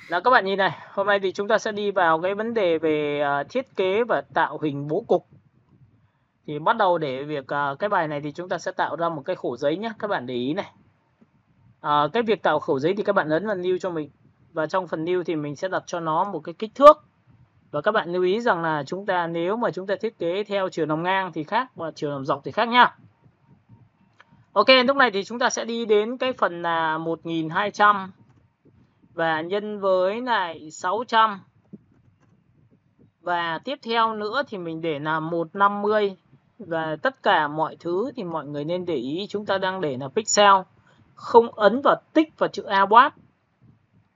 Là các bạn nhìn này, hôm nay thì chúng ta sẽ đi vào cái vấn đề về thiết kế và tạo hình bố cục. Thì bắt đầu để việc cái bài này thì chúng ta sẽ tạo ra một cái khổ giấy nhé, các bạn để ý này. Cái việc tạo khổ giấy thì các bạn ấn vào new cho mình. Và trong phần new thì mình sẽ đặt cho nó một cái kích thước. Và các bạn lưu ý rằng là nếu mà chúng ta thiết kế theo chiều nằm ngang thì khác và chiều nằm dọc thì khác nhá. Ok, lúc này thì chúng ta sẽ đi đến cái phần là 1200 và nhân với lại 600. Và tiếp theo nữa thì mình để là 150. Và tất cả mọi thứ thì mọi người nên để ý chúng ta đang để là pixel, không ấn vào tích và chữ AWAP.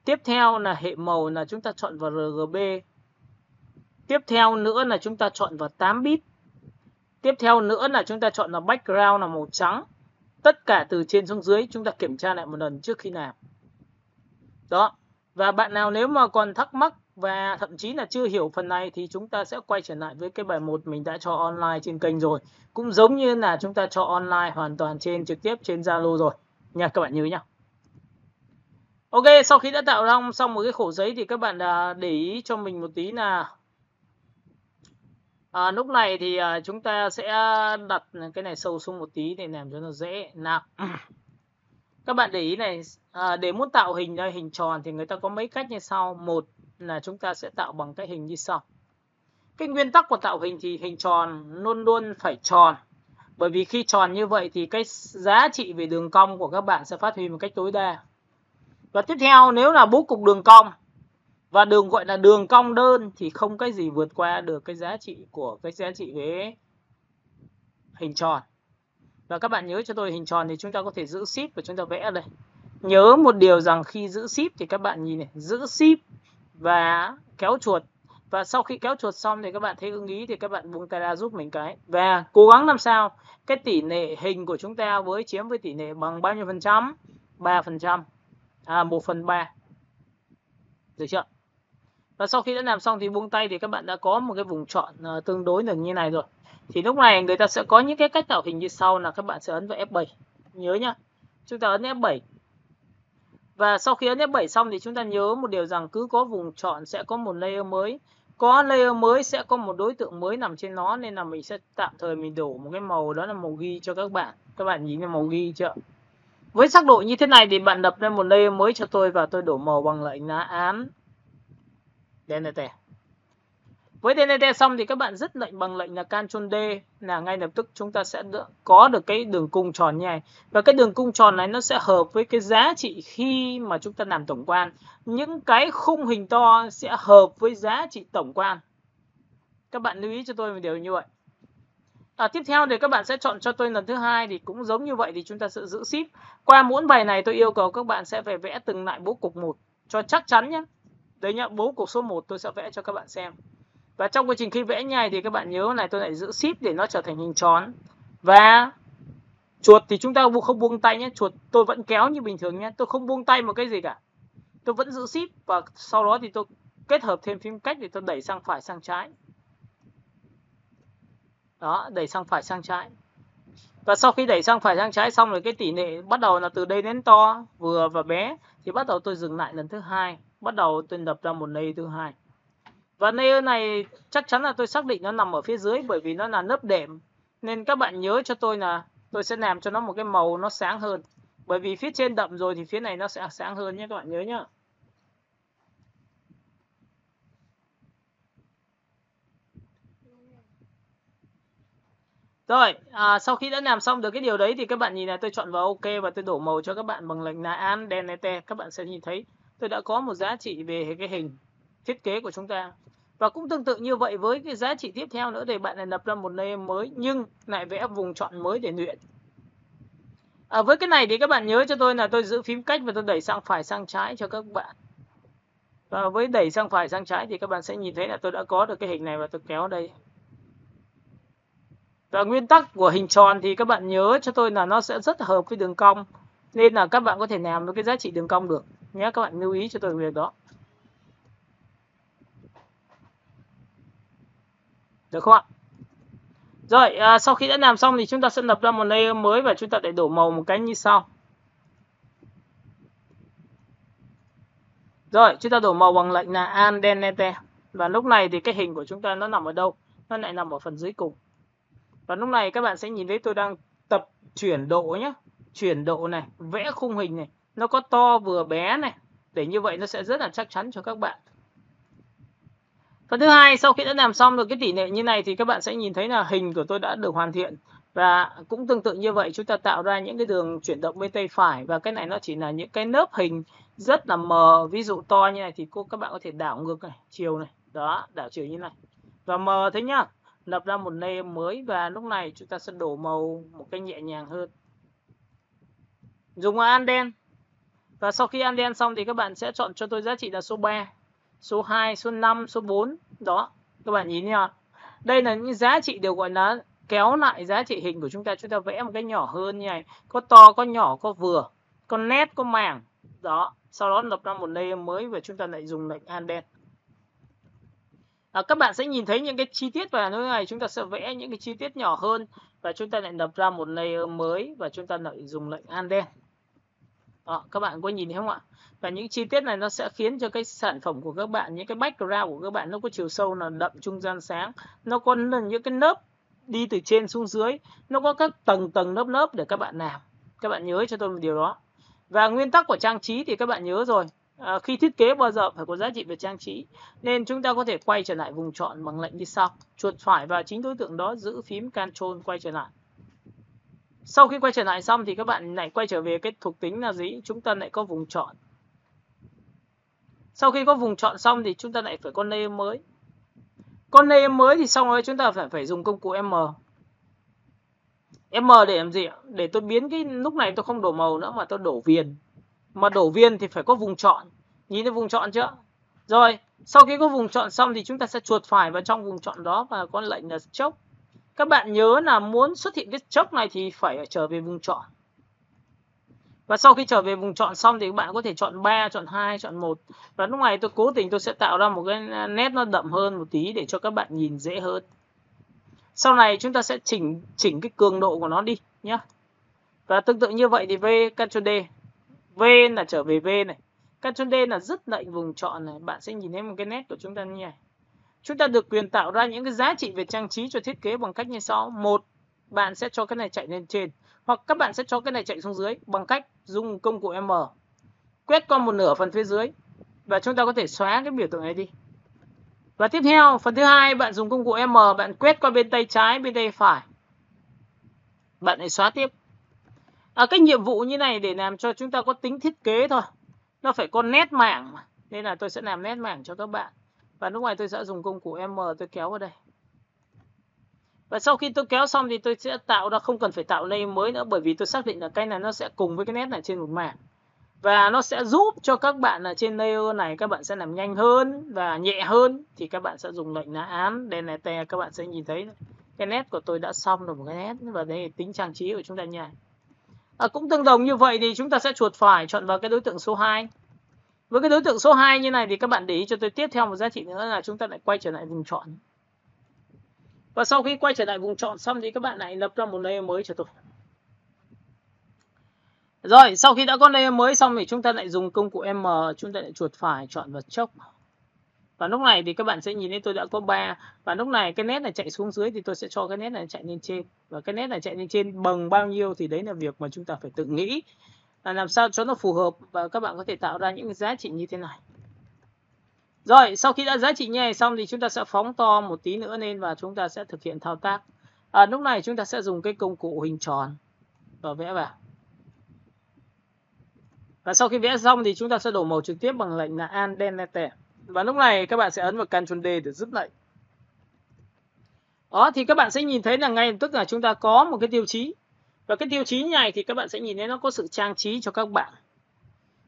Tiếp theo là hệ màu là chúng ta chọn vào RGB. Tiếp theo nữa là chúng ta chọn vào 8 bit. Tiếp theo nữa là chúng ta chọn là background là màu trắng. Tất cả từ trên xuống dưới chúng ta kiểm tra lại một lần trước khi làm. Đó. Và bạn nào nếu mà còn thắc mắc và thậm chí là chưa hiểu phần này thì chúng ta sẽ quay trở lại với cái bài 1 mình đã cho online trên kênh rồi. Cũng giống như là chúng ta cho online hoàn toàn trực tiếp trên Zalo rồi. Nha, các bạn nhớ nhá. Ok, sau khi đã tạo xong một cái khổ giấy thì các bạn để ý cho mình một tí là lúc này thì chúng ta sẽ đặt cái này sâu xuống một tí để làm cho nó dễ. Nào. Các bạn để ý này, để muốn tạo hình ra hình tròn thì người ta có mấy cách như sau. Một là chúng ta sẽ tạo bằng cái hình như sau. Cái nguyên tắc của tạo hình thì hình tròn luôn luôn phải tròn. Bởi vì khi tròn như vậy thì cái giá trị về đường cong của các bạn sẽ phát huy một cách tối đa. Và tiếp theo, nếu là bố cục đường cong và đường gọi là đường cong đơn thì không cái gì vượt qua được cái giá trị của cái giá trị về hình tròn. Và các bạn nhớ cho tôi hình tròn thì chúng ta có thể giữ ship và chúng ta vẽ ở đây. Nhớ một điều rằng khi giữ ship thì các bạn nhìn này, giữ ship và kéo chuột. Và sau khi kéo chuột xong thì các bạn thấy ưng ý thì các bạn buông tay ra giúp mình cái. Và cố gắng làm sao cái tỷ lệ hình của chúng ta chiếm với tỷ lệ bằng bao nhiêu phần trăm? 3%. 1/3. Được chưa? Và sau khi đã làm xong thì buông tay thì các bạn đã có một cái vùng chọn tương đối là như này rồi. Thì lúc này người ta sẽ có những cái cách tạo hình như sau là các bạn sẽ ấn vào F7. Nhớ nhá. Chúng ta ấn F7. Và sau khi ấn F7 xong thì chúng ta nhớ một điều rằng cứ có vùng chọn sẽ có một layer mới. Có layer mới sẽ có một đối tượng mới nằm trên nó, nên là mình sẽ tạm thời mình đổ một cái màu đó là màu ghi cho các bạn. Các bạn nhìn thấy màu ghi chưa? Với sắc độ như thế này thì bạn đập lên một layer mới cho tôi và tôi đổ màu bằng lệnh lá án DNT. Với DNT xong thì các bạn dứt lệnh bằng lệnh là Ctrl D là ngay lập tức chúng ta sẽ có được cái đường cung tròn như này. Và cái đường cung tròn này nó sẽ hợp với cái giá trị khi mà chúng ta làm tổng quan. Những cái khung hình to sẽ hợp với giá trị tổng quan. Các bạn lưu ý cho tôi một điều như vậy. Tiếp theo thì các bạn sẽ chọn cho tôi lần thứ hai thì cũng giống như vậy thì chúng ta sẽ giữ ship. Qua mỗi bài này tôi yêu cầu các bạn sẽ phải vẽ từng lại bố cục một cho chắc chắn nhé. Đấy nhá, bố cục số 1 tôi sẽ vẽ cho các bạn xem. Và trong quá trình khi vẽ như này thì các bạn nhớ này, tôi lại giữ ship để nó trở thành hình tròn. Và chuột thì chúng ta không buông tay nhé, chuột tôi vẫn kéo như bình thường nhé, tôi không buông tay một cái gì cả. Tôi vẫn giữ ship và sau đó thì tôi kết hợp thêm phím cách để tôi đẩy sang phải sang trái. Đó, đẩy sang phải sang trái. Và sau khi đẩy sang phải sang trái xong rồi cái tỷ lệ bắt đầu là từ đây đến to, vừa và bé thì bắt đầu tôi dừng lại lần thứ hai, bắt đầu tôi đập ra một layer thứ hai. Và layer này chắc chắn là tôi xác định nó nằm ở phía dưới bởi vì nó là lớp đệm. Nên các bạn nhớ cho tôi là tôi sẽ làm cho nó một cái màu nó sáng hơn. Bởi vì phía trên đậm rồi thì phía này nó sẽ sáng hơn nhé, các bạn nhớ nhá. Rồi, sau khi đã làm xong được cái điều đấy thì các bạn nhìn này, tôi chọn vào OK và tôi đổ màu cho các bạn bằng lệnh là Alt Delete. Các bạn sẽ nhìn thấy tôi đã có một giá trị về cái hình thiết kế của chúng ta. Và cũng tương tự như vậy với cái giá trị tiếp theo nữa thì bạn lại lập ra một layer mới nhưng lại vẽ vùng chọn mới để luyện. Với cái này thì các bạn nhớ cho tôi là tôi giữ phím cách và tôi đẩy sang phải sang trái cho các bạn. Và với đẩy sang phải sang trái thì các bạn sẽ nhìn thấy là tôi đã có được cái hình này và tôi kéo đây. Và nguyên tắc của hình tròn thì các bạn nhớ cho tôi là nó sẽ rất hợp với đường cong. Nên là các bạn có thể làm với cái giá trị đường cong được. Nhé, các bạn lưu ý cho tôi việc đó. Được không ạ? Rồi, sau khi đã làm xong thì chúng ta sẽ lập ra một layer mới và chúng ta để đổ màu một cái như sau. Rồi, chúng ta đổi màu bằng lệnh là Andennete. Và lúc này thì cái hình của chúng ta nó nằm ở đâu? Nó lại nằm ở phần dưới cùng. Và lúc này các bạn sẽ nhìn thấy tôi đang tập chuyển độ nhé. Chuyển độ này, vẽ khung hình này. Nó có to vừa bé này. Để như vậy nó sẽ rất là chắc chắn cho các bạn. Phần thứ hai, sau khi đã làm xong được cái tỷ lệ như này thì các bạn sẽ nhìn thấy là hình của tôi đã được hoàn thiện. Và cũng tương tự như vậy chúng ta tạo ra những cái đường chuyển động bên tay phải. Và cái này nó chỉ là những cái lớp hình rất là mờ. Ví dụ to như này thì các bạn có thể đảo ngược này, chiều này. Đó, đảo chiều như này. Và mờ thế nhá. Lập ra một layer mới và lúc này chúng ta sẽ đổ màu một cách nhẹ nhàng hơn. Dùng Anden. Và sau khi Anden xong thì các bạn sẽ chọn cho tôi giá trị là số 3, số 2, số 5, số 4. Đó, các bạn nhìn nha. Đây là những giá trị đều gọi là kéo lại giá trị hình của chúng ta vẽ một cái nhỏ hơn như này. Có to, có nhỏ, có vừa, có nét, có mảng. Đó, sau đó lập ra một layer mới và chúng ta lại dùng lệnh Anden. Các bạn sẽ nhìn thấy những cái chi tiết vào nơi này, chúng ta sẽ vẽ những cái chi tiết nhỏ hơn và chúng ta lại lập ra một layer mới và chúng ta lại dùng lệnh Anden. Đó, các bạn có nhìn thấy không ạ? Và những chi tiết này nó sẽ khiến cho cái sản phẩm của các bạn, những cái background của các bạn nó có chiều sâu là đậm, trung gian, sáng. Nó có những cái lớp đi từ trên xuống dưới, nó có các tầng lớp để các bạn làm. Các bạn nhớ cho tôi một điều đó. Và nguyên tắc của trang trí thì các bạn nhớ rồi. Khi thiết kế bao giờ phải có giá trị về trang trí. Nên chúng ta có thể quay trở lại vùng chọn bằng lệnh như sau. Chuột phải vào chính đối tượng đó, giữ phím Ctrl quay trở lại. Sau khi quay trở lại xong thì các bạn lại quay trở về cái thuộc tính là gì? Chúng ta lại có vùng chọn. Sau khi có vùng chọn xong thì chúng ta lại phải có layer mới. Con layer mới thì xong rồi chúng ta phải dùng công cụ M. M để làm gì ạ? Để tôi biến cái lúc này tôi không đổ màu nữa mà tôi đổ viền. Mà đổ viền thì phải có vùng chọn. Nhìn thấy vùng chọn chưa? Rồi, sau khi có vùng chọn xong thì chúng ta sẽ chuột phải vào trong vùng chọn đó và có lệnh là stroke. Các bạn nhớ là muốn xuất hiện cái stroke này thì phải trở về vùng chọn. Và sau khi trở về vùng chọn xong thì các bạn có thể chọn 3, chọn 2, chọn 1. Và lúc này tôi cố tình tôi sẽ tạo ra một cái nét nó đậm hơn một tí để cho các bạn nhìn dễ hơn. Sau này chúng ta sẽ chỉnh cái cường độ của nó đi nhé. Và tương tự như vậy thì V, Ctrl D. V là trở về V này. Ctrl D là dứt lệnh vùng chọn này. Bạn sẽ nhìn thấy một cái nét của chúng ta như này. Chúng ta được quyền tạo ra những cái giá trị về trang trí cho thiết kế bằng cách như sau. Một, bạn sẽ cho cái này chạy lên trên. Hoặc các bạn sẽ cho cái này chạy xuống dưới bằng cách dùng công cụ M. Quét qua một nửa phần phía dưới. Và chúng ta có thể xóa cái biểu tượng này đi. Và tiếp theo, phần thứ hai, bạn dùng công cụ M, bạn quét qua bên tay trái, bên tay phải. Bạn lại xóa tiếp. Cái nhiệm vụ như này để làm cho chúng ta có tính thiết kế thôi. Nó phải có nét mảng mà. Nên là tôi sẽ làm nét mảng cho các bạn. Và lúc này tôi sẽ dùng công cụ M tôi kéo vào đây. Và sau khi tôi kéo xong thì tôi sẽ tạo ra, không cần phải tạo layer mới nữa, bởi vì tôi xác định là cái này nó sẽ cùng với cái nét này trên một mảng. Và nó sẽ giúp cho các bạn là trên layer này các bạn sẽ làm nhanh hơn và nhẹ hơn. Thì các bạn sẽ dùng lệnh là án Delete, các bạn sẽ nhìn thấy cái nét của tôi đã xong rồi một cái nét. Và đây là tính trang trí của chúng ta nha. Cũng tương đồng như vậy thì chúng ta sẽ chuột phải chọn vào cái đối tượng số 2. Với cái đối tượng số 2 như này thì các bạn để ý cho tôi tiếp theo một giá trị nữa là chúng ta lại quay trở lại vùng chọn. Và sau khi quay trở lại vùng chọn xong thì các bạn lại lập ra một layer mới cho tôi. Rồi, sau khi đã có layer mới xong thì chúng ta lại dùng công cụ M, chúng ta lại chuột phải chọn vào stroke. Và lúc này thì các bạn sẽ nhìn thấy tôi đã có 3. Và lúc này cái nét này chạy xuống dưới thì tôi sẽ cho cái nét này chạy lên trên. Và cái nét này chạy lên trên bằng bao nhiêu thì đấy là việc mà chúng ta phải tự nghĩ. Làm sao cho nó phù hợp và các bạn có thể tạo ra những giá trị như thế này. Rồi, sau khi đã giá trị như này xong thì chúng ta sẽ phóng to một tí nữa lên và chúng ta sẽ thực hiện thao tác. Lúc này chúng ta sẽ dùng cái công cụ hình tròn và vẽ vào. Và sau khi vẽ xong thì chúng ta sẽ đổ màu trực tiếp bằng lệnh là Andennete. Và lúc này các bạn sẽ ấn vào Ctrl D để dứt lệnh. Đó, thì các bạn sẽ nhìn thấy là ngay lập tức là chúng ta có một cái tiêu chí. Và cái tiêu chí này thì các bạn sẽ nhìn thấy nó có sự trang trí cho các bạn.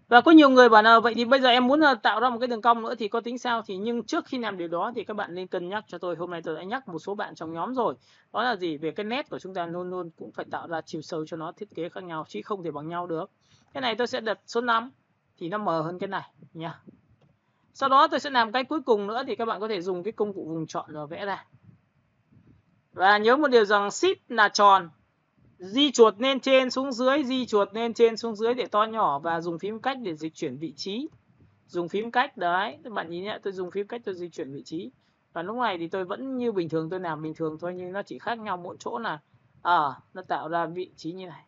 Và có nhiều người bảo là vậy thì bây giờ em muốn tạo ra một cái đường cong nữa thì có tính sao? Nhưng trước khi làm điều đó thì các bạn nên cân nhắc cho tôi. Hôm nay tôi đã nhắc một số bạn trong nhóm rồi. Đó là gì? Về cái nét của chúng ta luôn luôn cũng phải tạo ra chiều sâu cho nó, thiết kế khác nhau chứ không thể bằng nhau được. Cái này tôi sẽ đặt số 5 thì nó mờ hơn cái này nha. Sau đó tôi sẽ làm cái cuối cùng nữa thì các bạn có thể dùng cái công cụ vùng chọn rồi vẽ ra. Và nhớ một điều rằng Shift là tròn. Di chuột lên trên xuống dưới, di chuột lên trên xuống dưới để to nhỏ và dùng phím cách để dịch chuyển vị trí. dùng phím cách đấy, các bạn nhìn nhé, tôi dùng phím cách tôi di chuyển vị trí. Và lúc này thì tôi vẫn như bình thường, tôi làm bình thường thôi, nhưng nó chỉ khác nhau mỗi chỗ là nó tạo ra vị trí như này.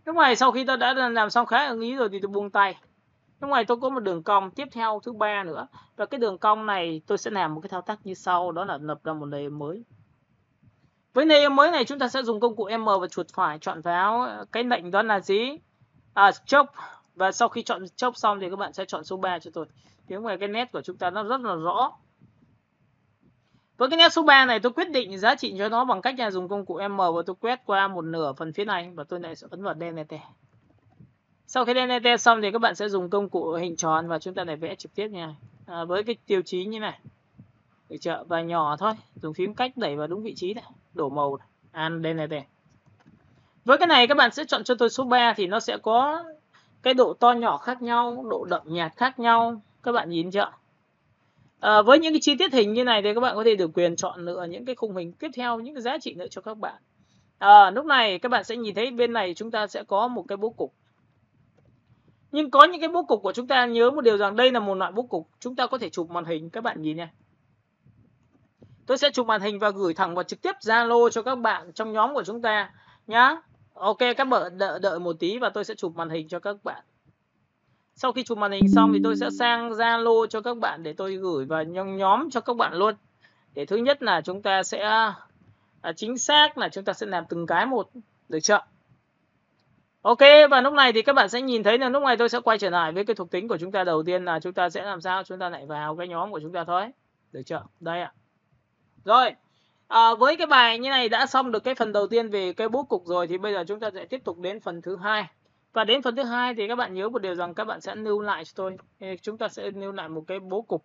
Lúc này sau khi tôi đã làm xong khá ưng ý rồi thì tôi buông tay. Lúc này tôi có một đường cong tiếp theo thứ ba nữa, và cái đường cong này tôi sẽ làm một cái thao tác như sau, đó là lập ra một layer mới. Với layer mới này chúng ta sẽ dùng công cụ M và chuột phải chọn vào cái lệnh đó là gì? Stroke. Và sau khi chọn stroke xong thì các bạn sẽ chọn số 3 cho tôi. Thì lúc này cái nét của chúng ta nó rất là rõ. Với cái nét số 3 này tôi quyết định giá trị cho nó bằng cách là dùng công cụ M và tôi quét qua một nửa phần phía này và tôi lại ấn vào delete. Sau khi delete xong thì các bạn sẽ dùng công cụ hình tròn và chúng ta lại vẽ trực tiếp nha. Với cái tiêu chí như này. Được chưa? Và nhỏ thôi, dùng phím cách đẩy vào đúng vị trí này, đổ màu delete. Với cái này các bạn sẽ chọn cho tôi số 3 thì nó sẽ có cái độ to nhỏ khác nhau, độ đậm nhạt khác nhau. Các bạn nhìn chưa? Với những cái chi tiết hình như này thì các bạn có thể được quyền chọn lựa những cái khung hình tiếp theo, những cái giá trị nữa cho các bạn. Lúc này các bạn sẽ nhìn thấy bên này chúng ta sẽ có một cái bố cục. Nhưng có những cái bố cục của chúng ta nhớ một điều rằng đây là một loại bố cục. Chúng ta có thể chụp màn hình, các bạn nhìn nha. Tôi sẽ chụp màn hình và gửi thẳng vào trực tiếp Zalo cho các bạn trong nhóm của chúng ta nhá. Ok, các bạn đợi một tí và tôi sẽ chụp màn hình cho các bạn. Sau khi chụp màn hình xong thì tôi sẽ sang Zalo cho các bạn để tôi gửi vào nhóm cho các bạn luôn. Để thứ nhất là chúng ta sẽ chính xác là chúng ta sẽ làm từng cái một, được chưa? Ok, và lúc này thì các bạn sẽ nhìn thấy là lúc này tôi sẽ quay trở lại với cái thuộc tính của chúng ta. Đầu tiên là chúng ta sẽ làm sao? Chúng ta lại vào cái nhóm của chúng ta thôi. Được chưa? Đây ạ. Rồi, với cái bài như này đã xong được cái phần đầu tiên về cái bố cục rồi thì bây giờ chúng ta sẽ tiếp tục đến phần thứ hai. Và đến phần thứ hai thì các bạn nhớ một điều rằng các bạn sẽ lưu lại cho tôi. Chúng ta sẽ lưu lại một cái bố cục.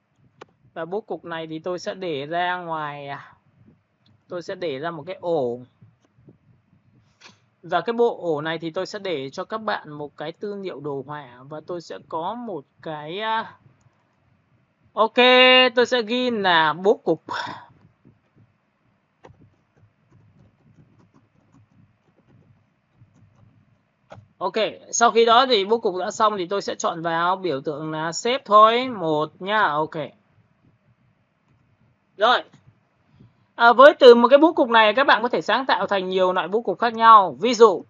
Và bố cục này thì tôi sẽ để ra ngoài, tôi sẽ để ra một cái ổ. Và cái bộ ổ này thì tôi sẽ để cho các bạn một cái tư liệu đồ họa. Và tôi sẽ có một cái, ok, tôi sẽ ghi là bố cục. Ok, sau khi đó thì bố cục đã xong thì tôi sẽ chọn vào biểu tượng là xếp thôi, 1 nhá, ok. Rồi, với từ một cái bố cục này các bạn có thể sáng tạo thành nhiều loại bố cục khác nhau. Ví dụ,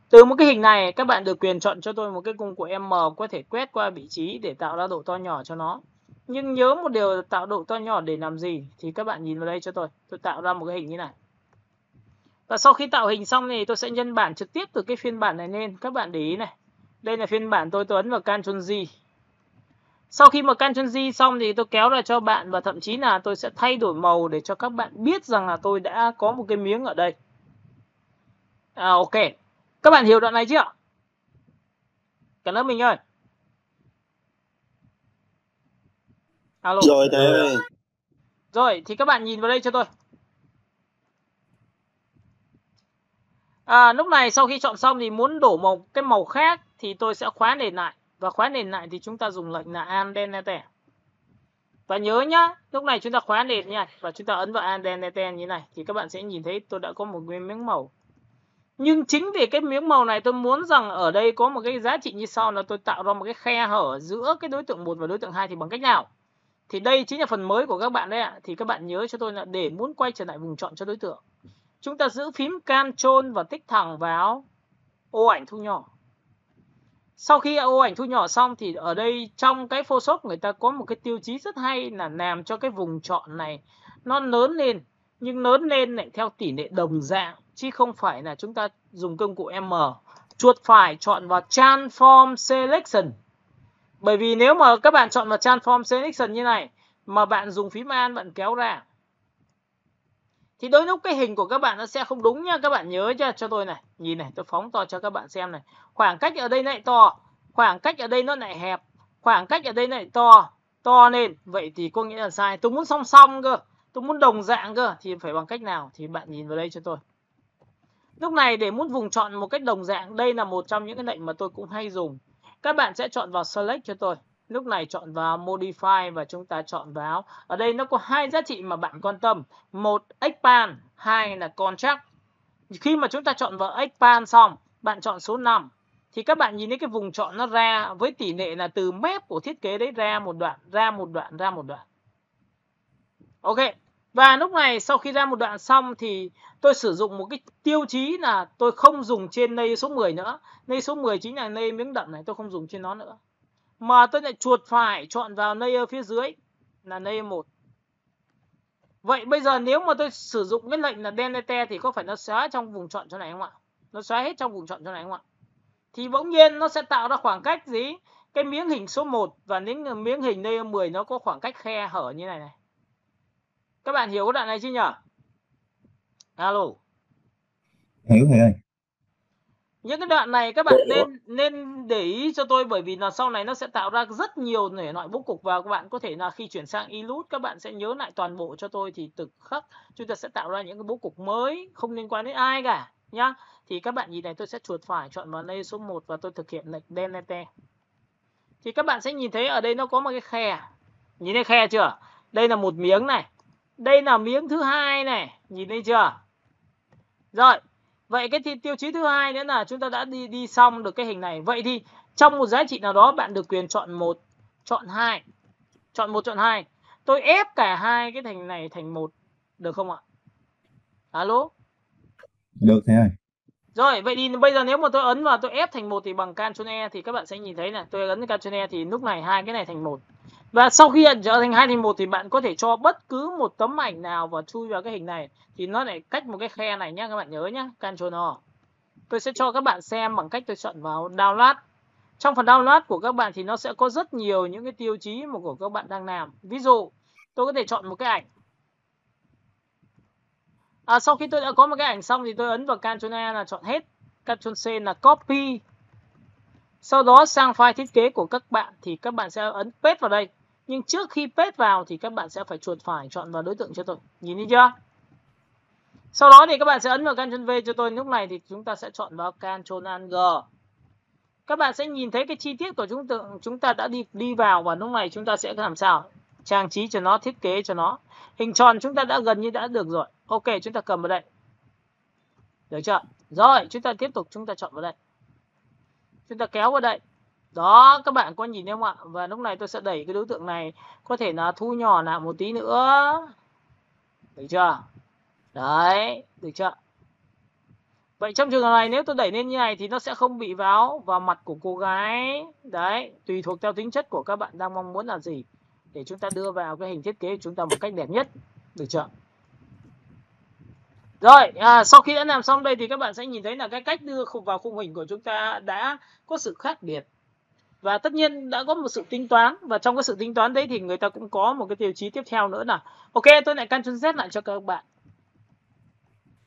từ một cái hình này các bạn được quyền chọn cho tôi một cái công cụ M có thể quét qua vị trí để tạo ra độ to nhỏ cho nó. Nhưng nhớ một điều, tạo độ to nhỏ để làm gì thì các bạn nhìn vào đây cho tôi. Tôi tạo ra một cái hình như này. Và sau khi tạo hình xong thì tôi sẽ nhân bản trực tiếp từ cái phiên bản này lên. Các bạn để ý này. Đây là phiên bản tôi ấn vào Ctrl G. Sau khi mà Ctrl G xong thì tôi kéo ra cho bạn và thậm chí là tôi sẽ thay đổi màu để cho các bạn biết rằng là tôi đã có một cái miếng ở đây. Ok. Các bạn hiểu đoạn này chưa? Cả lớp mình ơi. Alo. Rồi thầy ơi. Rồi thì các bạn nhìn vào đây cho tôi. Lúc này sau khi chọn xong thì muốn đổ cái màu khác thì tôi sẽ khóa nền lại. Và khóa nền lại thì chúng ta dùng lệnh là Delete. Và nhớ nhá, lúc này chúng ta khóa nền nha. Và chúng ta ấn vào Delete như thế này. Thì các bạn sẽ nhìn thấy tôi đã có một miếng màu. Nhưng chính vì cái miếng màu này tôi muốn rằng ở đây có một cái giá trị như sau là tôi tạo ra một cái khe hở giữa cái đối tượng 1 và đối tượng 2 thì bằng cách nào? Thì đây chính là phần mới của các bạn đấy ạ. Thì các bạn nhớ cho tôi là để muốn quay trở lại vùng chọn cho đối tượng, chúng ta giữ phím Ctrl và tích thẳng vào ô ảnh thu nhỏ. Sau khi ô ảnh thu nhỏ xong thì ở đây trong cái Photoshop người ta có một cái tiêu chí rất hay là làm cho cái vùng chọn này nó lớn lên. Nhưng lớn lên lại theo tỷ lệ đồng dạng, chứ không phải là chúng ta dùng công cụ M. Chuột phải chọn vào Transform Selection. Bởi vì nếu mà các bạn chọn vào Transform Selection như này mà bạn dùng phím Alt bạn kéo ra thì đôi lúc cái hình của các bạn nó sẽ không đúng nhá. Các bạn nhớ cho tôi này. Nhìn này, tôi phóng to cho các bạn xem này. Khoảng cách ở đây lại to, khoảng cách ở đây nó lại hẹp, khoảng cách ở đây lại to lên. Vậy thì có nghĩa là sai. Tôi muốn song song cơ, tôi muốn đồng dạng cơ thì phải bằng cách nào? Thì bạn nhìn vào đây cho tôi. Lúc này để muốn vùng chọn một cách đồng dạng, đây là một trong những cái lệnh mà tôi cũng hay dùng. Các bạn sẽ chọn vào Select cho tôi. Lúc này chọn vào Modify và chúng ta chọn vào. Ở đây nó có hai giá trị mà bạn quan tâm. Một, Expand, hai là Contrast. Khi mà chúng ta chọn vào Expand xong, bạn chọn số 5. thì các bạn nhìn thấy cái vùng chọn nó ra với tỷ lệ là từ mép của thiết kế đấy ra một đoạn, ra một đoạn, ra một đoạn. Ok. Và lúc này sau khi ra một đoạn xong thì tôi sử dụng một cái tiêu chí là tôi không dùng trên layer số 10 nữa. Layer số 10 chính là layer miếng đậm này, tôi không dùng trên nó nữa. Mà tôi lại chuột phải chọn vào layer phía dưới là layer 1. Vậy bây giờ nếu mà tôi sử dụng cái lệnh là delete thì có phải nó xóa trong vùng chọn chỗ này không ạ? Nó xóa hết trong vùng chọn chỗ này không ạ? Thì bỗng nhiên nó sẽ tạo ra khoảng cách gì? Cái miếng hình số 1 và những miếng hình layer 10 nó có khoảng cách khe hở như này này. Các bạn hiểu cái đoạn này chưa nhỉ? Alo. Hiểu thầy ơi. Những cái đoạn này các bạn nên để ý cho tôi, bởi vì là sau này nó sẽ tạo ra rất nhiều thể loại bố cục và các bạn có thể là khi chuyển sang Illustrator các bạn sẽ nhớ lại toàn bộ cho tôi, thì từ khắc chúng ta sẽ tạo ra những cái bố cục mới không liên quan đến ai cả nhá. Thì các bạn nhìn này, tôi sẽ chuột phải chọn vào layer số 1 và tôi thực hiện lệnh delete. Thì các bạn sẽ nhìn thấy ở đây nó có một cái khe. Nhìn thấy khe chưa? Đây là một miếng này. Đây là miếng thứ hai này, nhìn thấy chưa? Rồi, vậy cái tiêu chí thứ hai nữa là chúng ta đã đi xong được cái hình này. Vậy thì trong một giá trị nào đó bạn được quyền chọn 1, chọn 2. Chọn 1, chọn 2. Tôi ép cả hai cái thành này thành 1 được không ạ? Alo? Được thầy ơi. Rồi, vậy thì bây giờ nếu mà tôi ấn vào tôi ép thành 1 thì bằng Ctrl E thì các bạn sẽ nhìn thấy là tôi ấn Ctrl E thì lúc này hai cái này thành 1. Và sau khi trở thành 2 thành 1 thì bạn có thể cho bất cứ một tấm ảnh nào và chui vào cái hình này thì nó lại cách một cái khe này nhá, các bạn nhớ nhá, Ctrl O. Tôi sẽ cho các bạn xem bằng cách tôi chọn vào download. Trong phần download của các bạn thì nó sẽ có rất nhiều những cái tiêu chí mà của các bạn đang làm. Ví dụ, tôi có thể chọn một cái ảnh. Sau khi tôi đã có một cái ảnh xong thì tôi ấn vào Ctrl A là chọn hết. Ctrl C là copy. Sau đó sang file thiết kế của các bạn thì các bạn sẽ ấn paste vào đây. Nhưng trước khi paste vào thì các bạn sẽ phải chuột phải chọn vào đối tượng cho tôi. Nhìn thấy chưa? Sau đó thì các bạn sẽ ấn vào Ctrl V cho tôi. Lúc này thì chúng ta sẽ chọn vào Ctrl Alt G. Các bạn sẽ nhìn thấy cái chi tiết của chúng ta đã đi vào, và lúc này chúng ta sẽ làm sao? Trang trí cho nó, thiết kế cho nó. Hình tròn chúng ta đã gần như đã được rồi. Ok, chúng ta cầm vào đây. Được chưa? Rồi, chúng ta tiếp tục chúng ta chọn vào đây. Chúng ta kéo vào đây. Đó, các bạn có nhìn thấy không ạ? Và lúc này tôi sẽ đẩy cái đối tượng này, có thể là thu nhỏ lại một tí nữa. Được chưa? Đấy, được chưa? Vậy trong trường hợp này nếu tôi đẩy lên như này thì nó sẽ không bị vào mặt của cô gái. Đấy, tùy thuộc theo tính chất của các bạn đang mong muốn là gì để chúng ta đưa vào cái hình thiết kế của chúng ta một cách đẹp nhất. Được chưa? Rồi, sau khi đã làm xong đây thì các bạn sẽ nhìn thấy là cái cách đưa vào khung hình của chúng ta đã có sự khác biệt. Và tất nhiên đã có một sự tính toán, và trong cái sự tính toán đấy thì người ta cũng có một cái tiêu chí tiếp theo nữa là ok, tôi lại Ctrl Z lại cho các bạn.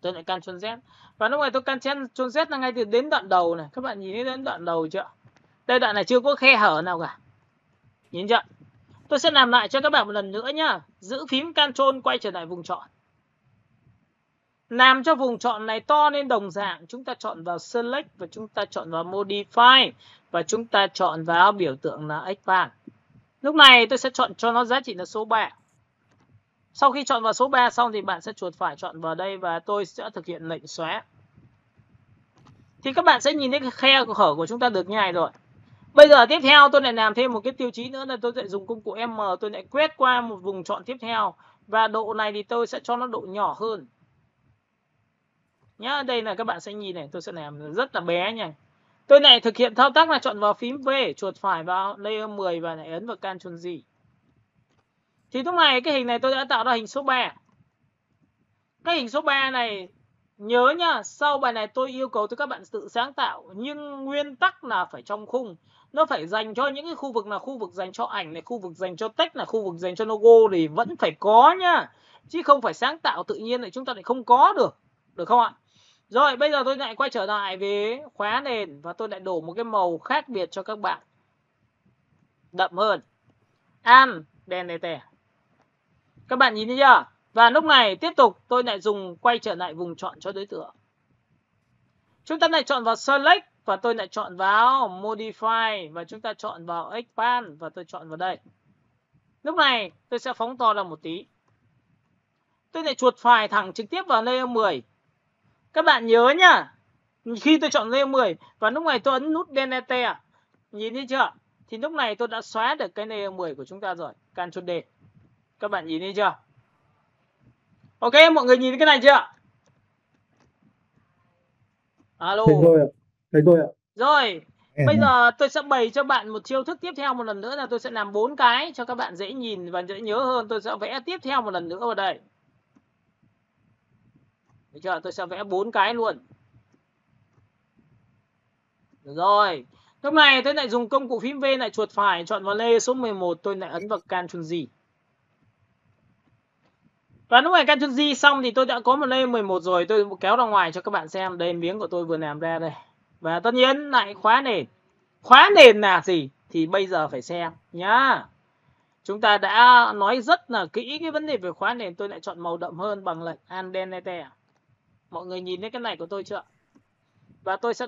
Tôi lại Ctrl Z. Và lúc này tôi Ctrl Z là ngay từ đến đoạn đầu này. Các bạn nhìn thấy đến đoạn đầu chưa? Đây, đoạn này chưa có khe hở nào cả. Nhìn chưa? Tôi sẽ làm lại cho các bạn một lần nữa nhá. Giữ phím Ctrl quay trở lại vùng chọn. Làm cho vùng chọn này to lên đồng dạng, chúng ta chọn vào Select và chúng ta chọn vào Modify và chúng ta chọn vào biểu tượng là Expand. Lúc này tôi sẽ chọn cho nó giá trị là số 3. Sau khi chọn vào số 3 xong thì bạn sẽ chuột phải chọn vào đây và tôi sẽ thực hiện lệnh xóa. Thì các bạn sẽ nhìn thấy cái khe hở của chúng ta được như này rồi. Bây giờ tiếp theo tôi lại làm thêm một cái tiêu chí nữa là tôi sẽ dùng công cụ M, tôi lại quét qua một vùng chọn tiếp theo. Và độ này thì tôi sẽ cho nó độ nhỏ hơn. Nhá, đây là các bạn sẽ nhìn này, tôi sẽ làm rất là bé nha. Tôi lại thực hiện thao tác là chọn vào phím V, chuột phải vào layer 10 và lại ấn vào Ctrl Z. Thì lúc này cái hình này tôi đã tạo ra hình số 3. Cái hình số 3 này nhớ nhá, sau bài này tôi yêu cầu các bạn tự sáng tạo, nhưng nguyên tắc là phải trong khung. Nó phải dành cho những cái khu vực là khu vực dành cho ảnh này, khu vực dành cho text là khu vực dành cho logo thì vẫn phải có nhá. Chứ không phải sáng tạo tự nhiên lại chúng ta lại không có được. Được không ạ? Rồi, bây giờ tôi lại quay trở lại với khóa nền và tôi lại đổ một cái màu khác biệt cho các bạn. Đậm hơn. An, đen đề tè. Các bạn nhìn thấy chưa? Và lúc này tiếp tục tôi lại dùng quay trở lại vùng chọn cho đối tượng. Chúng ta lại chọn vào Select và tôi lại chọn vào Modify và chúng ta chọn vào Expand và tôi chọn vào đây. Lúc này tôi sẽ phóng to ra một tí. Tôi lại chuột phải thẳng trực tiếp vào layer 10. Các bạn nhớ nhá, Khi tôi chọn layer 10 và lúc này tôi ấn nút delete, nhìn thấy chưa? Thì lúc này tôi đã xóa được cái layer 10 của chúng ta rồi. Ctrl D. Các bạn nhìn thấy chưa? Ok, mọi người nhìn cái này chưa? Alo. Thấy rồi ạ. Thấy rồi ạ. Rồi, bây giờ tôi sẽ bày cho bạn một chiêu thức tiếp theo, một lần nữa là tôi sẽ làm 4 cái cho các bạn dễ nhìn và dễ nhớ hơn. Tôi sẽ vẽ tiếp theo một lần nữa vào đây. Được chưa? Tôi sẽ vẽ 4 cái luôn. Rồi, lúc này tôi lại dùng công cụ phím V, lại chuột phải chọn vào layer số 11, tôi lại ấn vào Ctrl G. Và lúc này Ctrl G xong thì tôi đã có một layer 11 rồi, tôi kéo ra ngoài cho các bạn xem. Đây miếng của tôi vừa làm ra đây. Và tất nhiên lại khóa nền. Khóa nền là gì? Thì bây giờ phải xem nhá. Chúng ta đã nói rất là kỹ cái vấn đề về khóa nền, tôi lại chọn màu đậm hơn bằng lệnh Alt Delete. Mọi người nhìn thấy cái này của tôi chưa? Và tôi sẽ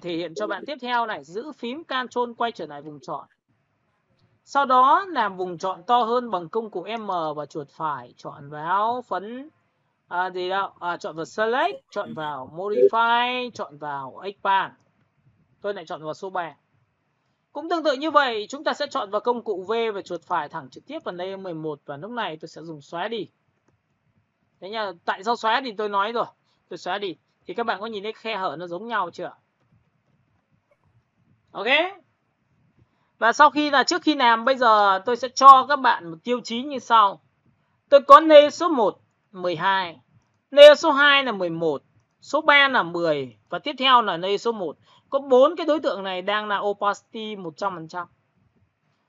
thể hiện cho bạn tiếp theo này, giữ phím Ctrl quay trở lại vùng chọn. Sau đó làm vùng chọn to hơn bằng công cụ M và chuột phải chọn vào phấn chọn vào Select, chọn vào Modify, chọn vào Expand. Tôi lại chọn vào số 3. Cũng tương tự như vậy, chúng ta sẽ chọn vào công cụ V và chuột phải thẳng trực tiếp vào layer 11 và lúc này tôi sẽ dùng xóa đi. Thế nha, tại sao xóa thì tôi nói rồi. Tôi xóa đi thì các bạn có nhìn thấy khe hở nó giống nhau chưa? Ok. Và sau khi là trước khi làm, bây giờ tôi sẽ cho các bạn một tiêu chí như sau. Tôi có layer số 1 12, layer số 2 là 11, số 3 là 10 và tiếp theo là layer số 1. Có 4 cái đối tượng này đang là opacity 100%.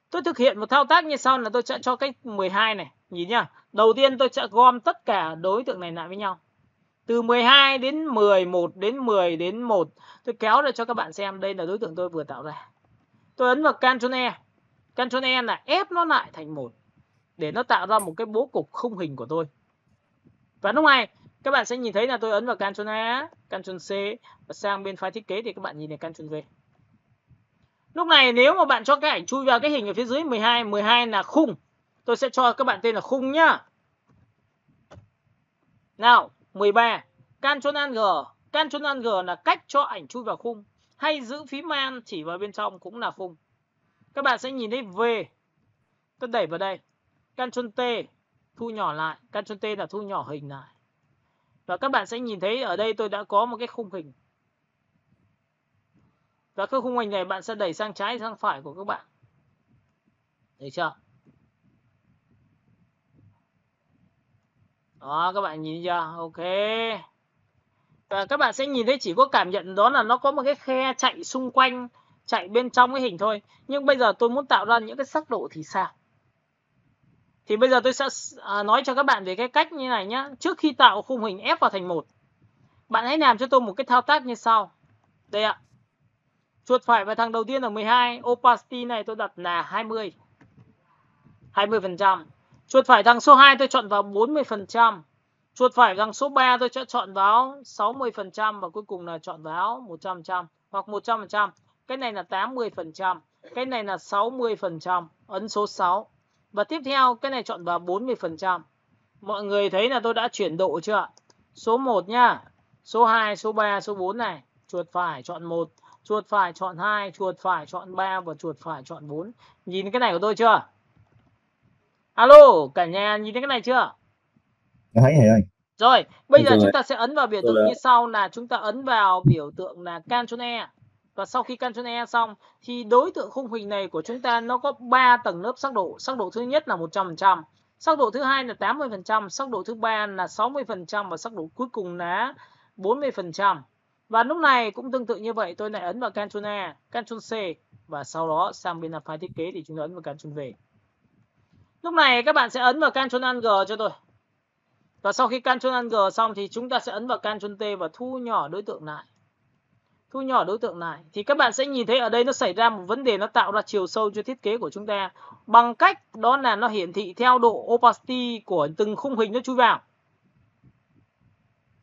Tôi thực hiện một thao tác như sau là tôi sẽ cho cái 12 này, nhìn nhá. Đầu tiên tôi sẽ gom tất cả đối tượng này lại với nhau. Từ 12 đến 11 đến 10 đến 1. Tôi kéo ra cho các bạn xem, đây là đối tượng tôi vừa tạo ra. Tôi ấn vào Ctrl E. Ctrl E là ép nó lại thành 1 để nó tạo ra một cái bố cục khung hình của tôi. Và lúc này các bạn sẽ nhìn thấy là tôi ấn vào Ctrl A, Ctrl C và sang bên file thiết kế thì các bạn nhìn thấy Ctrl V. Lúc này nếu mà bạn cho cái ảnh chui vào cái hình ở phía dưới 12, 12 là khung. Tôi sẽ cho các bạn tên là khung nhá. Nào, 13, Ctrl Alt G. Ctrl Alt G là cách cho ảnh chui vào khung. Hay giữ phím Alt chỉ vào bên trong cũng là khung. Các bạn sẽ nhìn thấy V. Tôi đẩy vào đây. Ctrl T thu nhỏ lại. Ctrl T là thu nhỏ hình lại. Và các bạn sẽ nhìn thấy ở đây tôi đã có một cái khung hình. Và cái khung hình này bạn sẽ đẩy sang trái sang phải của các bạn. Được chưa? Đó, các bạn nhìn chưa? Ok. Và các bạn sẽ nhìn thấy chỉ có cảm nhận đó là nó có một cái khe chạy xung quanh, chạy bên trong cái hình thôi. Nhưng bây giờ tôi muốn tạo ra những cái sắc độ thì sao? Thì bây giờ tôi sẽ nói cho các bạn về cái cách như này nhé. Trước khi tạo khung hình ép vào thành 1, bạn hãy làm cho tôi một cái thao tác như sau. Đây ạ. Chuột phải vào thằng đầu tiên là 12, opacity này tôi đặt là 20. 20%. Chuột phải thằng số 2 tôi chọn vào 40%. Chuột phải thằng số 3 tôi sẽ chọn vào 60% và cuối cùng là chọn vào 100% hoặc 100%. Cái này là 80%, cái này là 60%, ấn số 6. Và tiếp theo cái này chọn vào 40%. Mọi người thấy là tôi đã chuyển độ chưa ạ? Số 1 nhá, số 2, số 3, số 4 này. Chuột phải chọn 1, chuột phải chọn 2, chuột phải chọn 3 và chuột phải chọn 4. Nhìn cái này của tôi chưa? Alo, cả nhà nhìn thấy cái này chưa? Thấy thầy ơi. Rồi, bây giờ chúng ta sẽ ấn vào biểu tượng như sau là chúng ta ấn vào biểu tượng là Ctrl E. Và sau khi Ctrl E xong thì đối tượng khung hình này của chúng ta nó có 3 tầng lớp sắc độ. Sắc độ thứ nhất là 100%, sắc độ thứ hai là 80%, sắc độ thứ ba là 60% và sắc độ cuối cùng là 40%. Và lúc này cũng tương tự như vậy, tôi lại ấn vào Ctrl E, Ctrl C và sau đó sang bên là file thiết kế thì chúng ta ấn vào Ctrl V. Lúc này các bạn sẽ ấn vào Ctrl Alt G cho tôi. Và sau khi Ctrl Alt G xong thì chúng ta sẽ ấn vào Ctrl T và thu nhỏ đối tượng lại. Thu nhỏ đối tượng lại thì các bạn sẽ nhìn thấy ở đây nó xảy ra một vấn đề, nó tạo ra chiều sâu cho thiết kế của chúng ta bằng cách đó là nó hiển thị theo độ opacity của từng khung hình nó chui vào.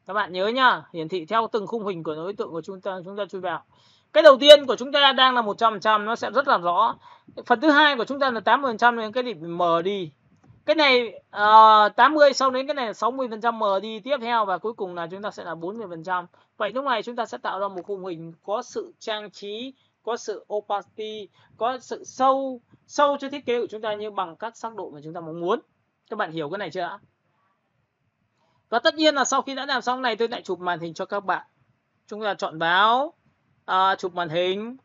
Các bạn nhớ nhá, hiển thị theo từng khung hình của đối tượng của chúng ta chui vào. Cái đầu tiên của chúng ta đang là 100%, nó sẽ rất là rõ. Phần thứ hai của chúng ta là 80% nên cái này mờ đi. Cái này 80, sau đến cái này là 60% mờ đi tiếp theo, và cuối cùng là chúng ta sẽ là 40%. Vậy lúc này chúng ta sẽ tạo ra một khung hình có sự trang trí, có sự opacity, có sự sâu cho thiết kế của chúng ta như bằng các sắc độ mà chúng ta mong muốn. Các bạn hiểu cái này chưa ạ? Và tất nhiên là sau khi đã làm xong này, tôi lại chụp màn hình cho các bạn. Chúng ta chọn báo, chụp màn hình.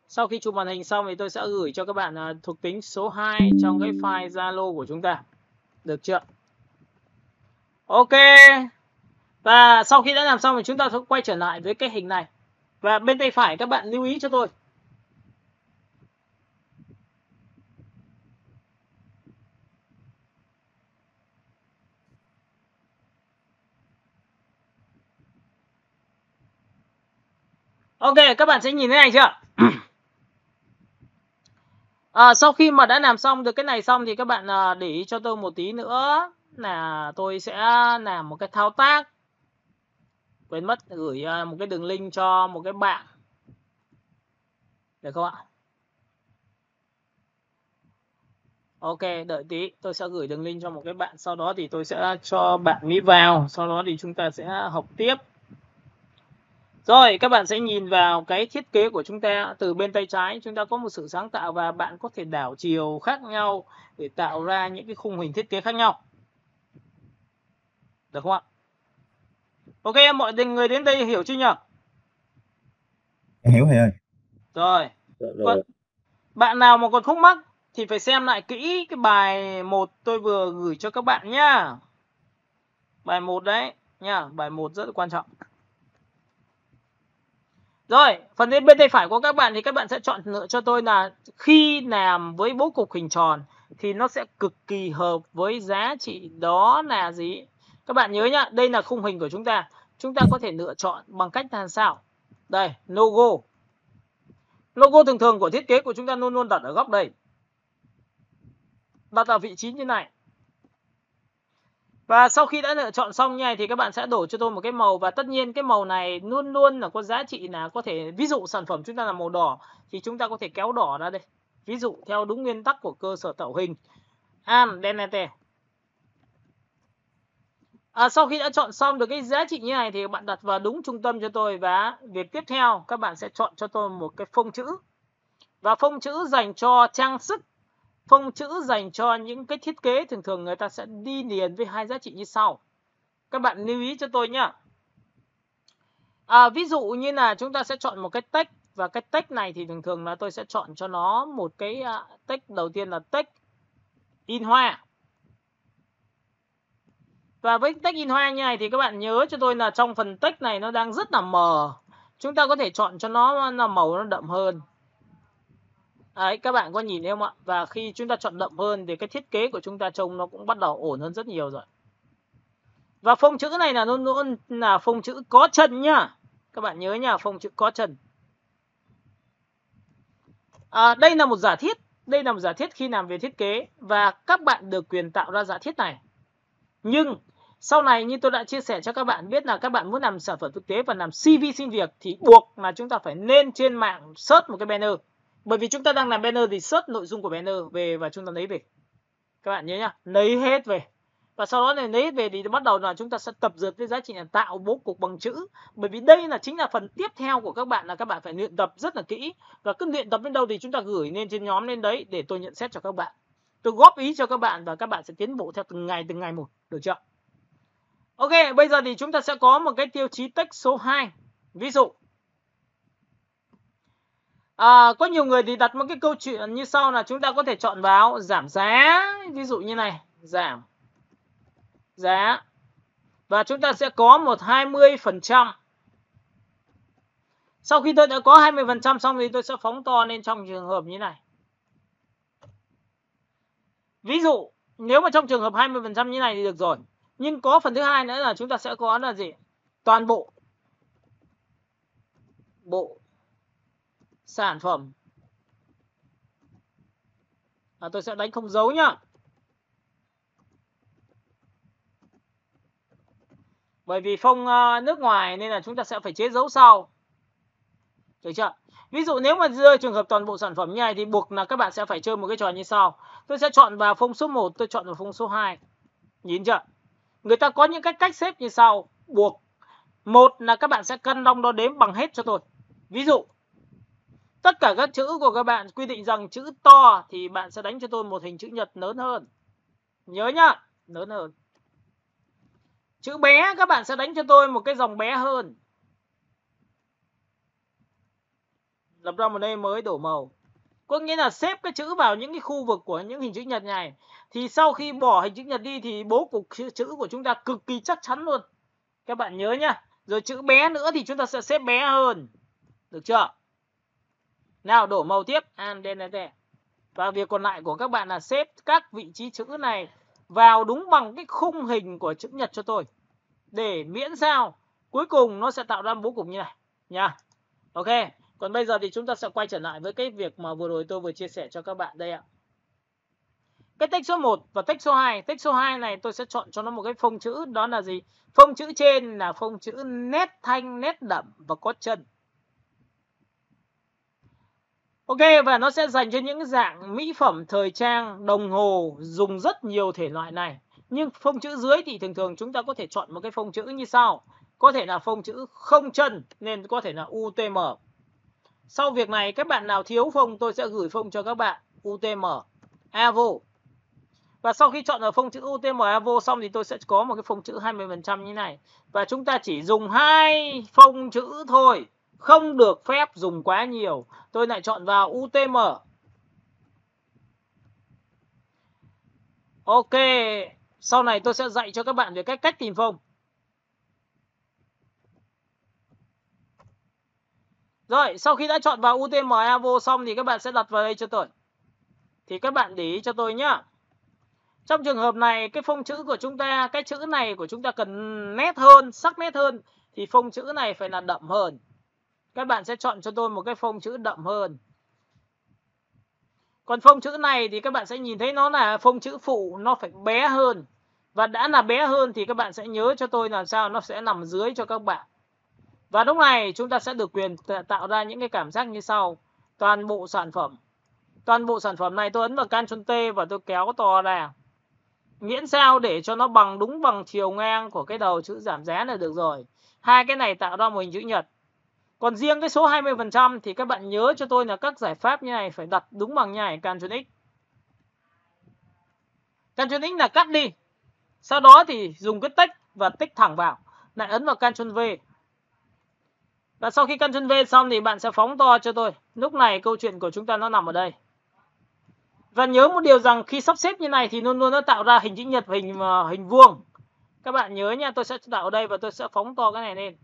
Sau khi chụp màn hình xong thì tôi sẽ gửi cho các bạn thuộc tính số 2 trong cái file Zalo của chúng ta. Được chưa? Ok. Và sau khi đã làm xong thì chúng ta sẽ quay trở lại với cái hình này. Và bên tay phải các bạn lưu ý cho tôi. Ok, các bạn sẽ nhìn thế này chưa? Sau khi mà đã làm xong được cái này xong thì các bạn để ý cho tôi một tí nữa là tôi sẽ làm một cái thao tác. Quên mất gửi một cái đường link cho một cái bạn. Được không ạ? Ok, đợi tí, tôi sẽ gửi đường link cho một cái bạn, sau đó thì tôi sẽ cho bạn ấy vào, sau đó thì chúng ta sẽ học tiếp. Rồi, các bạn sẽ nhìn vào cái thiết kế của chúng ta. Từ bên tay trái chúng ta có một sự sáng tạo và bạn có thể đảo chiều khác nhau để tạo ra những cái khung hình thiết kế khác nhau. Được không ạ? Ok, mọi người đến đây hiểu chưa nhỉ? Em hiểu thầy ơi. Rồi. Rồi. Bạn nào mà còn khúc mắc thì phải xem lại kỹ cái bài 1 tôi vừa gửi cho các bạn nhá. Bài 1 đấy nhá, bài 1 rất là quan trọng. Rồi, phần bên tay phải của các bạn thì các bạn sẽ chọn lựa cho tôi là khi làm với bố cục hình tròn thì nó sẽ cực kỳ hợp với giá trị đó là gì? Các bạn nhớ nhá, đây là khung hình của chúng ta. Chúng ta có thể lựa chọn bằng cách làm sao? Đây, logo. Logo thường thường của thiết kế của chúng ta luôn luôn đặt ở góc đây. Đặt ở vị trí như này. Và sau khi đã lựa chọn xong như này thì các bạn sẽ đổ cho tôi một cái màu, và tất nhiên cái màu này luôn luôn là có giá trị là có thể, ví dụ sản phẩm chúng ta là màu đỏ thì chúng ta có thể kéo đỏ ra đây. Ví dụ theo đúng nguyên tắc của cơ sở tạo hình Denete. Sau khi đã chọn xong được cái giá trị như này thì bạn đặt vào đúng trung tâm cho tôi, và việc tiếp theo các bạn sẽ chọn cho tôi một cái phông chữ. Và phông chữ dành cho trang sức, phông chữ dành cho những cái thiết kế thường thường người ta sẽ đi liền với hai giá trị như sau. Các bạn lưu ý cho tôi nhá. Ví dụ như là chúng ta sẽ chọn một cái text, và cái text này thì thường thường là tôi sẽ chọn cho nó một cái text, đầu tiên là text in hoa. Và với text in hoa như này thì các bạn nhớ cho tôi là trong phần text này nó đang rất là mờ. Chúng ta có thể chọn cho nó là màu nó đậm hơn. Đấy, các bạn có nhìn thấy không ạ? Và khi chúng ta chọn đậm hơn thì cái thiết kế của chúng ta trông nó cũng bắt đầu ổn hơn rất nhiều rồi. Và phông chữ này là luôn luôn là phông chữ có chân nhá. Các bạn nhớ nhá, phông chữ có chân. Đây là một giả thiết. Đây là một giả thiết khi làm về thiết kế, và các bạn được quyền tạo ra giả thiết này. Nhưng sau này như tôi đã chia sẻ cho các bạn biết là các bạn muốn làm sản phẩm thực tế và làm CV xin việc thì buộc là chúng ta phải lên trên mạng search một cái banner. Bởi vì chúng ta đang làm banner thì search nội dung của banner về và chúng ta lấy về. Các bạn nhớ nhá, lấy hết về. Và sau đó này lấy hết về thì bắt đầu là chúng ta sẽ tập dượt với giá trị là tạo bố cục bằng chữ. Bởi vì đây là chính là phần tiếp theo của các bạn, là các bạn phải luyện tập rất là kỹ. Và cứ luyện tập đến đâu thì chúng ta gửi lên trên nhóm lên đấy để tôi nhận xét cho các bạn. Tôi góp ý cho các bạn và các bạn sẽ tiến bộ theo từng ngày một. Được chưa? Ok, bây giờ thì chúng ta sẽ có một cái tiêu chí text số 2. Ví dụ có nhiều người thì đặt một cái câu chuyện như sau là chúng ta có thể chọn vào giảm giá. Ví dụ như này, giảm giá. Và chúng ta sẽ có một 20%. Sau khi tôi đã có 20% xong thì tôi sẽ phóng to lên trong trường hợp như này. Ví dụ, nếu mà trong trường hợp 20% như này thì được rồi. Nhưng có phần thứ hai nữa là chúng ta sẽ có là gì? Toàn bộ sản phẩm. Tôi sẽ đánh không dấu nhá. Bởi vì phông nước ngoài nên là chúng ta sẽ phải chế dấu sau. Được chưa? Ví dụ nếu mà rơi trường hợp toàn bộ sản phẩm như này thì buộc là các bạn sẽ phải chơi một cái trò như sau. Tôi sẽ chọn vào phông số 1, tôi chọn vào phông số 2. Nhìn chưa? Người ta có những cách xếp như sau. Buộc một là các bạn sẽ cân đong đo đếm bằng hết cho tôi. Ví dụ tất cả các chữ của các bạn quy định rằng chữ to thì bạn sẽ đánh cho tôi một hình chữ nhật lớn hơn. Nhớ nhá, lớn hơn. Chữ bé các bạn sẽ đánh cho tôi một cái dòng bé hơn. Lập ra một name mới đổ màu. Có nghĩa là xếp cái chữ vào những cái khu vực của những hình chữ nhật này. Thì sau khi bỏ hình chữ nhật đi thì bố cục chữ của chúng ta cực kỳ chắc chắn luôn. Các bạn nhớ nhá. Rồi chữ bé nữa thì chúng ta sẽ xếp bé hơn. Được chưa? Nào đổ màu tiếp. Và việc còn lại của các bạn là xếp các vị trí chữ này vào đúng bằng cái khung hình của chữ nhật cho tôi. Để miễn sao cuối cùng nó sẽ tạo ra bố cục như này nha. Ok. Còn bây giờ thì chúng ta sẽ quay trở lại với cái việc mà vừa rồi tôi vừa chia sẻ cho các bạn đây ạ. Cái text số 1 và text số 2. Text số 2 này tôi sẽ chọn cho nó một cái phông chữ. Đó là gì? Phông chữ trên là phông chữ nét thanh, nét đậm và có chân. Ok, và nó sẽ dành cho những dạng mỹ phẩm, thời trang, đồng hồ dùng rất nhiều thể loại này. Nhưng phông chữ dưới thì thường thường chúng ta có thể chọn một cái phông chữ như sau. Có thể là phông chữ không chân nên có thể là UTM. Sau việc này các bạn nào thiếu phông tôi sẽ gửi phông cho các bạn UTM, AVO. Và sau khi chọn ở phông chữ UTM, AVO xong thì tôi sẽ có một cái phông chữ 20% như này. Và chúng ta chỉ dùng 2 phông chữ thôi. Không được phép dùng quá nhiều. Tôi lại chọn vào UTM. Ok. Sau này tôi sẽ dạy cho các bạn về cách tìm phông. Rồi, sau khi đã chọn vào UTM AVO xong thì các bạn sẽ đặt vào đây cho tôi. Thì các bạn để ý cho tôi nhá. Trong trường hợp này, cái phông chữ của chúng ta, cái chữ này của chúng ta cần nét hơn, sắc nét hơn. Thì phông chữ này phải là đậm hơn. Các bạn sẽ chọn cho tôi một cái phông chữ đậm hơn. Còn phông chữ này thì các bạn sẽ nhìn thấy nó là phông chữ phụ, nó phải bé hơn. Và đã là bé hơn thì các bạn sẽ nhớ cho tôi làm sao nó sẽ nằm dưới cho các bạn. Và lúc này chúng ta sẽ được quyền tạo ra những cái cảm giác như sau. Toàn bộ sản phẩm. Toàn bộ sản phẩm này tôi ấn vào Ctrl T và tôi kéo to ra. Miễn sao để cho nó đúng bằng chiều ngang của cái đầu chữ giảm giá là được rồi. Hai cái này tạo ra một hình chữ nhật. Còn riêng cái số 20% thì các bạn nhớ cho tôi là các giải pháp như này phải đặt đúng bằng như này, Ctrl X. Ctrl X là cắt đi. Sau đó thì dùng cái text và tích thẳng vào. Lại ấn vào Ctrl V. Và sau khi Ctrl V xong thì bạn sẽ phóng to cho tôi. Lúc này câu chuyện của chúng ta nó nằm ở đây. Và nhớ một điều rằng khi sắp xếp như này thì luôn luôn nó tạo ra hình chữ nhật và hình vuông. Các bạn nhớ nha, tôi sẽ tạo ở đây và tôi sẽ phóng to cái này lên.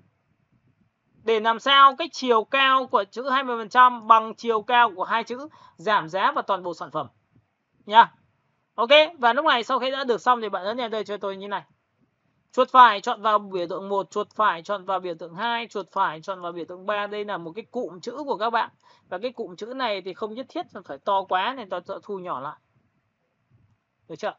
Để làm sao cái chiều cao của chữ 20% bằng chiều cao của hai chữ giảm giá và toàn bộ sản phẩm. Nha. Ok, và lúc này sau khi đã được xong thì bạn ấn lên đây cho tôi như này. Chuột phải chọn vào biểu tượng 1, chuột phải chọn vào biểu tượng 2, chuột phải chọn vào biểu tượng 3. Đây là một cái cụm chữ của các bạn. Và cái cụm chữ này thì không nhất thiết phải to quá nên tôi thu nhỏ lại. Được chưa?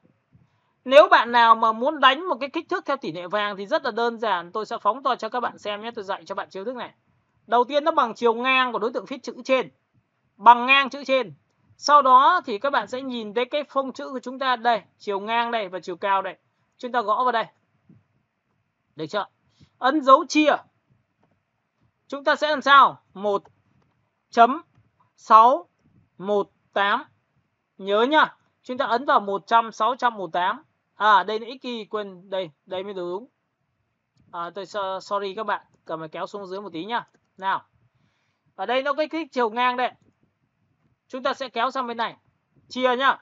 Nếu bạn nào mà muốn đánh một cái kích thước theo tỷ lệ vàng thì rất là đơn giản. Tôi sẽ phóng to cho các bạn xem nhé. Tôi dạy cho bạn chiêu thức này. Đầu tiên nó bằng chiều ngang của đối tượng viết chữ trên. Bằng ngang chữ trên. Sau đó thì các bạn sẽ nhìn thấy cái phông chữ của chúng ta đây. Chiều ngang đây và chiều cao đây. Chúng ta gõ vào đây. Được chưa? Ấn dấu chia. Chúng ta sẽ làm sao? 1.618. Nhớ nhá. Chúng ta ấn vào 100/618. À đây là x y, quên đây mới đúng. Tôi sorry các bạn, cần phải kéo xuống dưới một tí nhá. Nào. Ở đây nó cái chiều ngang đây. Chúng ta sẽ kéo sang bên này. Chia nhá.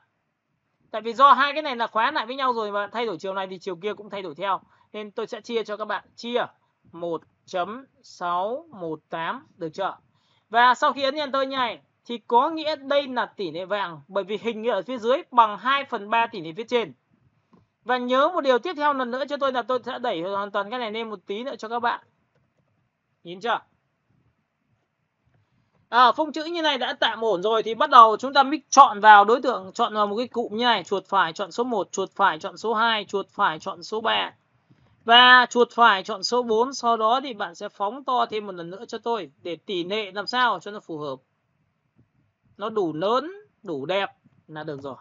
Tại vì do hai cái này là khóa lại với nhau rồi mà thay đổi chiều này thì chiều kia cũng thay đổi theo. Nên tôi sẽ chia cho các bạn. Chia 1.618. Được chưa? Và sau khi ấn Enter như này thì có nghĩa đây là tỷ lệ vàng. Bởi vì hình ở phía dưới bằng 2/3 tỷ lệ phía trên. Và nhớ một điều tiếp theo lần nữa cho tôi là tôi sẽ đẩy hoàn toàn cái này lên một tí nữa cho các bạn. Nhìn chưa? Phông chữ như này đã tạm ổn rồi thì bắt đầu chúng ta mix chọn vào đối tượng, chọn vào một cái cụm như này, chuột phải chọn số 1, chuột phải chọn số 2, chuột phải chọn số 3. Và chuột phải chọn số 4, sau đó thì bạn sẽ phóng to thêm một lần nữa cho tôi để tỷ lệ làm sao cho nó phù hợp. Nó đủ lớn, đủ đẹp là được rồi.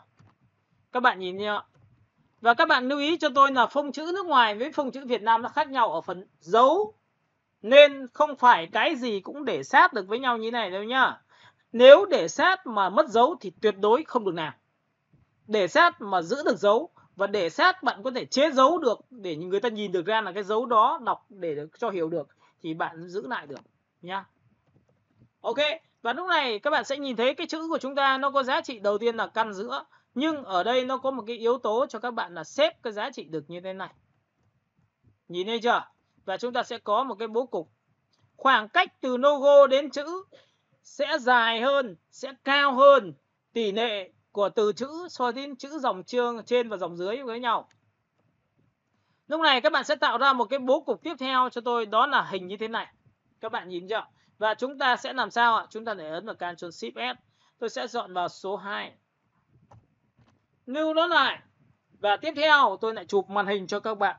Các bạn nhìn nhá. Và các bạn lưu ý cho tôi là phông chữ nước ngoài với phông chữ Việt Nam nó khác nhau ở phần dấu. Nên không phải cái gì cũng để sát được với nhau như này đâu nhá. Nếu để sát mà mất dấu thì tuyệt đối không được làm. Để sát mà giữ được dấu và để sát bạn có thể chế dấu được để người ta nhìn được ra là cái dấu đó đọc để cho hiểu được thì bạn giữ lại được nhá. Ok, và lúc này các bạn sẽ nhìn thấy cái chữ của chúng ta nó có giá trị đầu tiên là căn giữa, nhưng ở đây nó có một cái yếu tố cho các bạn là xếp cái giá trị được như thế này. Nhìn thấy chưa? Và chúng ta sẽ có một cái bố cục. Khoảng cách từ logo đến chữ sẽ dài hơn, sẽ cao hơn tỷ lệ của từ chữ so với chữ dòng chương trên và dòng dưới với nhau. Lúc này các bạn sẽ tạo ra một cái bố cục tiếp theo cho tôi, đó là hình như thế này. Các bạn nhìn chưa? Và chúng ta sẽ làm sao ạ? Chúng ta để ấn vào Ctrl Shift S. Tôi sẽ dọn vào số 2. Lưu nó lại. Và tiếp theo tôi lại chụp màn hình cho các bạn.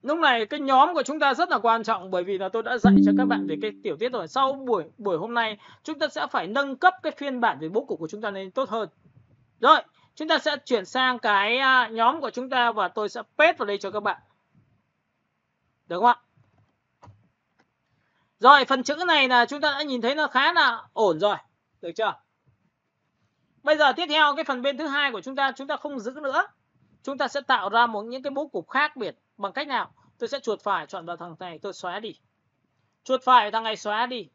Lúc này cái nhóm của chúng ta rất là quan trọng, bởi vì là tôi đã dạy cho các bạn về cái tiểu tiết rồi. Sau buổi hôm nay chúng ta sẽ phải nâng cấp cái phiên bản về bố cục của chúng ta lên tốt hơn. Rồi, chúng ta sẽ chuyển sang cái nhóm của chúng ta và tôi sẽ paste vào đây cho các bạn. Được không ạ? Rồi, phần chữ này là chúng ta đã nhìn thấy nó khá là ổn rồi. Được chưa? Bây giờ tiếp theo cái phần bên thứ hai của chúng ta không giữ nữa. Chúng ta sẽ tạo ra những cái bố cục khác biệt bằng cách nào? Tôi sẽ chuột phải chọn vào thằng này, tôi xóa đi. Chuột phải thằng này xóa đi.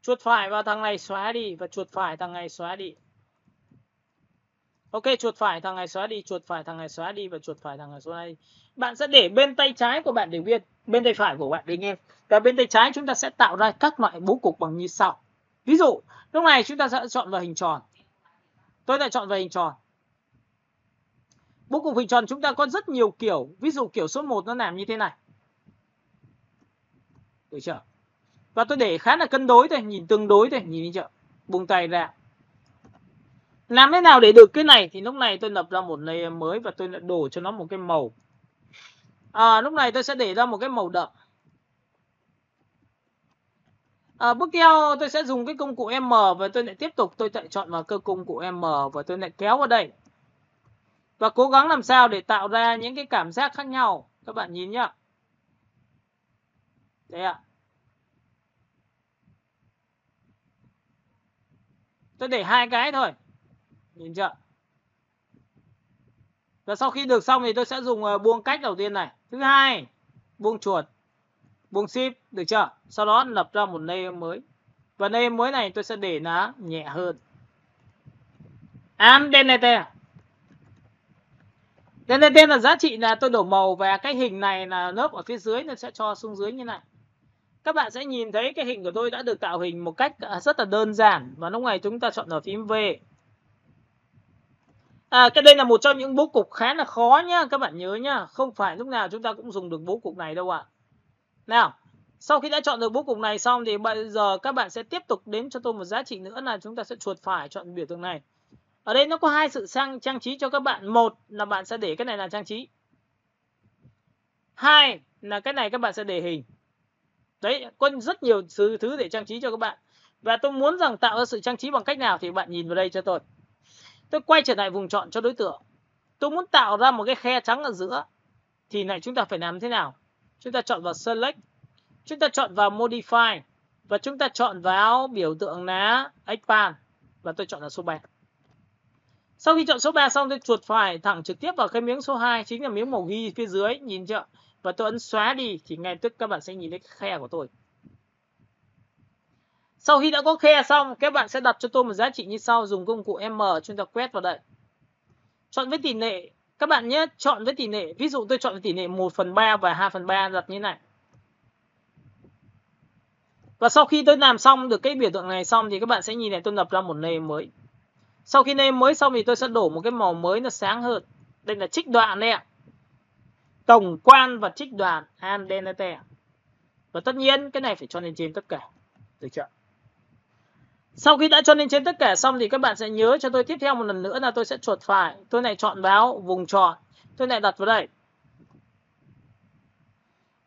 Chuột phải vào thằng này xóa đi và chuột phải thằng này xóa đi. Ok, chuột phải thằng này xóa đi, chuột phải thằng này xóa đi và chuột phải thằng này xóa đi. Bạn sẽ để bên tay trái của bạn để nguyên, bên tay phải của bạn để nguyên. Và bên tay trái chúng ta sẽ tạo ra các loại bố cục bằng như sau. Ví dụ, lúc này chúng ta sẽ chọn vào hình tròn. Tôi lại chọn vào hình tròn. Bố cục hình tròn chúng ta có rất nhiều kiểu. Ví dụ kiểu số 1 nó làm như thế này. Được chưa? Và tôi để khá là cân đối thôi, nhìn tương đối thôi, nhìn chưa? Buông tay ra. Làm thế nào để được cái này thì lúc này tôi lập ra một layer mới và tôi lại đổ cho nó một cái màu. Lúc này tôi sẽ để ra một cái màu đậm. Bước theo tôi sẽ dùng cái công cụ M và tôi lại tiếp tục tôi lại chọn vào cơ công cụ M và tôi lại kéo vào đây. Và cố gắng làm sao để tạo ra những cái cảm giác khác nhau. Các bạn nhìn nhá. Đấy ạ. Tôi để 2 cái thôi. Nhìn chưa? Và sau khi được xong thì tôi sẽ dùng buông cách đầu tiên này. Thứ hai, buông chuột, buông shift, được chưa? Sau đó lập ra một layer mới. Và layer mới này tôi sẽ để nó nhẹ hơn. Density. Density là giá trị là tôi đổ màu và cái hình này là lớp ở phía dưới nó sẽ cho xuống dưới như này. Các bạn sẽ nhìn thấy cái hình của tôi đã được tạo hình một cách rất là đơn giản. Và lúc này chúng ta chọn vào phím V. Cái đây là một trong những bố cục khá là khó nhá. Các bạn nhớ nhá. Không phải lúc nào chúng ta cũng dùng được bố cục này đâu ạ. Nào. Sau khi đã chọn được bố cục này xong thì bây giờ các bạn sẽ tiếp tục đến cho tôi một giá trị nữa là chúng ta sẽ chuột phải chọn biểu tượng này. Ở đây nó có hai sự trang trí cho các bạn. Một là bạn sẽ để cái này là trang trí. Hai là cái này các bạn sẽ để hình. Đấy, có rất nhiều thứ để trang trí cho các bạn. Và tôi muốn rằng tạo ra sự trang trí bằng cách nào thì bạn nhìn vào đây cho tôi. Tôi quay trở lại vùng chọn cho đối tượng. Tôi muốn tạo ra một cái khe trắng ở giữa. Thì này chúng ta phải làm thế nào? Chúng ta chọn vào Select. Chúng ta chọn vào Modify. Và chúng ta chọn vào biểu tượng là Expand. Và tôi chọn là số 3. Sau khi chọn số 3 xong tôi chuột phải thẳng trực tiếp vào cái miếng số 2. Chính là miếng màu ghi phía dưới. Nhìn chưa? Và tôi ấn xóa đi thì ngay tức các bạn sẽ nhìn thấy cái khe của tôi. Sau khi đã có khe xong, các bạn sẽ đặt cho tôi một giá trị như sau. Dùng công cụ M, chúng ta quét vào đây. Chọn với tỷ lệ. Các bạn nhé, chọn với tỷ lệ. Ví dụ tôi chọn với tỷ lệ 1/3 và 2/3 đặt như này. Và sau khi tôi làm xong được cái biểu tượng này xong thì các bạn sẽ nhìn này tôi lập ra một layer mới. Sau khi layer mới xong thì tôi sẽ đổ một cái màu mới nó sáng hơn. Đây là trích đoạn đây ạ. Tổng quan và trích đoạn Density. Và tất nhiên cái này phải cho lên trên tất cả. Được chưa? Sau khi đã cho lên trên tất cả xong thì các bạn sẽ nhớ cho tôi tiếp theo một lần nữa là tôi sẽ chuột phải. Tôi lại chọn vào vùng chọn. Tôi lại đặt vào đây.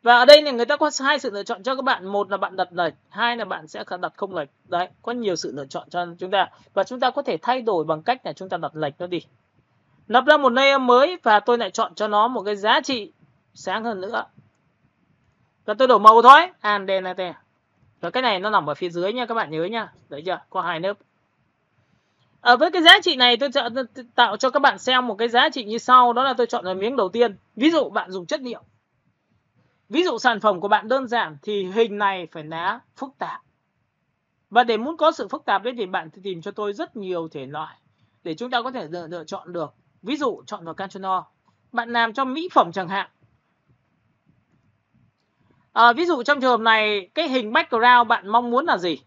Và ở đây này người ta có hai sự lựa chọn cho các bạn, một là bạn đặt lệch, hai là bạn sẽ đặt không lệch. Đấy, có nhiều sự lựa chọn cho chúng ta và chúng ta có thể thay đổi bằng cách là chúng ta đặt lệch nó đi. Lập ra một layer mới và tôi lại chọn cho nó một cái giá trị sáng hơn nữa. Và tôi đổi màu thôi, Andenate. Và cái này nó nằm ở phía dưới nha các bạn nhớ nha. Đấy chưa? Có hai nớp. Với cái giá trị này tôi tạo cho các bạn xem một cái giá trị như sau, đó là tôi chọn vào miếng đầu tiên. Ví dụ bạn dùng chất liệu. Ví dụ sản phẩm của bạn đơn giản thì hình này phải là phức tạp. Và để muốn có sự phức tạp đấy thì bạn tìm cho tôi rất nhiều thể loại để chúng ta có thể lựa chọn được. Ví dụ chọn vào Canchono. Bạn làm cho mỹ phẩm chẳng hạn. Ví dụ trong trường hợp này cái hình background bạn mong muốn là gì?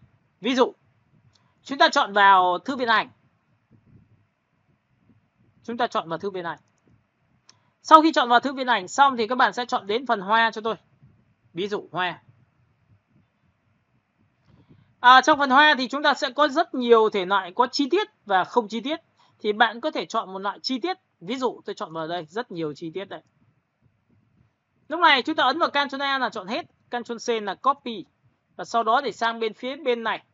Ví dụ chúng ta chọn vào thư viện ảnh. Chúng ta chọn vào thư viện ảnh. Sau khi chọn vào thư viện ảnh xong thì các bạn sẽ chọn đến phần hoa cho tôi. Ví dụ hoa. Trong phần hoa thì chúng ta sẽ có rất nhiều thể loại có chi tiết và không chi tiết. Thì bạn có thể chọn một loại chi tiết. Ví dụ tôi chọn vào đây rất nhiều chi tiết đây. Lúc này chúng ta ấn vào Ctrl A là chọn hết, Ctrl C là copy. Và sau đó để sang phía bên này,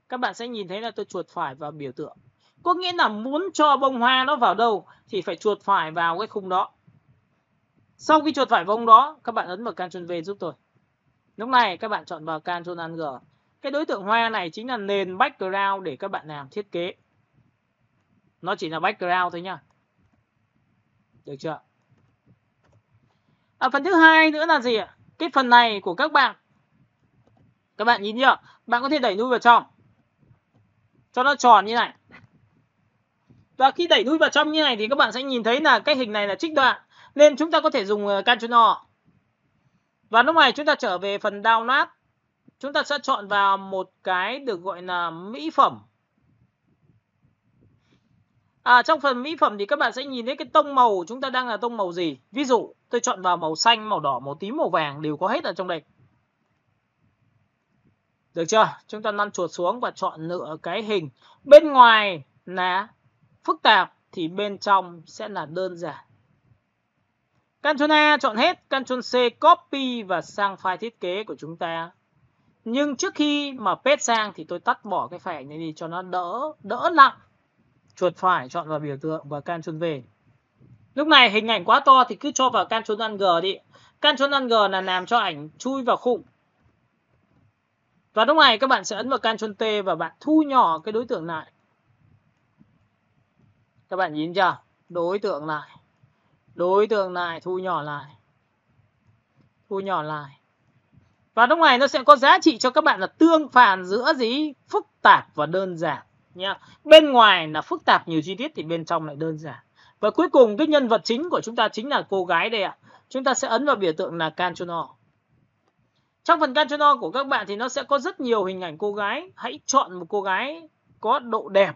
các bạn sẽ nhìn thấy là tôi chuột phải vào biểu tượng. Có nghĩa là muốn cho bông hoa nó vào đâu thì phải chuột phải vào cái khung đó. Sau khi chuột phải vào khung đó, các bạn ấn vào Ctrl V giúp tôi. Lúc này các bạn chọn vào Ctrl G. Cái đối tượng hoa này chính là nền background để các bạn làm thiết kế. Nó chỉ là background thôi nha. Được chưa? Phần thứ hai nữa là gì ạ? Cái phần này của các bạn nhìn chưa? Bạn có thể đẩy nuôi vào trong cho nó tròn như này. Và khi đẩy nuôi vào trong như này thì các bạn sẽ nhìn thấy là cái hình này là trích đoạn, nên chúng ta có thể dùng Ctrl O. Và lúc này chúng ta trở về phần download. Chúng ta sẽ chọn vào một cái được gọi là mỹ phẩm. Trong phần mỹ phẩm thì các bạn sẽ nhìn thấy cái tông màu chúng ta đang là tông màu gì. Ví dụ tôi chọn vào màu xanh, màu đỏ, màu tím, màu vàng đều có hết ở trong đây. Được chưa? Chúng ta lăn chuột xuống và chọn lựa cái hình. Bên ngoài là phức tạp thì bên trong sẽ là đơn giản. Ctrl A chọn hết, Ctrl C copy và sang file thiết kế của chúng ta. Nhưng trước khi mà paste sang thì tôi tắt bỏ cái file ảnh này đi cho nó đỡ nặng. Chuột phải chọn vào biểu tượng và Ctrl V. Lúc này hình ảnh quá to thì cứ cho vào Ctrl G đi. Ctrl G là làm cho ảnh chui vào khung. Và lúc này các bạn sẽ ấn vào Ctrl T và bạn thu nhỏ cái đối tượng lại. Các bạn nhìn chưa? Đối tượng lại, thu nhỏ lại. Thu nhỏ lại. Và lúc này nó sẽ có giá trị cho các bạn là tương phản giữa gì? Phức tạp và đơn giản nha. Bên ngoài là phức tạp nhiều chi tiết thì bên trong lại đơn giản. Và cuối cùng cái nhân vật chính của chúng ta chính là cô gái đây ạ. Chúng ta sẽ ấn vào biểu tượng là Ctrl O. Trong phần Ctrl O của các bạn thì nó sẽ có rất nhiều hình ảnh cô gái. Hãy chọn một cô gái có độ đẹp.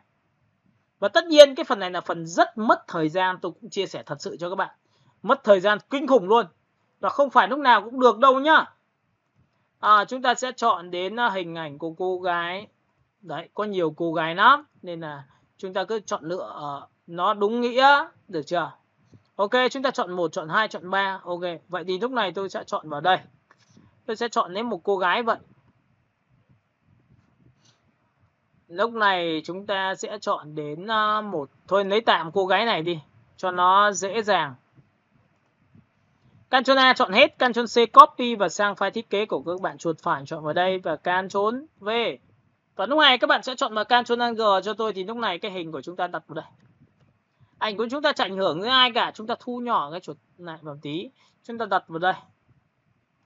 Và tất nhiên cái phần này là phần rất mất thời gian, tôi cũng chia sẻ thật sự cho các bạn. Mất thời gian kinh khủng luôn. Và không phải lúc nào cũng được đâu nhá. Chúng ta sẽ chọn đến hình ảnh của cô gái. Đấy, có nhiều cô gái lắm. Nên là chúng ta cứ chọn lựa nó đúng nghĩa. Được chưa? Ok, chúng ta chọn 1, chọn 2, chọn 3. Ok, vậy thì lúc này tôi sẽ chọn vào đây. Tôi sẽ chọn đến một cô gái vậy. Lúc này chúng ta sẽ chọn đến một. Thôi lấy tạm cô gái này đi cho nó dễ dàng. Ctrl A chọn hết, Ctrl C copy và sang file thiết kế của các bạn chuột phải chọn vào đây và Ctrl V. Và lúc này các bạn sẽ chọn vào Ctrl G cho tôi thì lúc này cái hình của chúng ta đặt vào đây. Ảnh của chúng ta chẳng ảnh hưởng với ai cả, chúng ta thu nhỏ cái chuột lại một tí, chúng ta đặt vào đây.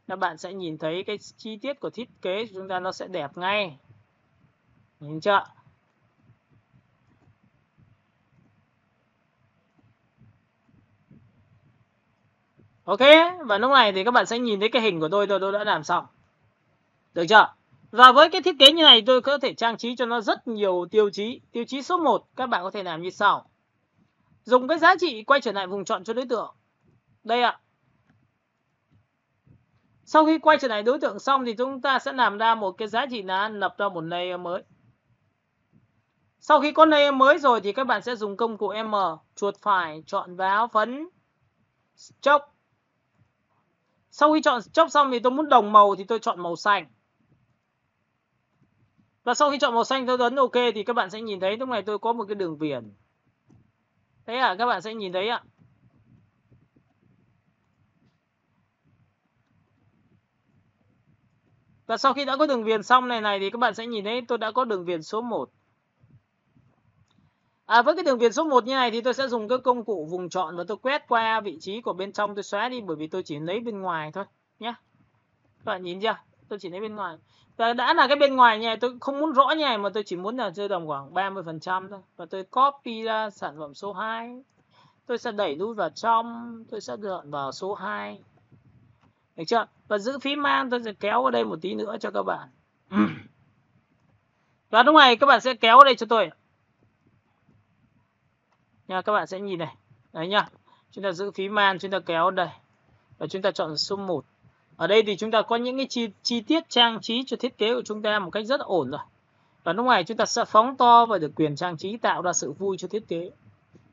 Các bạn sẽ nhìn thấy cái chi tiết của thiết kế của chúng ta nó sẽ đẹp ngay. Nhìn chưa? Ok, và lúc này thì các bạn sẽ nhìn thấy cái hình của tôi đã làm xong. Được chưa? Và với cái thiết kế như này tôi có thể trang trí cho nó rất nhiều tiêu chí. Tiêu chí số 1 các bạn có thể làm như sau. Dùng cái giá trị quay trở lại vùng chọn cho đối tượng. Đây ạ. Sau khi quay trở lại đối tượng xong thì chúng ta sẽ làm ra một cái giá trị là lập ra một layer mới. Sau khi có layer mới rồi thì các bạn sẽ dùng công cụ M, chuột phải chọn vào phần Stroke. Sau khi chọn chốc xong thì tôi muốn đồng màu thì tôi chọn màu xanh. Và sau khi chọn màu xanh tôi ấn OK thì các bạn sẽ nhìn thấy lúc này tôi có một cái đường viền. Thế à, các bạn sẽ nhìn thấy ạ. Và sau khi đã có đường viền xong này thì các bạn sẽ nhìn thấy tôi đã có đường viền số 1. Với cái đường viền số 1 như này thì tôi sẽ dùng cái công cụ vùng chọn và tôi quét qua vị trí của bên trong tôi xóa đi, bởi vì tôi chỉ lấy bên ngoài thôi nhé. Các bạn nhìn chưa? Tôi chỉ lấy bên ngoài. Và đã là cái bên ngoài như này tôi không muốn rõ như này mà tôi chỉ muốn là chơi tầm khoảng 30% thôi. Và tôi copy ra sản phẩm số 2. Tôi sẽ đẩy nút vào trong, tôi sẽ dọn vào số 2. Được chưa? Và giữ phím Mang tôi sẽ kéo vào đây một tí nữa cho các bạn. Và lúc này các bạn sẽ kéo vào đây cho tôi. Nha, các bạn sẽ nhìn này. Đấy nhá. Chúng ta giữ phím Man, chúng ta kéo đây. Và chúng ta chọn số 1. Ở đây thì chúng ta có những cái chi tiết trang trí cho thiết kế của chúng ta một cách rất ổn rồi. Và lúc này chúng ta sẽ phóng to và được quyền trang trí tạo ra sự vui cho thiết kế.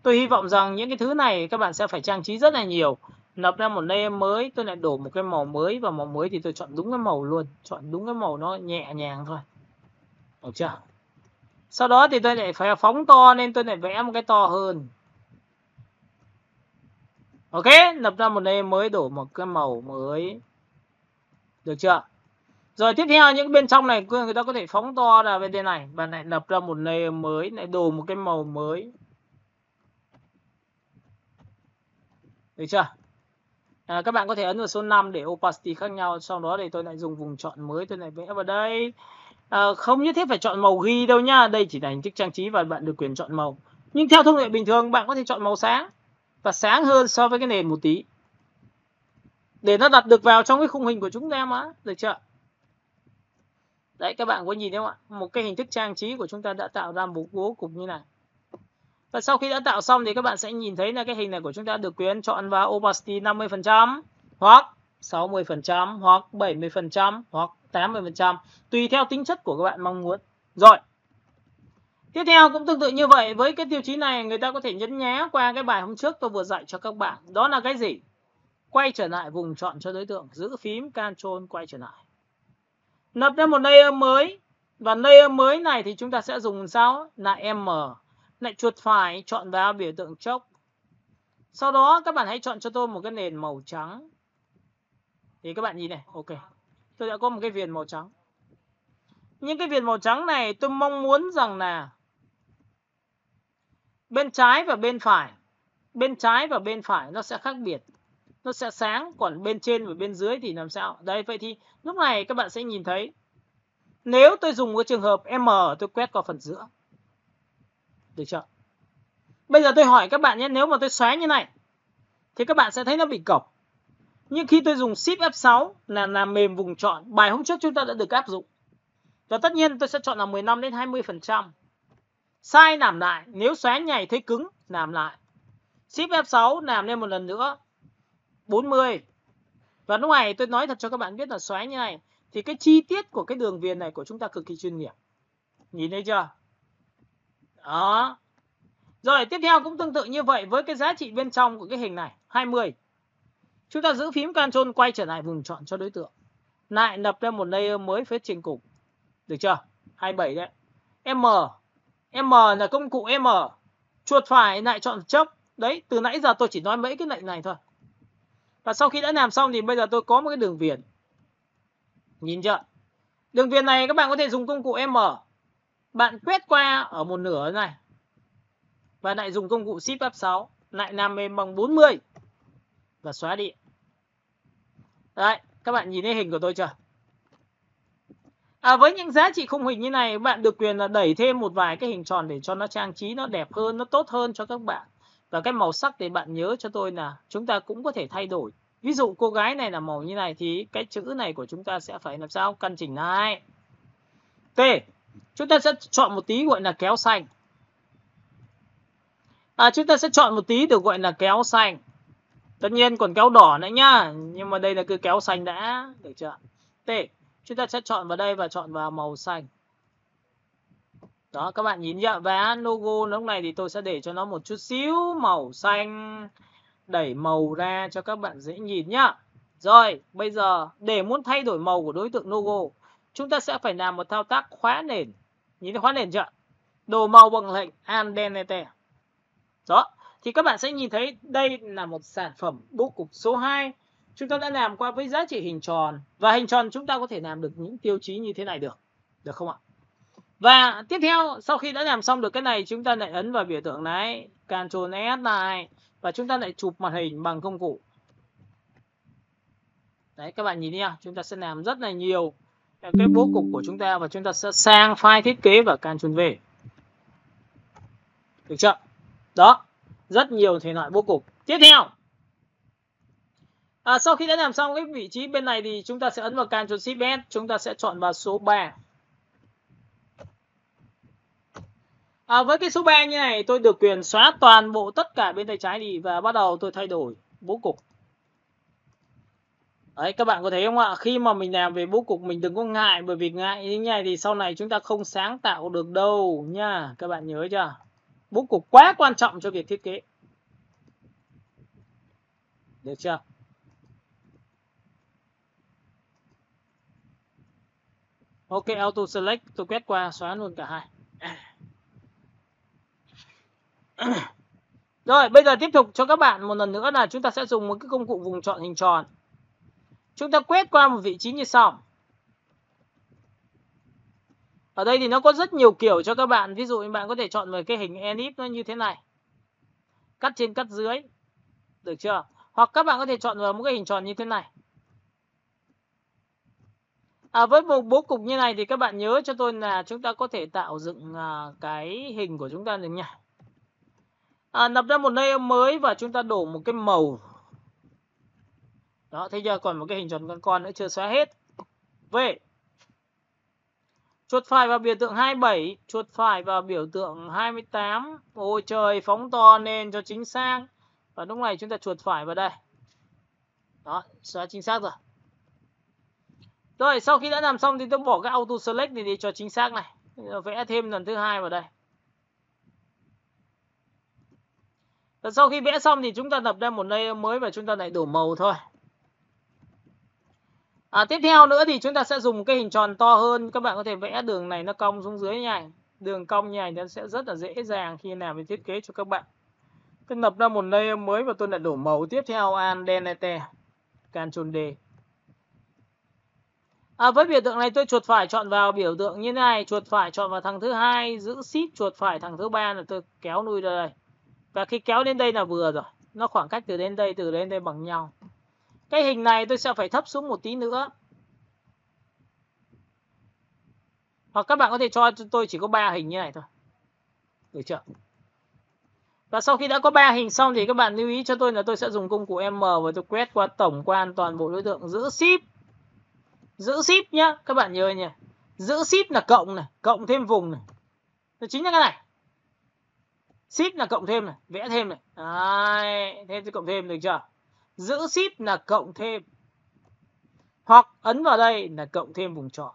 Tôi hy vọng rằng những cái thứ này các bạn sẽ phải trang trí rất là nhiều. Lập ra một layer mới, tôi lại đổ một cái màu mới và màu mới thì tôi chọn đúng cái màu luôn. Chọn đúng cái màu nó nhẹ nhàng thôi. Được chưa? Sau đó thì tôi lại phải phóng to nên tôi lại vẽ một cái to hơn. Ok, lập ra một layer mới, đổ một cái màu mới. Được chưa? Rồi tiếp theo những bên trong này người ta có thể phóng to ra bên đây này và lại lập ra một layer mới, lại đổ một cái màu mới. Được chưa? Các bạn có thể ấn vào số 5 để opacity khác nhau. Sau đó thì tôi lại dùng vùng chọn mới, tôi lại vẽ vào đây. Không nhất thiết phải chọn màu ghi đâu nhá. Đây chỉ là hình thức trang trí và bạn được quyền chọn màu. Nhưng theo thông lệ bình thường bạn có thể chọn màu sáng và sáng hơn so với cái nền một tí, để nó đặt được vào trong cái khung hình của chúng ta mà. Được chưa? Đấy, các bạn có nhìn thấy không ạ? Một cái hình thức trang trí của chúng ta đã tạo ra một bố cục như này. Và sau khi đã tạo xong thì các bạn sẽ nhìn thấy là cái hình này của chúng ta được quyền chọn vào opacity 50% hoặc 60% hoặc 70% hoặc 80%, tùy theo tính chất của các bạn mong muốn. Rồi. Tiếp theo cũng tương tự như vậy, với cái tiêu chí này người ta có thể nhấn nhá qua cái bài hôm trước tôi vừa dạy cho các bạn. Đó là cái gì? Quay trở lại vùng chọn cho đối tượng, giữ phím Ctrl quay trở lại. Lập ra một layer mới, và layer mới này thì chúng ta sẽ dùng sao? Là M. Lại chuột phải chọn vào biểu tượng chốc. Sau đó các bạn hãy chọn cho tôi một cái nền màu trắng. Thì các bạn nhìn này, ok. Tôi đã có một cái viền màu trắng. Những cái viền màu trắng này tôi mong muốn rằng là bên trái và bên phải nó sẽ khác biệt. Nó sẽ sáng, còn bên trên và bên dưới thì làm sao? Đây, vậy thì lúc này các bạn sẽ nhìn thấy, nếu tôi dùng cái trường hợp M tôi quét qua phần giữa. Được chưa? Bây giờ tôi hỏi các bạn nhé, nếu mà tôi xóa như này thì các bạn sẽ thấy nó bị cổng. Nhưng khi tôi dùng Shift F6 là làm mềm vùng chọn, bài hôm trước chúng ta đã được áp dụng. Và tất nhiên tôi sẽ chọn là 15 đến 20%. Sai làm lại, nếu xóa nhảy thấy cứng làm lại. Shift F6 làm lên một lần nữa 40. Và lúc này tôi nói thật cho các bạn biết là xóa như này thì cái chi tiết của cái đường viền này của chúng ta cực kỳ chuyên nghiệp. Nhìn thấy chưa? Đó. Rồi tiếp theo cũng tương tự như vậy với cái giá trị bên trong của cái hình này 20. Chúng ta giữ phím Ctrl quay trở lại vùng chọn cho đối tượng. Lại lập ra một layer mới phía trên cùng. Được chưa? 27 đấy. M là công cụ M. Chuột phải lại chọn chốc. Đấy, từ nãy giờ tôi chỉ nói mấy cái lệnh này thôi. Và sau khi đã làm xong thì bây giờ tôi có một cái đường viền. Nhìn chưa? Đường viền này các bạn có thể dùng công cụ M. Bạn quét qua ở một nửa này. Và lại dùng công cụ Shift F6. Lại làm mềm bằng 40. Và xóa đi. Đấy, các bạn nhìn thấy hình của tôi chưa? Với những giá trị khung hình như này, bạn được quyền là đẩy thêm một vài cái hình tròn để cho nó trang trí, nó đẹp hơn, nó tốt hơn cho các bạn. Và cái màu sắc thì bạn nhớ cho tôi là chúng ta cũng có thể thay đổi. Ví dụ cô gái này là màu như này thì cái chữ này của chúng ta sẽ phải làm sao? Căn chỉnh lại. T. Chúng ta sẽ chọn một tí gọi là kéo xanh. Chúng ta sẽ chọn một tí được gọi là kéo xanh. Tất nhiên còn kéo đỏ nữa nhá. Nhưng mà đây là cứ kéo xanh đã. Được chưa? T. Chúng ta sẽ chọn vào đây và chọn vào màu xanh. Đó, các bạn nhìn nhá. Và logo lúc này thì tôi sẽ để cho nó một chút xíu màu xanh. Đẩy màu ra cho các bạn dễ nhìn nhá. Rồi, bây giờ để muốn thay đổi màu của đối tượng logo, chúng ta sẽ phải làm một thao tác khóa nền. Nhìn thấy khóa nền chưa? Đồ màu bằng lệnh Identity. Đó, thì các bạn sẽ nhìn thấy đây là một sản phẩm bố cục số 2. Chúng ta đã làm qua với giá trị hình tròn. Và hình tròn chúng ta có thể làm được những tiêu chí như thế này được. Được không ạ? Và tiếp theo, sau khi đã làm xong được cái này, chúng ta lại ấn vào biểu tượng này, Ctrl S này. Và chúng ta lại chụp màn hình bằng công cụ. Đấy, các bạn nhìn đi nha, chúng ta sẽ làm rất là nhiều cái bố cục của chúng ta. Và chúng ta sẽ sang file thiết kế và Ctrl V. Được chưa? Đó, rất nhiều thể loại bố cục. Tiếp theo, sau khi đã làm xong cái vị trí bên này thì chúng ta sẽ ấn vào Ctrl Shift S, chúng ta sẽ chọn vào số 3. Với cái số 3 như này, tôi được quyền xóa toàn bộ tất cả bên tay trái đi và bắt đầu tôi thay đổi bố cục. Đấy, các bạn có thấy không ạ? Khi mà mình làm về bố cục mình đừng có ngại, bởi vì ngại như này thì sau này chúng ta không sáng tạo được đâu nha. Các bạn nhớ chưa? Bố cục quá quan trọng cho việc thiết kế. Được chưa? Ok, Auto Select, tôi quét qua, xóa luôn cả hai. Rồi, bây giờ tiếp tục cho các bạn một lần nữa là chúng ta sẽ dùng một cái công cụ vùng chọn hình tròn. Chúng ta quét qua một vị trí như sau. Ở đây thì nó có rất nhiều kiểu cho các bạn. Ví dụ bạn có thể chọn một cái hình ellipse nó như thế này. Cắt trên cắt dưới. Được chưa? Hoặc các bạn có thể chọn vào một cái hình tròn như thế này. Với một bố cục như này thì các bạn nhớ cho tôi là chúng ta có thể tạo dựng cái hình của chúng ta được nha. Nập ra một layer mới và chúng ta đổ một cái màu. Đó, thấy chưa? Còn một cái hình tròn con nữa chưa xóa hết. V. Chuột phải vào biểu tượng 27, chuột phải vào biểu tượng 28. Ôi trời, phóng to lên cho chính xác. Và lúc này chúng ta chuột phải vào đây. Đó, xóa chính xác rồi. Rồi, sau khi đã làm xong thì tôi bỏ cái Auto Select này để cho chính xác này. Vẽ thêm lần thứ 2 vào đây. Và sau khi vẽ xong thì chúng ta lập ra một layer mới và chúng ta lại đổ màu thôi. Tiếp theo nữa thì chúng ta sẽ dùng cái hình tròn to hơn. Các bạn có thể vẽ đường này nó cong xuống dưới như này. Đường cong như này nó sẽ rất là dễ dàng khi làm về thiết kế cho các bạn. Tôi lập ra một layer mới và tôi lại đổ màu tiếp theo Identity. Ctrl D. Với biểu tượng này tôi chuột phải chọn vào biểu tượng như thế này. Chuột phải chọn vào thằng thứ 2. Giữ Shift chuột phải thằng thứ 3 là tôi kéo nuôi ra đây. Và khi kéo đến đây là vừa rồi. Nó khoảng cách từ đến đây bằng nhau. Cái hình này tôi sẽ phải thấp xuống một tí nữa. Hoặc các bạn có thể cho tôi chỉ có 3 hình như này thôi. Được chưa? Và sau khi đã có 3 hình xong thì các bạn lưu ý cho tôi là tôi sẽ dùng công cụ M và tôi quét qua tổng quan toàn bộ đối tượng. Giữ Shift. Giữ Shift nhá. Các bạn nhớ nhỉ. Giữ Shift là cộng này. Cộng thêm vùng này. Đó chính là cái này. Shift là cộng thêm này. Vẽ thêm này. Đấy. Thêm cộng thêm được chưa? Giữ Shift là cộng thêm. Hoặc ấn vào đây là cộng thêm vùng tròn.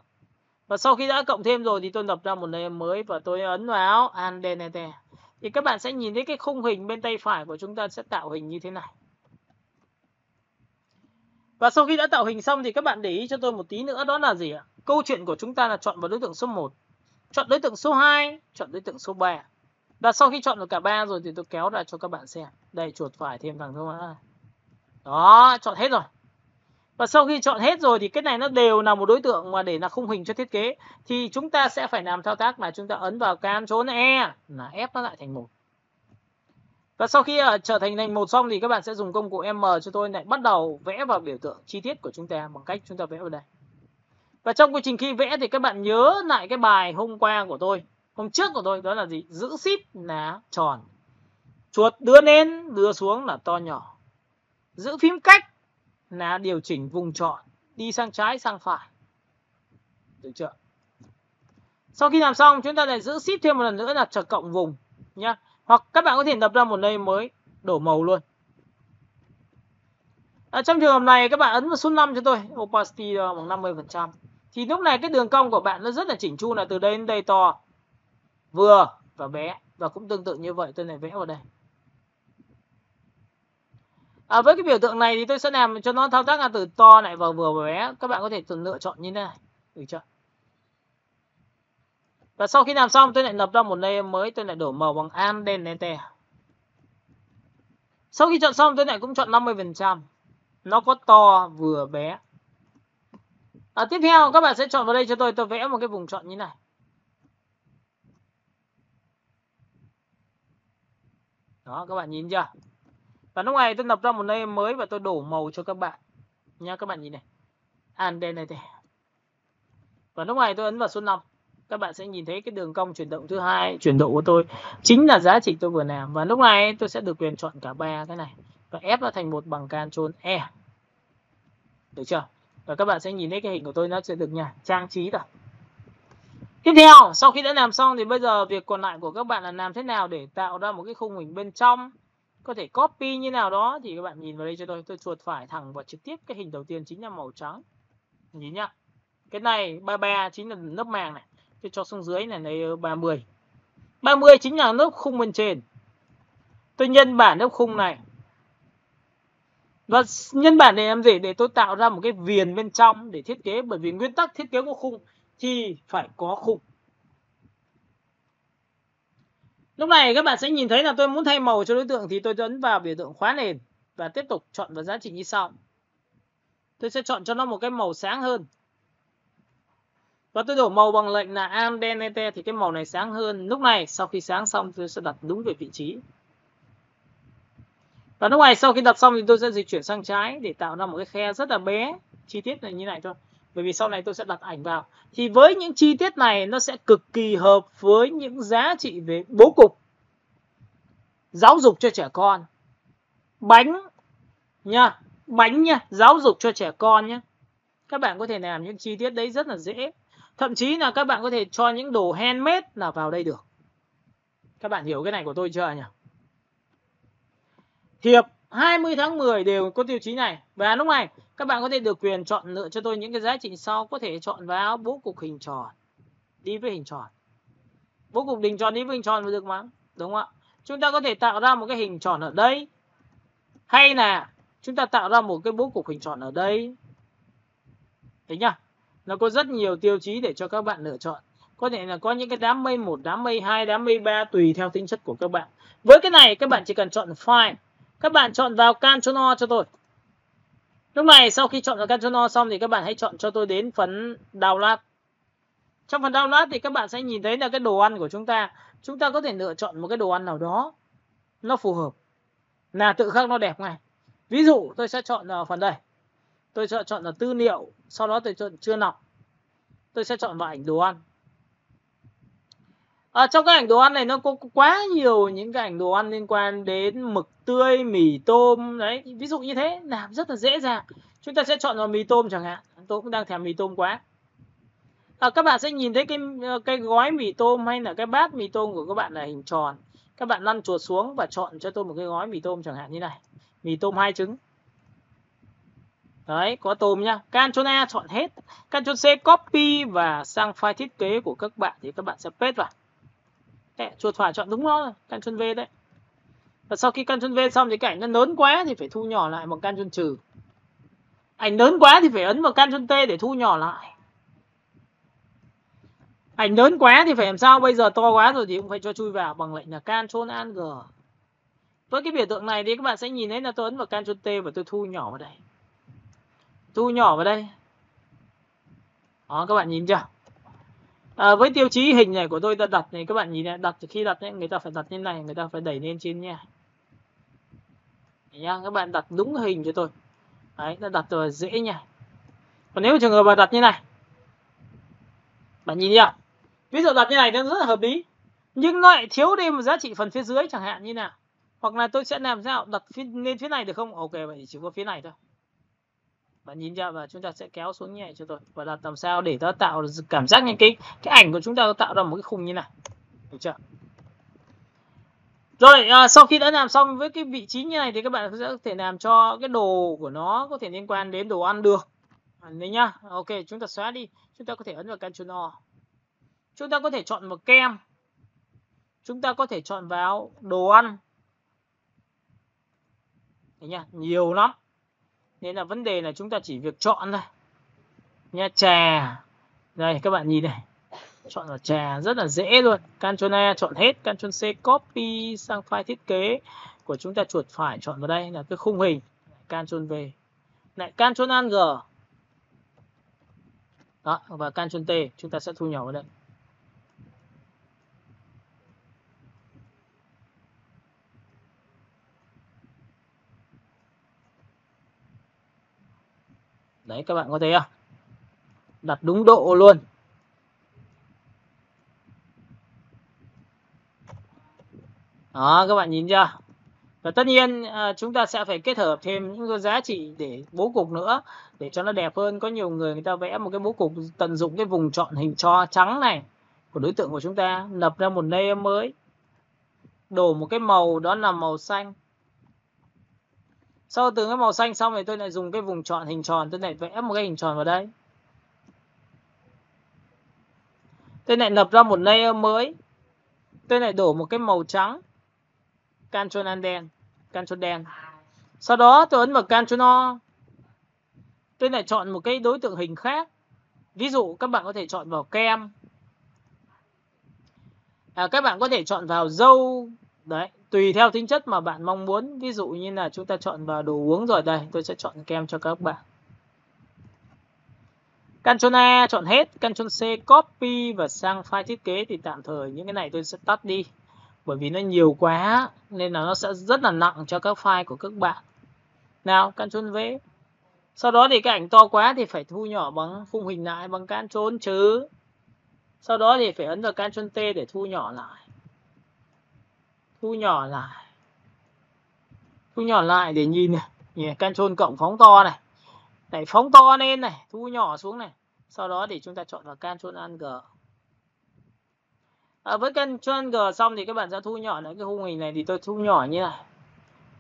Và sau khi đã cộng thêm rồi thì tôi lập ra một layer mới và tôi ấn vào Identity. Thì các bạn sẽ nhìn thấy cái khung hình bên tay phải của chúng ta sẽ tạo hình như thế này. Và sau khi đã tạo hình xong thì các bạn để ý cho tôi một tí nữa, đó là gì ạ? Câu chuyện của chúng ta là chọn vào đối tượng số 1, chọn đối tượng số 2, chọn đối tượng số 3. Và sau khi chọn được cả 3 rồi thì tôi kéo ra cho các bạn xem. Đây, chuột phải thêm thằng thứ 3. Đó, chọn hết rồi. Và sau khi chọn hết rồi thì cái này nó đều là một đối tượng mà để là khung hình cho thiết kế. Thì chúng ta sẽ phải làm thao tác là chúng ta ấn vào Ctrl E là ép nó lại thành 1. Và sau khi trở thành 1 xong thì các bạn sẽ dùng công cụ M cho tôi lại bắt đầu vẽ vào biểu tượng chi tiết của chúng ta bằng cách chúng ta vẽ vào đây. Và trong quá trình khi vẽ thì các bạn nhớ lại cái bài hôm trước của tôi, đó là gì? Giữ Shift là tròn. Chuột đưa lên, đưa xuống là to nhỏ. Giữ phím cách là điều chỉnh vùng chọn, đi sang trái sang phải. Được chưa? Sau khi làm xong chúng ta lại giữ Shift thêm một lần nữa là chọn cộng vùng nhá. Hoặc các bạn có thể lập ra một layer mới, đổ màu luôn. Trong trường hợp này các bạn ấn vào số 5 cho tôi, opacity bằng 50%. Thì lúc này cái đường cong của bạn nó rất là chỉnh chu, là từ đây đến đây to, vừa và bé. Và cũng tương tự như vậy tôi lại vẽ vào đây. Với cái biểu tượng này thì tôi sẽ làm cho nó thao tác là từ to lại vào vừa bé. Các bạn có thể lựa chọn như thế này, được chưa? Và sau khi làm xong tôi lại lập ra một layer mới, tôi lại đổi màu bằng Andente. Sau khi chọn xong tôi lại cũng chọn 50%. Nó có to vừa bé. Tiếp theo các bạn sẽ chọn vào đây cho tôi vẽ một cái vùng chọn như này. Đó, các bạn nhìn chưa? Và lúc này tôi lập ra một layer mới và tôi đổ màu cho các bạn nha. Các bạn nhìn này, Andente. Và lúc này tôi ấn vào số 5. Các bạn sẽ nhìn thấy cái đường cong chuyển động thứ hai, chuyển động của tôi chính là giá trị tôi vừa làm. Và lúc này tôi sẽ được quyền chọn cả ba cái này và ép nó thành một bằng Ctrl E. Được chưa? Và các bạn sẽ nhìn thấy cái hình của tôi nó sẽ được trang trí rồi. Tiếp theo, sau khi đã làm xong thì bây giờ việc còn lại của các bạn là làm thế nào để tạo ra một cái khung hình bên trong. Có thể copy như nào đó thì các bạn nhìn vào đây cho tôi chuột phải thẳng vào trực tiếp cái hình đầu tiên chính là màu trắng. Nhìn nhá. Cái này 33 chính là lớp màng này. Tôi cho xuống dưới này lấy 30. 30 chính là lớp khung bên trên. Tôi nhân bản lớp khung này. Và nhân bản để làm gì? Để tôi tạo ra một cái viền bên trong để thiết kế. Bởi vì nguyên tắc thiết kế của khung thì phải có khung. Lúc này các bạn sẽ nhìn thấy là tôi muốn thay màu cho đối tượng thì tôi ấn vào biểu tượng khóa nền và tiếp tục chọn vào giá trị như sau. Tôi sẽ chọn cho nó một cái màu sáng hơn. Và tôi đổi màu bằng lệnh là Andente thì cái màu này sáng hơn. Lúc này sau khi sáng xong tôi sẽ đặt đúng về vị trí. Và lúc này sau khi đặt xong thì tôi sẽ dịch chuyển sang trái để tạo ra một cái khe rất là bé. Chi tiết này như này thôi. Bởi vì sau này tôi sẽ đặt ảnh vào. Thì với những chi tiết này nó sẽ cực kỳ hợp với những giá trị về bố cục. Giáo dục cho trẻ con. Bánh nha. Bánh nha. Giáo dục cho trẻ con nhé. Các bạn có thể làm những chi tiết đấy rất là dễ. Thậm chí là các bạn có thể cho những đồ handmade là vào đây được. Các bạn hiểu cái này của tôi chưa nhỉ? Thiệp 20 tháng 10 đều có tiêu chí này. Và lúc này các bạn có thể được quyền chọn lựa cho tôi những cái giá trị sau. Có thể chọn vào bố cục hình tròn. Đi với hình tròn. Bố cục hình tròn đi với hình tròn được mà. Đúng không ạ? Chúng ta có thể tạo ra một cái hình tròn ở đây. Hay là chúng ta tạo ra một cái bố cục hình tròn ở đây. Thấy nhá? Nó có rất nhiều tiêu chí để cho các bạn lựa chọn. Có thể là có những cái đám mây 1, đám mây 2, đám mây 3 tùy theo tính chất của các bạn. Với cái này các bạn chỉ cần chọn file. Các bạn chọn vào Ctrl O cho tôi. Lúc này sau khi chọn vào Ctrl O xong thì các bạn hãy chọn cho tôi đến phần download. Trong phần download thì các bạn sẽ nhìn thấy là cái đồ ăn của chúng ta. Chúng ta có thể lựa chọn một cái đồ ăn nào đó nó phù hợp. Là tự khắc nó đẹp ngay. Ví dụ tôi sẽ chọn ở phần đây. Tôi sẽ chọn là tư liệu. Sau đó tôi chọn chưa nọc. Tôi sẽ chọn vào ảnh đồ ăn. Trong cái ảnh đồ ăn này nó có quá nhiều những cái ảnh đồ ăn liên quan đến mực tươi, mì tôm. Đấy, ví dụ như thế, làm rất là dễ dàng. Chúng ta sẽ chọn vào mì tôm chẳng hạn. Tôi cũng đang thèm mì tôm quá. Các bạn sẽ nhìn thấy cái gói mì tôm hay là cái bát mì tôm của các bạn là hình tròn. Các bạn lăn chuột xuống và chọn cho tôi một cái gói mì tôm chẳng hạn như này. Mì tôm 2 trứng. Đấy, có tôm nhá. Ctrl A chọn hết. Ctrl C copy và sang file thiết kế của các bạn thì các bạn sẽ paste vào. Chuột phải chọn đúng nó, Ctrl V đấy. Và sau khi Ctrl V xong thì cái ảnh nó lớn quá thì phải thu nhỏ lại bằng Ctrl trừ. Ảnh lớn quá thì phải ấn vào Ctrl T để thu nhỏ lại. Ảnh lớn quá thì phải làm sao? Bây giờ to quá rồi thì cũng phải cho chui vào bằng lệnh là Ctrl Alt G. Với cái biểu tượng này thì các bạn sẽ nhìn thấy là tôi ấn vào Ctrl T và tôi thu nhỏ vào đây. Thu nhỏ vào đây. Đó, các bạn nhìn chưa? Với tiêu chí hình này của tôi ta đặt này, các bạn nhìn này, đặt khi đặt ấy, người ta phải đặt như này, người ta phải đẩy lên trên nha. Nha, các bạn đặt đúng hình cho tôi. Đấy, nó đặt rồi dễ nha. Còn nếu trường hợp mà đặt như này, bạn nhìn nhá. Ví dụ đặt như này nó rất là hợp lý, nhưng nó lại thiếu đi một giá trị phần phía dưới chẳng hạn như nào. Hoặc là tôi sẽ làm sao đặt lên phía này được không? Ok, vậy thì chỉ có phía này thôi. Bạn nhìn ra và chúng ta sẽ kéo xuống nhẹ cho tôi và đặt làm sao để nó tạo cảm giác như cái ảnh của chúng ta tạo ra một cái khung như này. Được chưa? Rồi, sau khi đã làm xong với cái vị trí như này thì các bạn sẽ có thể làm cho cái đồ của nó có thể liên quan đến đồ ăn được. Đấy nhá. Ok, chúng ta xóa đi. Chúng ta có thể ấn vào Ctrl O. Chúng ta có thể chọn một kem. Chúng ta có thể chọn vào đồ ăn. Đấy nhá, nhiều lắm. Nên là vấn đề là chúng ta chỉ việc chọn thôi. Nha, trà. Đây các bạn nhìn này. Chọn vào trà rất là dễ luôn. Ctrl A chọn hết, Ctrl C copy sang file thiết kế của chúng ta, chuột phải chọn vào đây là cái khung hình. Ctrl V. Lại Ctrl Alt G. Đó, và Ctrl T chúng ta sẽ thu nhỏ vào đây. Đấy các bạn có thấy không? Đặt đúng độ luôn. Đó các bạn nhìn chưa? Và tất nhiên chúng ta sẽ phải kết hợp thêm những cái giá trị để bố cục nữa để cho nó đẹp hơn. Có nhiều người ta vẽ một cái bố cục tận dụng cái vùng chọn hình cho trắng này của đối tượng của chúng ta, lập ra một layer mới, đổ một cái màu đó là màu xanh. Sau từ cái màu xanh xong thì tôi lại dùng cái vùng chọn hình tròn, tôi lại vẽ một cái hình tròn vào đây. Tôi lại lập ra một layer mới, tôi lại đổ một cái màu trắng, Ctrl Alt đen, Ctrl đen. Sau đó tôi ấn vào Ctrl O, tôi lại chọn một cái đối tượng hình khác. Ví dụ các bạn có thể chọn vào kem, các bạn có thể chọn vào dâu. Đấy, tùy theo tính chất mà bạn mong muốn. Ví dụ như là chúng ta chọn vào đồ uống rồi. Đây, tôi sẽ chọn kem cho các bạn. Ctrl A chọn hết, Ctrl C copy và sang file thiết kế. Thì tạm thời những cái này tôi sẽ tắt đi, bởi vì nó nhiều quá nên là nó sẽ rất là nặng cho các file của các bạn. Nào, Ctrl V. Sau đó thì cái ảnh to quá thì phải thu nhỏ bằng khung hình lại bằng Ctrl trừ. Sau đó thì phải ấn vào Ctrl T để thu nhỏ lại. Thu nhỏ lại. Thu nhỏ lại để nhìn này. Nhìn Ctrl cộng phóng to này. Lại phóng to lên này, thu nhỏ xuống này. Sau đó thì chúng ta chọn vào Ctrl Alt G. Với Ctrl Alt G xong thì các bạn sẽ thu nhỏ lại cái khung hình này, thì tôi thu nhỏ như này.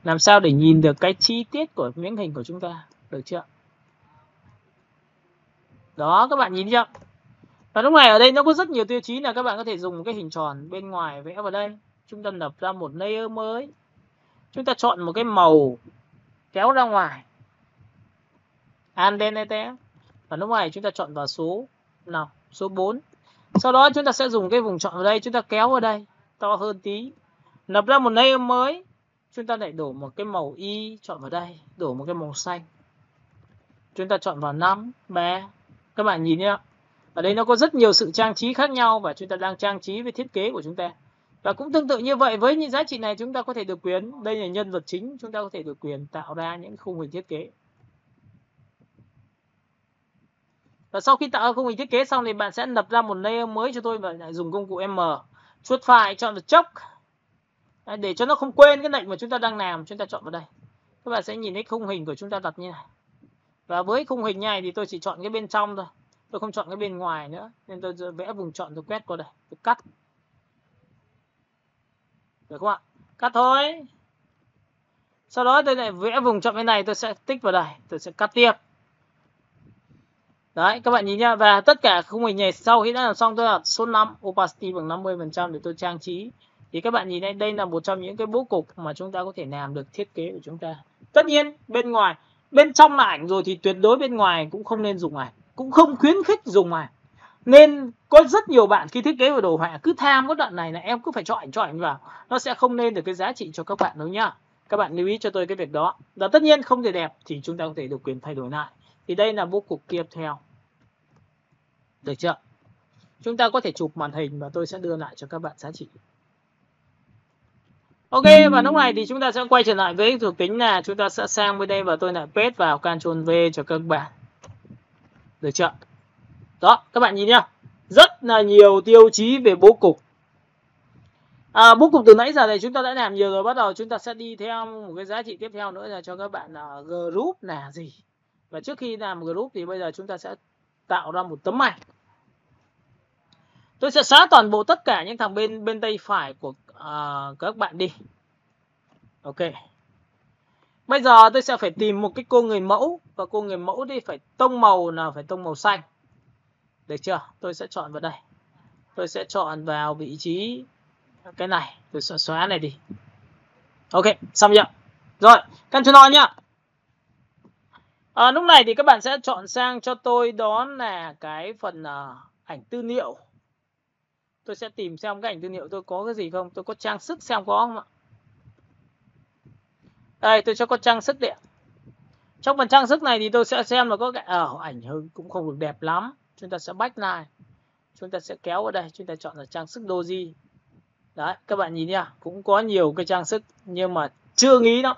Làm sao để nhìn được cái chi tiết của miếng hình của chúng ta. Được chưa? Đó, các bạn nhìn chưa? Và lúc này ở đây nó có rất nhiều tiêu chí là các bạn có thể dùng cái hình tròn bên ngoài vẽ vào đây. Chúng ta lập ra một layer mới. Chúng ta chọn một cái màu kéo ra ngoài. Alt và lúc này chúng ta chọn vào số nào, số 4. Sau đó chúng ta sẽ dùng cái vùng chọn vào đây, chúng ta kéo vào đây to hơn tí. Lập ra một layer mới. Chúng ta lại đổ một cái màu y chọn vào đây, đổ một cái màu xanh. Chúng ta chọn vào 5, 3. Các bạn nhìn nhé. Ở đây nó có rất nhiều sự trang trí khác nhau và chúng ta đang trang trí với thiết kế của chúng ta. Và cũng tương tự như vậy, với những giá trị này chúng ta có thể được quyền, đây là nhân vật chính, chúng ta có thể được quyền tạo ra những khung hình thiết kế. Và sau khi tạo ra khung hình thiết kế xong thì bạn sẽ lập ra một layer mới cho tôi và lại dùng công cụ M. Chuột phải chọn vào chốc. Để cho nó không quên cái lệnh mà chúng ta đang làm, chúng ta chọn vào đây. Các bạn sẽ nhìn thấy khung hình của chúng ta đặt như này. Và với khung hình này thì tôi chỉ chọn cái bên trong thôi. Tôi không chọn cái bên ngoài nữa. Nên tôi vẽ vùng chọn, tôi quét qua đây. Tôi cắt. Được không ạ? Cắt thôi. Sau đó tôi lại vẽ vùng chọn bên này, tôi sẽ tích vào đây. Tôi sẽ cắt tiếp. Đấy, các bạn nhìn nhá. Và tất cả khung hình này sau khi đã làm xong tôi đặt số 5, opacity bằng 50% để tôi trang trí. Thì các bạn nhìn đây, đây là một trong những cái bố cục mà chúng ta có thể làm được thiết kế của chúng ta. Tất nhiên bên ngoài, bên trong là ảnh rồi thì tuyệt đối bên ngoài cũng không nên dùng ảnh, cũng không khuyến khích dùng ảnh. Nên có rất nhiều bạn khi thiết kế về đồ họa cứ tham cái đoạn này là em cứ phải cho ảnh vào, nó sẽ không nên được cái giá trị cho các bạn đâu nhá. Các bạn lưu ý cho tôi cái việc đó. Và tất nhiên không thể đẹp thì chúng ta có thể được quyền thay đổi lại. Thì đây là bố cục tiếp theo. Được chưa? Chúng ta có thể chụp màn hình và tôi sẽ đưa lại cho các bạn giá trị. Ok, và lúc này thì chúng ta sẽ quay trở lại với thuộc tính là chúng ta sẽ sang bên đây và tôi lại paste vào Ctrl V cho các bạn. Được chưa? Đó, các bạn nhìn nhá. Rất là nhiều tiêu chí về bố cục. Bố cục từ nãy giờ này chúng ta đã làm nhiều rồi, bắt đầu chúng ta sẽ đi theo một cái giá trị tiếp theo nữa là cho các bạn là group là gì. Và trước khi làm group thì bây giờ chúng ta sẽ tạo ra một tấm ảnh. Tôi sẽ xóa toàn bộ tất cả những thằng bên tay phải của các bạn đi. Ok. Bây giờ tôi sẽ phải tìm một cái cô người mẫu. Và cô người mẫu thì phải tông màu là phải tông màu xanh. Được chưa? Tôi sẽ chọn vào đây. Tôi sẽ chọn vào vị trí cái này. Tôi sẽ xóa này đi. Ok, xong chưa? Rồi, Ctrl O nhá. Lúc này thì các bạn sẽ chọn sang cho tôi đó là cái phần ảnh tư liệu. Tôi sẽ tìm xem cái ảnh tư liệu tôi có cái gì không. Tôi có trang sức xem có không ạ. Đây, tôi cho có trang sức đấy. Trong phần trang sức này thì tôi sẽ xem là có cái ảnh cũng không được đẹp lắm. Chúng ta sẽ backline. Chúng ta sẽ kéo vào đây, chúng ta chọn là trang sức doji. Đấy, các bạn nhìn nha, cũng có nhiều cái trang sức nhưng mà chưa nghĩ đâu.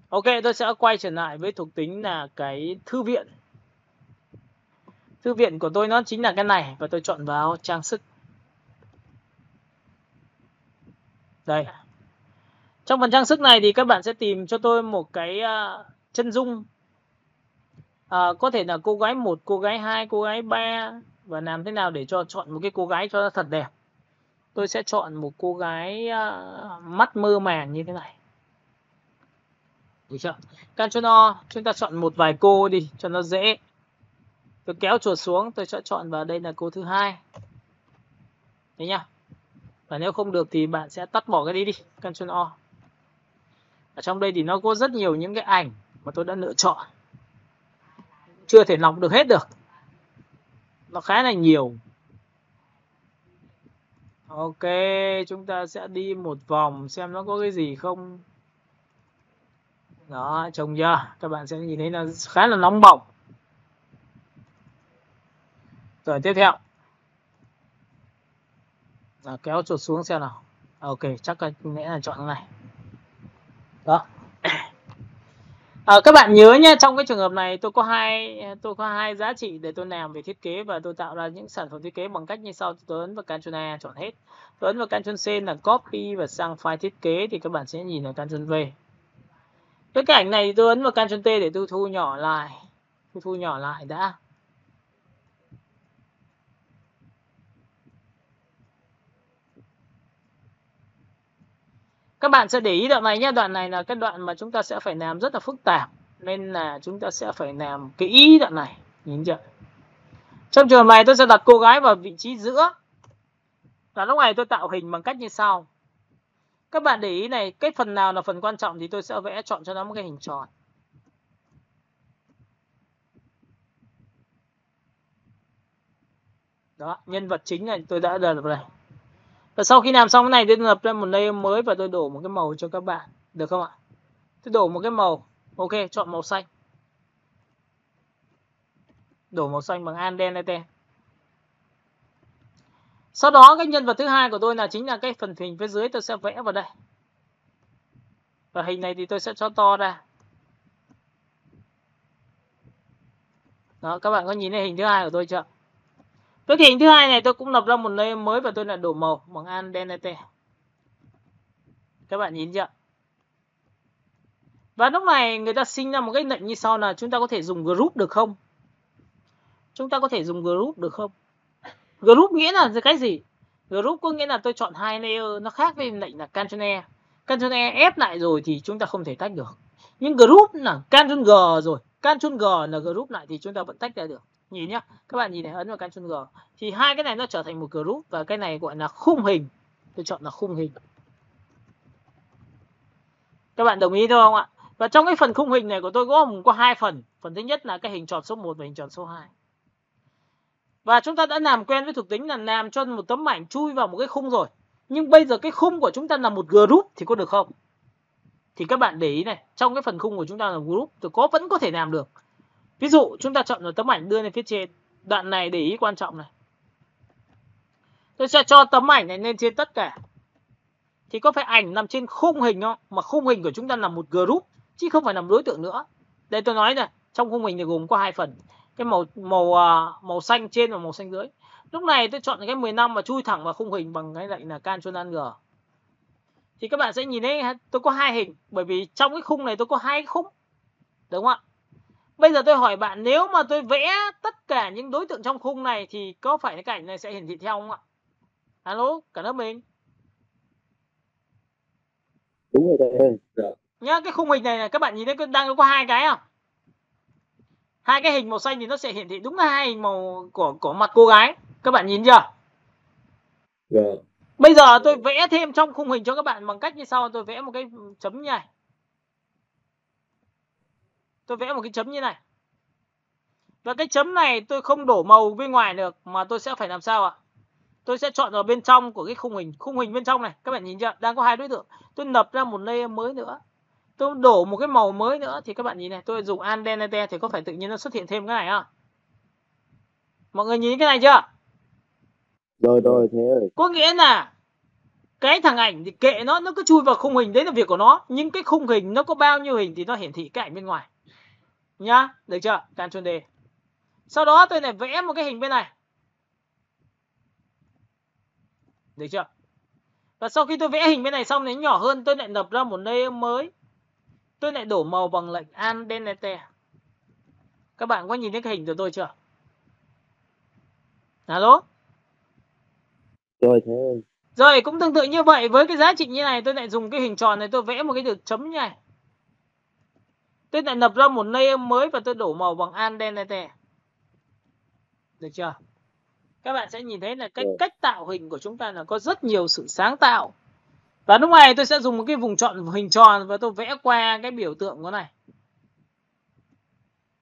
Ok, tôi sẽ quay trở lại với thuộc tính là cái thư viện. Thư viện của tôi nó chính là cái này và tôi chọn vào trang sức. Đây. Trong phần trang sức này thì các bạn sẽ tìm cho tôi một cái chân dung. Có thể là cô gái 1, cô gái 2, cô gái 3 và làm thế nào để cho chọn một cái cô gái cho nó thật đẹp. Tôi sẽ chọn một cô gái mắt mơ màng như thế này. Được chưa? Ctrl O, chúng ta chọn một vài cô đi cho nó dễ. Tôi kéo chuột xuống, tôi sẽ chọn vào đây là cô thứ hai. Đấy nhá. Và nếu không được thì bạn sẽ tắt bỏ cái đi Ctrl O. Ở trong đây thì nó có rất nhiều những cái ảnh mà tôi đã lựa chọn. Chưa thể lọc được hết được. Nó khá là nhiều. Ok, chúng ta sẽ đi một vòng xem nó có cái gì không. Đó, trông chưa? Các bạn sẽ nhìn thấy là khá là nóng bỏng. Rồi tiếp theo. Kéo chuột xuống xem nào. Ok, chắc là lẽ là chọn cái này. Đó. Các bạn nhớ nhé, trong cái trường hợp này tôi có hai giá trị để tôi làm về thiết kế và tôi tạo ra những sản phẩm thiết kế bằng cách như sau. Tôi ấn vào Ctrl A chọn hết. Tôi ấn vào Ctrl C là copy và sang file thiết kế thì các bạn sẽ nhìn ở Ctrl V. Với cái ảnh này tôi ấn vào Ctrl T để tôi thu nhỏ lại. Tôi thu nhỏ lại đã. Các bạn sẽ để ý đoạn này nhé. Đoạn này là cái đoạn mà chúng ta sẽ phải làm rất là phức tạp. Nên là chúng ta sẽ phải làm kỹ đoạn này. Nhìn chưa? Trong trường này tôi sẽ đặt cô gái vào vị trí giữa. Và lúc này tôi tạo hình bằng cách như sau. Các bạn để ý này, cái phần nào là phần quan trọng thì tôi sẽ vẽ chọn cho nó một cái hình tròn. Đó, nhân vật chính này tôi đã đặt vào đây. Và sau khi làm xong cái này tôi lập ra một layer mới và tôi đổ một cái màu cho các bạn. Được không ạ? Tôi đổ một cái màu. Ok, chọn màu xanh. Đổ màu xanh bằng Identity. Sau đó cái nhân vật thứ hai của tôi là chính là cái phần hình phía dưới tôi sẽ vẽ vào đây. Và hình này thì tôi sẽ cho to ra. Đó, các bạn có nhìn thấy hình thứ hai của tôi chưa? Với cái hình thứ hai này tôi cũng lập ra một layer mới và tôi lại đổ màu bằng Identity. Các bạn nhìn chưa? Và lúc này người ta sinh ra một cái lệnh như sau là chúng ta có thể dùng group được không? Chúng ta có thể dùng group được không? Group nghĩa là cái gì? Group có nghĩa là tôi chọn hai layer, nó khác với lệnh là Ctrl E. Ctrl E ép lại rồi thì chúng ta không thể tách được. Nhưng group là Ctrl G rồi. Ctrl G là group lại thì chúng ta vẫn tách ra được. Nhìn nhá, các bạn nhìn này, ấn vào Ctrl G. Thì hai cái này nó trở thành một group và cái này gọi là khung hình. Tôi chọn là khung hình. Các bạn đồng ý thôi không ạ? Và trong cái phần khung hình này của tôi có hai phần. Phần thứ nhất là cái hình tròn số 1 và hình tròn số 2. Và chúng ta đã làm quen với thuộc tính là làm cho một tấm ảnh chui vào một cái khung rồi. Nhưng bây giờ cái khung của chúng ta là một group thì có được không? Thì các bạn để ý này, trong cái phần khung của chúng ta là group thì vẫn có thể làm được. Ví dụ chúng ta chọn một tấm ảnh đưa lên phía trên. Đoạn này để ý quan trọng này. Tôi sẽ cho tấm ảnh này lên trên tất cả. Thì có phải ảnh nằm trên khung hình không? Mà khung hình của chúng ta là một group chứ không phải là một đối tượng nữa. Đây tôi nói này, trong khung hình thì gồm có hai phần. Cái màu xanh trên và màu xanh dưới. Lúc này tôi chọn cái 15 và chui thẳng vào khung hình bằng cái lệnh là Ctrl G. Thì các bạn sẽ nhìn thấy tôi có hai hình, bởi vì trong cái khung này tôi có hai khung. Đúng không ạ? Bây giờ tôi hỏi bạn, nếu mà tôi vẽ tất cả những đối tượng trong khung này thì có phải cái ảnh này sẽ hiển thị theo không ạ? Alo, cả lớp mình. Đúng rồi thầy. Dạ. Nhá, cái khung hình này các bạn nhìn thấy đang có hai cái không? Hai cái hình màu xanh thì nó sẽ hiển thị đúng là hai hình màu của mặt cô gái. Các bạn nhìn chưa? Dạ. Bây giờ tôi vẽ thêm trong khung hình cho các bạn bằng cách như sau. Tôi vẽ một cái chấm như này. tôi vẽ một cái chấm như này. Và cái chấm này tôi không đổ màu bên ngoài được, mà tôi sẽ phải làm sao ạ? Tôi sẽ chọn vào bên trong của cái khung hình bên trong này. Các bạn nhìn chưa? Đang có hai đối tượng. Tôi nập ra một layer mới nữa. Tôi đổ một cái màu mới nữa thì các bạn nhìn này, tôi dùng Andente thì có phải tự nhiên nó xuất hiện thêm cái này không? Mọi người nhìn cái này chưa? Rồi thế ơi. Có nghĩa là cái thằng ảnh thì kệ nó cứ chui vào khung hình, đấy là việc của nó. Nhưng cái khung hình nó có bao nhiêu hình thì nó hiển thị cái ảnh bên ngoài. Nhá, được chưa? Ctrl D. Sau đó tôi lại vẽ một cái hình bên này. Được chưa? Và sau khi tôi vẽ hình bên này xong nó nhỏ hơn, tôi lại nập ra một layer mới. Tôi lại đổ màu bằng lệnh Andente. Các bạn có nhìn thấy cái hình của tôi chưa? Alo? Rồi thế ơi. Rồi cũng tương tự như vậy, với cái giá trị như này tôi lại dùng cái hình tròn này, tôi vẽ một cái đường chấm như này. Tôi lại nập ra một layer mới và tôi đổ màu bằng Andente. Được chưa? Các bạn sẽ nhìn thấy là cái cách tạo hình của chúng ta là có rất nhiều sự sáng tạo. Và lúc này tôi sẽ dùng một cái vùng chọn hình tròn và tôi vẽ qua cái biểu tượng của này.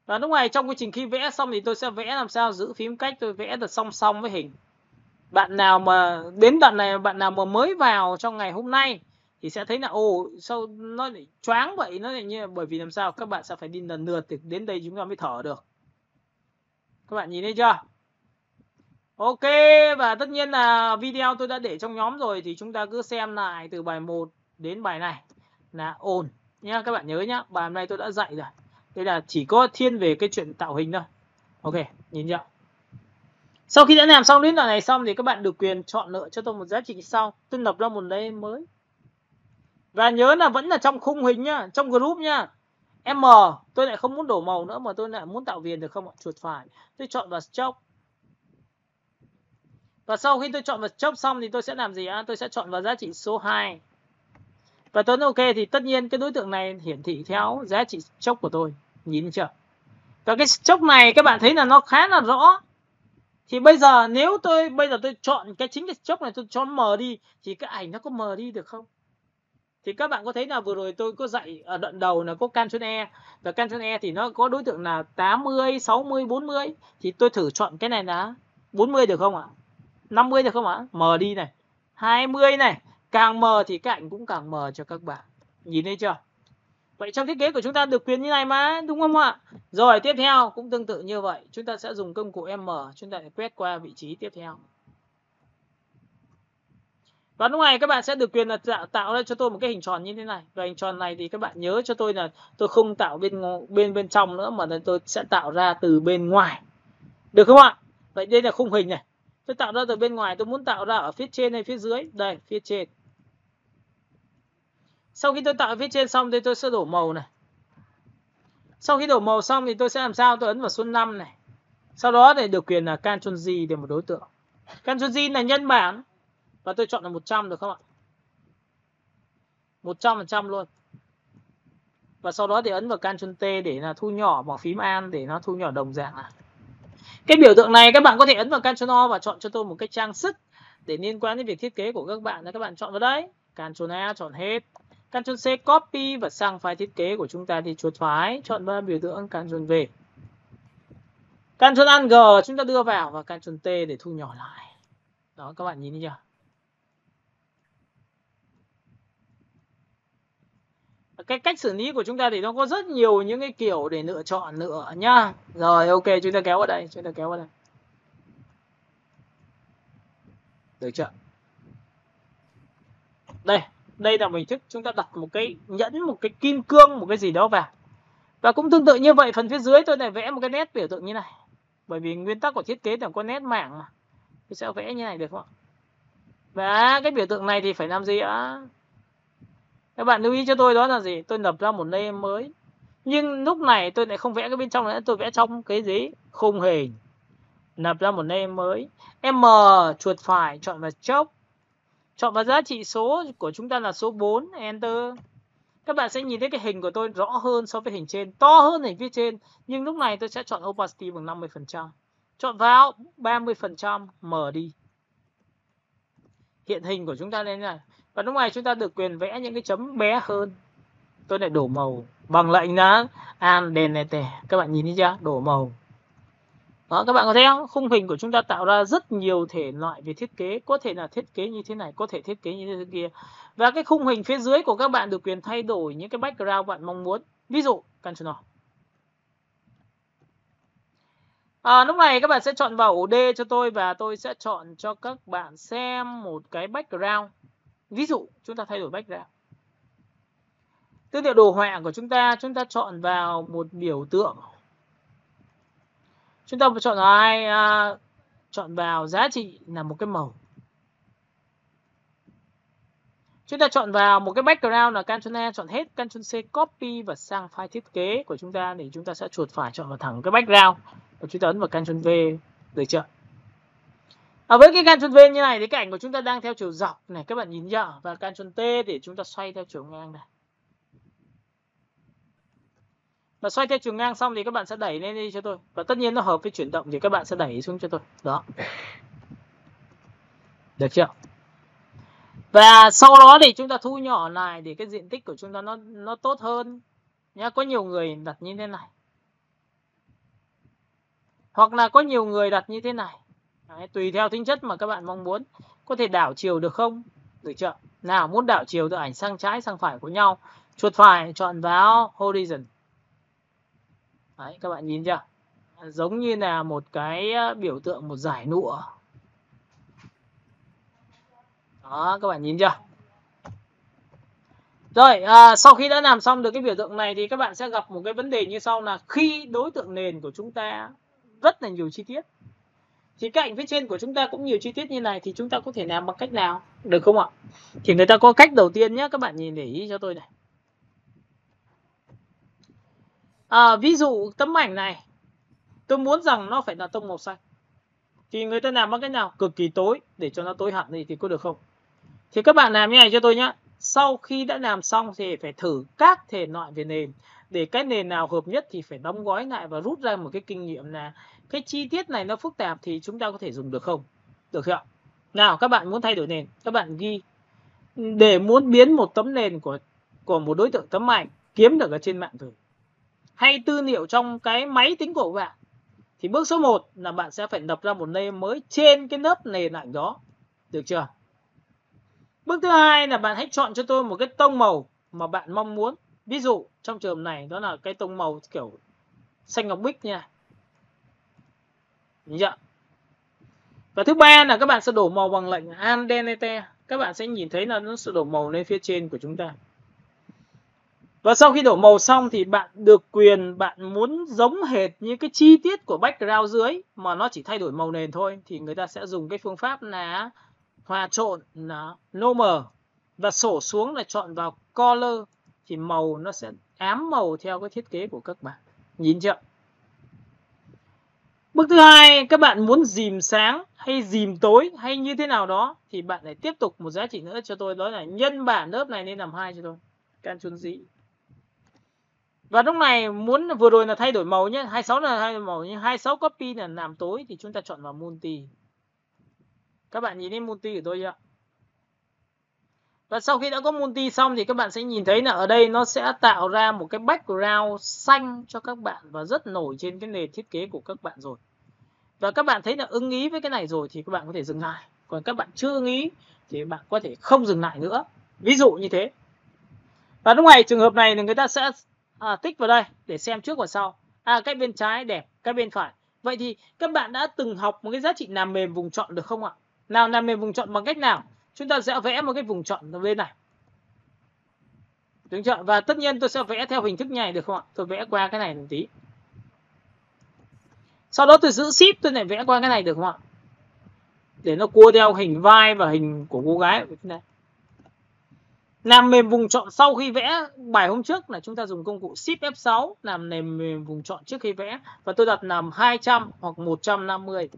Và lúc này trong quá trình khi vẽ xong thì tôi sẽ vẽ làm sao giữ phím cách, tôi vẽ được song song với hình. Bạn nào mà đến đoạn này, bạn nào mà mới vào trong ngày hôm nay thì sẽ thấy là ồ sao nó lại choáng vậy, nó lại như bởi vì làm sao các bạn sẽ phải đi lần lượt đến đây chúng ta mới thở được. Các bạn nhìn thấy chưa? Ok, và tất nhiên là video tôi đã để trong nhóm rồi thì chúng ta cứ xem lại từ bài 1 đến bài này là ổn nhá. Các bạn nhớ nhá, bài hôm nay tôi đã dạy rồi. Đây là chỉ có thiên về cái chuyện tạo hình thôi. Ok, nhìn chưa? Sau khi đã làm xong đến đoạn này xong thì các bạn được quyền chọn lựa cho tôi một giá trị sau. Tôi lập ra một layer mới. Và nhớ là vẫn là trong khung hình nhá, trong group nhá. M, tôi lại không muốn đổ màu nữa mà tôi lại muốn tạo viền được không ạ? Chuột phải. Tôi chọn vào stroke. Và sau khi tôi chọn vào stroke xong thì tôi sẽ làm gì ạ? Tôi sẽ chọn vào giá trị số 2. Và tôi ok thì tất nhiên cái đối tượng này hiển thị theo giá trị stroke của tôi. Nhìn chưa? Và cái stroke này các bạn thấy là nó khá là rõ. Thì bây giờ nếu tôi chọn cái chính cái stroke này, tôi cho nó mờ đi thì cái ảnh nó có mờ đi được không? Thì các bạn có thấy là vừa rồi tôi có dạy ở đoạn đầu là có Ctrl E, và Ctrl E thì nó có đối tượng là 80, 60, 40 thì tôi thử chọn cái này là 40 được không ạ? 50 được không ạ? Mờ đi này. 20 này, càng mờ thì cái ảnh cũng càng mờ cho các bạn. Nhìn thấy chưa? Vậy trong thiết kế của chúng ta được quyền như này mà, đúng không ạ? Rồi tiếp theo cũng tương tự như vậy, chúng ta sẽ dùng công cụ M, chúng ta sẽ quét qua vị trí tiếp theo. Và lúc này các bạn sẽ được quyền là tạo ra cho tôi một cái hình tròn như thế này. Và hình tròn này thì các bạn nhớ cho tôi là tôi không tạo bên trong nữa mà tôi sẽ tạo ra từ bên ngoài. Được không ạ? Vậy đây là khung hình này. Tôi tạo ra từ bên ngoài, tôi muốn tạo ra ở phía trên hay phía dưới? Đây, phía trên. Sau khi tôi tạo ở phía trên xong thì tôi sẽ đổ màu này. Sau khi đổ màu xong thì tôi sẽ làm sao? Tôi ấn vào số 5 này. Sau đó để được quyền là Ctrl G để một đối tượng. Ctrl G là nhân bảng. Và tôi chọn là 100 được không ạ? 100% luôn. Và sau đó thì ấn vào Ctrl T để là thu nhỏ bằng phím An để nó thu nhỏ đồng dạng này. Cái biểu tượng này các bạn có thể ấn vào Ctrl O và chọn cho tôi một cái trang sức để liên quan đến việc thiết kế của các bạn. Các bạn chọn vào đấy. Ctrl A chọn hết. Ctrl C copy và sang file thiết kế của chúng ta thì chuột phải chọn vào biểu tượng Ctrl V. Ctrl Alt G chúng ta đưa vào và Ctrl T để thu nhỏ lại. Đó, các bạn nhìn thấy chưa? Cái cách xử lý của chúng ta thì nó có rất nhiều những cái kiểu để lựa chọn nữa nhá. Rồi ok, chúng ta kéo vào đây, Được chưa? Đây là hình thức chúng ta đặt một cái nhẫn, một cái kim cương, một cái gì đó vào. Và cũng tương tự như vậy, phần phía dưới tôi lại vẽ một cái nét biểu tượng như này. Bởi vì nguyên tắc của thiết kế là có nét mảng mà. Tôi sẽ vẽ như này được không ạ? Và cái biểu tượng này thì phải làm gì ạ? Các bạn lưu ý cho tôi đó là gì? Tôi lập ra một layer mới. Nhưng lúc này tôi lại không vẽ cái bên trong nữa, tôi vẽ trong cái gì? Khung hình. Lập ra một layer mới. M chuột phải chọn vào stroke. Chọn vào giá trị số của chúng ta là số 4, Enter. Các bạn sẽ nhìn thấy cái hình của tôi rõ hơn so với hình trên, to hơn hình phía trên. Nhưng lúc này tôi sẽ chọn Opacity bằng 50%. Chọn vào 30%, mở đi. Hiện hình của chúng ta lên này. Và lúc này chúng ta được quyền vẽ những cái chấm bé hơn. Tôi lại đổ màu bằng lệnh là Android. Các bạn nhìn thấy chưa? Đổ màu. Đó, các bạn có thấy không? Khung hình của chúng ta tạo ra rất nhiều thể loại về thiết kế. Có thể là thiết kế như thế này, có thể thiết kế như thế kia. Và cái khung hình phía dưới của các bạn được quyền thay đổi những cái background bạn mong muốn. Ví dụ, Ctrl lúc này các bạn sẽ chọn vào ổ D cho tôi và tôi sẽ chọn cho các bạn xem một cái background. Ví dụ, chúng ta thay đổi background. Tư liệu đồ họa của chúng ta chọn vào một biểu tượng. Chúng ta chọn chọn vào giá trị là một cái màu. Chúng ta chọn vào một cái background là Ctrl A, chọn hết, Ctrl C copy và sang file thiết kế của chúng ta để chúng ta sẽ chuột phải chọn vào thẳng cái background. Và chúng ta ấn vào Ctrl V, được chưa? Với cái Ctrl V như này thì cái ảnh của chúng ta đang theo chiều dọc này, các bạn nhìn chưa? Và Ctrl T để chúng ta xoay theo chiều ngang này. Và xoay theo chiều ngang xong thì các bạn sẽ đẩy lên đi cho tôi. Và tất nhiên nó hợp với chuyển động thì các bạn sẽ đẩy xuống cho tôi. Đó. Được chưa? Và sau đó thì chúng ta thu nhỏ lại để cái diện tích của chúng ta nó tốt hơn. Nhá, có nhiều người đặt như thế này. Hoặc là có nhiều người đặt như thế này. Đấy, tùy theo tính chất mà các bạn mong muốn. Có thể đảo chiều được không? Được chưa? Nào, muốn đảo chiều từ ảnh sang trái sang phải của nhau. Chuột phải chọn vào Horizon. Đấy, các bạn nhìn chưa? Giống như là một cái biểu tượng, một dải nụa. Đó, các bạn nhìn chưa? Rồi, sau khi đã làm xong được cái biểu tượng này thì các bạn sẽ gặp một cái vấn đề như sau là khi đối tượng nền của chúng ta rất là nhiều chi tiết. Thì cái ảnh phía trên của chúng ta cũng nhiều chi tiết như này thì chúng ta có thể làm bằng cách nào? Được không ạ? Thì người ta có cách đầu tiên nhé, các bạn nhìn để ý cho tôi này. Ví dụ tấm ảnh này, tôi muốn rằng nó phải là tông màu xanh. Thì người ta làm bằng cách nào? Cực kỳ tối, để cho nó tối hẳn đi thì có được không? Thì các bạn làm như này cho tôi nhé. Sau khi đã làm xong thì phải thử các thể loại về nền. Để cái nền nào hợp nhất thì phải đóng gói lại và rút ra một cái kinh nghiệm là cái chi tiết này nó phức tạp thì chúng ta có thể dùng được không? Được không ạ? Nào, các bạn muốn thay đổi nền, các bạn ghi để muốn biến một tấm nền của một đối tượng tấm ảnh kiếm được ở trên mạng rồi. Hay tư liệu trong cái máy tính của bạn. Thì bước số 1 là bạn sẽ phải lập ra một layer mới trên cái lớp nền ảnh đó. Được chưa? Bước thứ hai là bạn hãy chọn cho tôi một cái tông màu mà bạn mong muốn. Ví dụ trong trường này đó là cái tông màu kiểu xanh ngọc bích nha. Nhìn chưa? Và thứ ba là các bạn sẽ đổ màu bằng lệnh Android. Các bạn sẽ nhìn thấy là nó sẽ đổ màu lên phía trên của chúng ta. Và sau khi đổ màu xong thì bạn được quyền bạn muốn giống hệt như cái chi tiết của background dưới mà nó chỉ thay đổi màu nền thôi thì người ta sẽ dùng cái phương pháp là hòa trộn là normal và sổ xuống là chọn vào color thì màu nó sẽ ám màu theo cái thiết kế của các bạn. Nhìn chưa? Bước thứ hai, các bạn muốn dìm sáng hay dìm tối hay như thế nào đó thì bạn lại tiếp tục một giá trị nữa cho tôi, đó là nhân bản lớp này lên làm 2 cho tôi. Ctrl Z. Và lúc này muốn vừa rồi là thay đổi màu nhé, 26 là thay đổi màu, nhưng 26 copy là làm tối thì chúng ta chọn vào multi. Các bạn nhìn thấy multi của tôi chưa? Và sau khi đã có multi xong thì các bạn sẽ nhìn thấy là ở đây nó sẽ tạo ra một cái background xanh cho các bạn và rất nổi trên cái nền thiết kế của các bạn rồi. Và các bạn thấy là ưng ý với cái này rồi thì các bạn có thể dừng lại. Còn các bạn chưa ưng ý thì bạn có thể không dừng lại nữa. Ví dụ như thế. Và lúc này trường hợp này thì người ta sẽ tích vào đây để xem trước và sau. Cái bên trái đẹp, cái bên phải. Vậy thì các bạn đã từng học một cái giá trị làm mềm vùng chọn được không ạ? Nào, làm mềm vùng chọn bằng cách nào? Chúng ta sẽ vẽ một cái vùng chọn ở bên này. Đúng chưa? Và tất nhiên tôi sẽ vẽ theo hình thức này được không ạ? Tôi vẽ qua cái này một tí. Sau đó tôi giữ shift tôi lại vẽ qua cái này được không ạ? Để nó cua theo hình vai và hình của cô gái. Làm mềm vùng chọn sau khi vẽ bài hôm trước là chúng ta dùng công cụ Shift F6 làm mềm vùng chọn trước khi vẽ. Và tôi đặt làm 200 hoặc 150.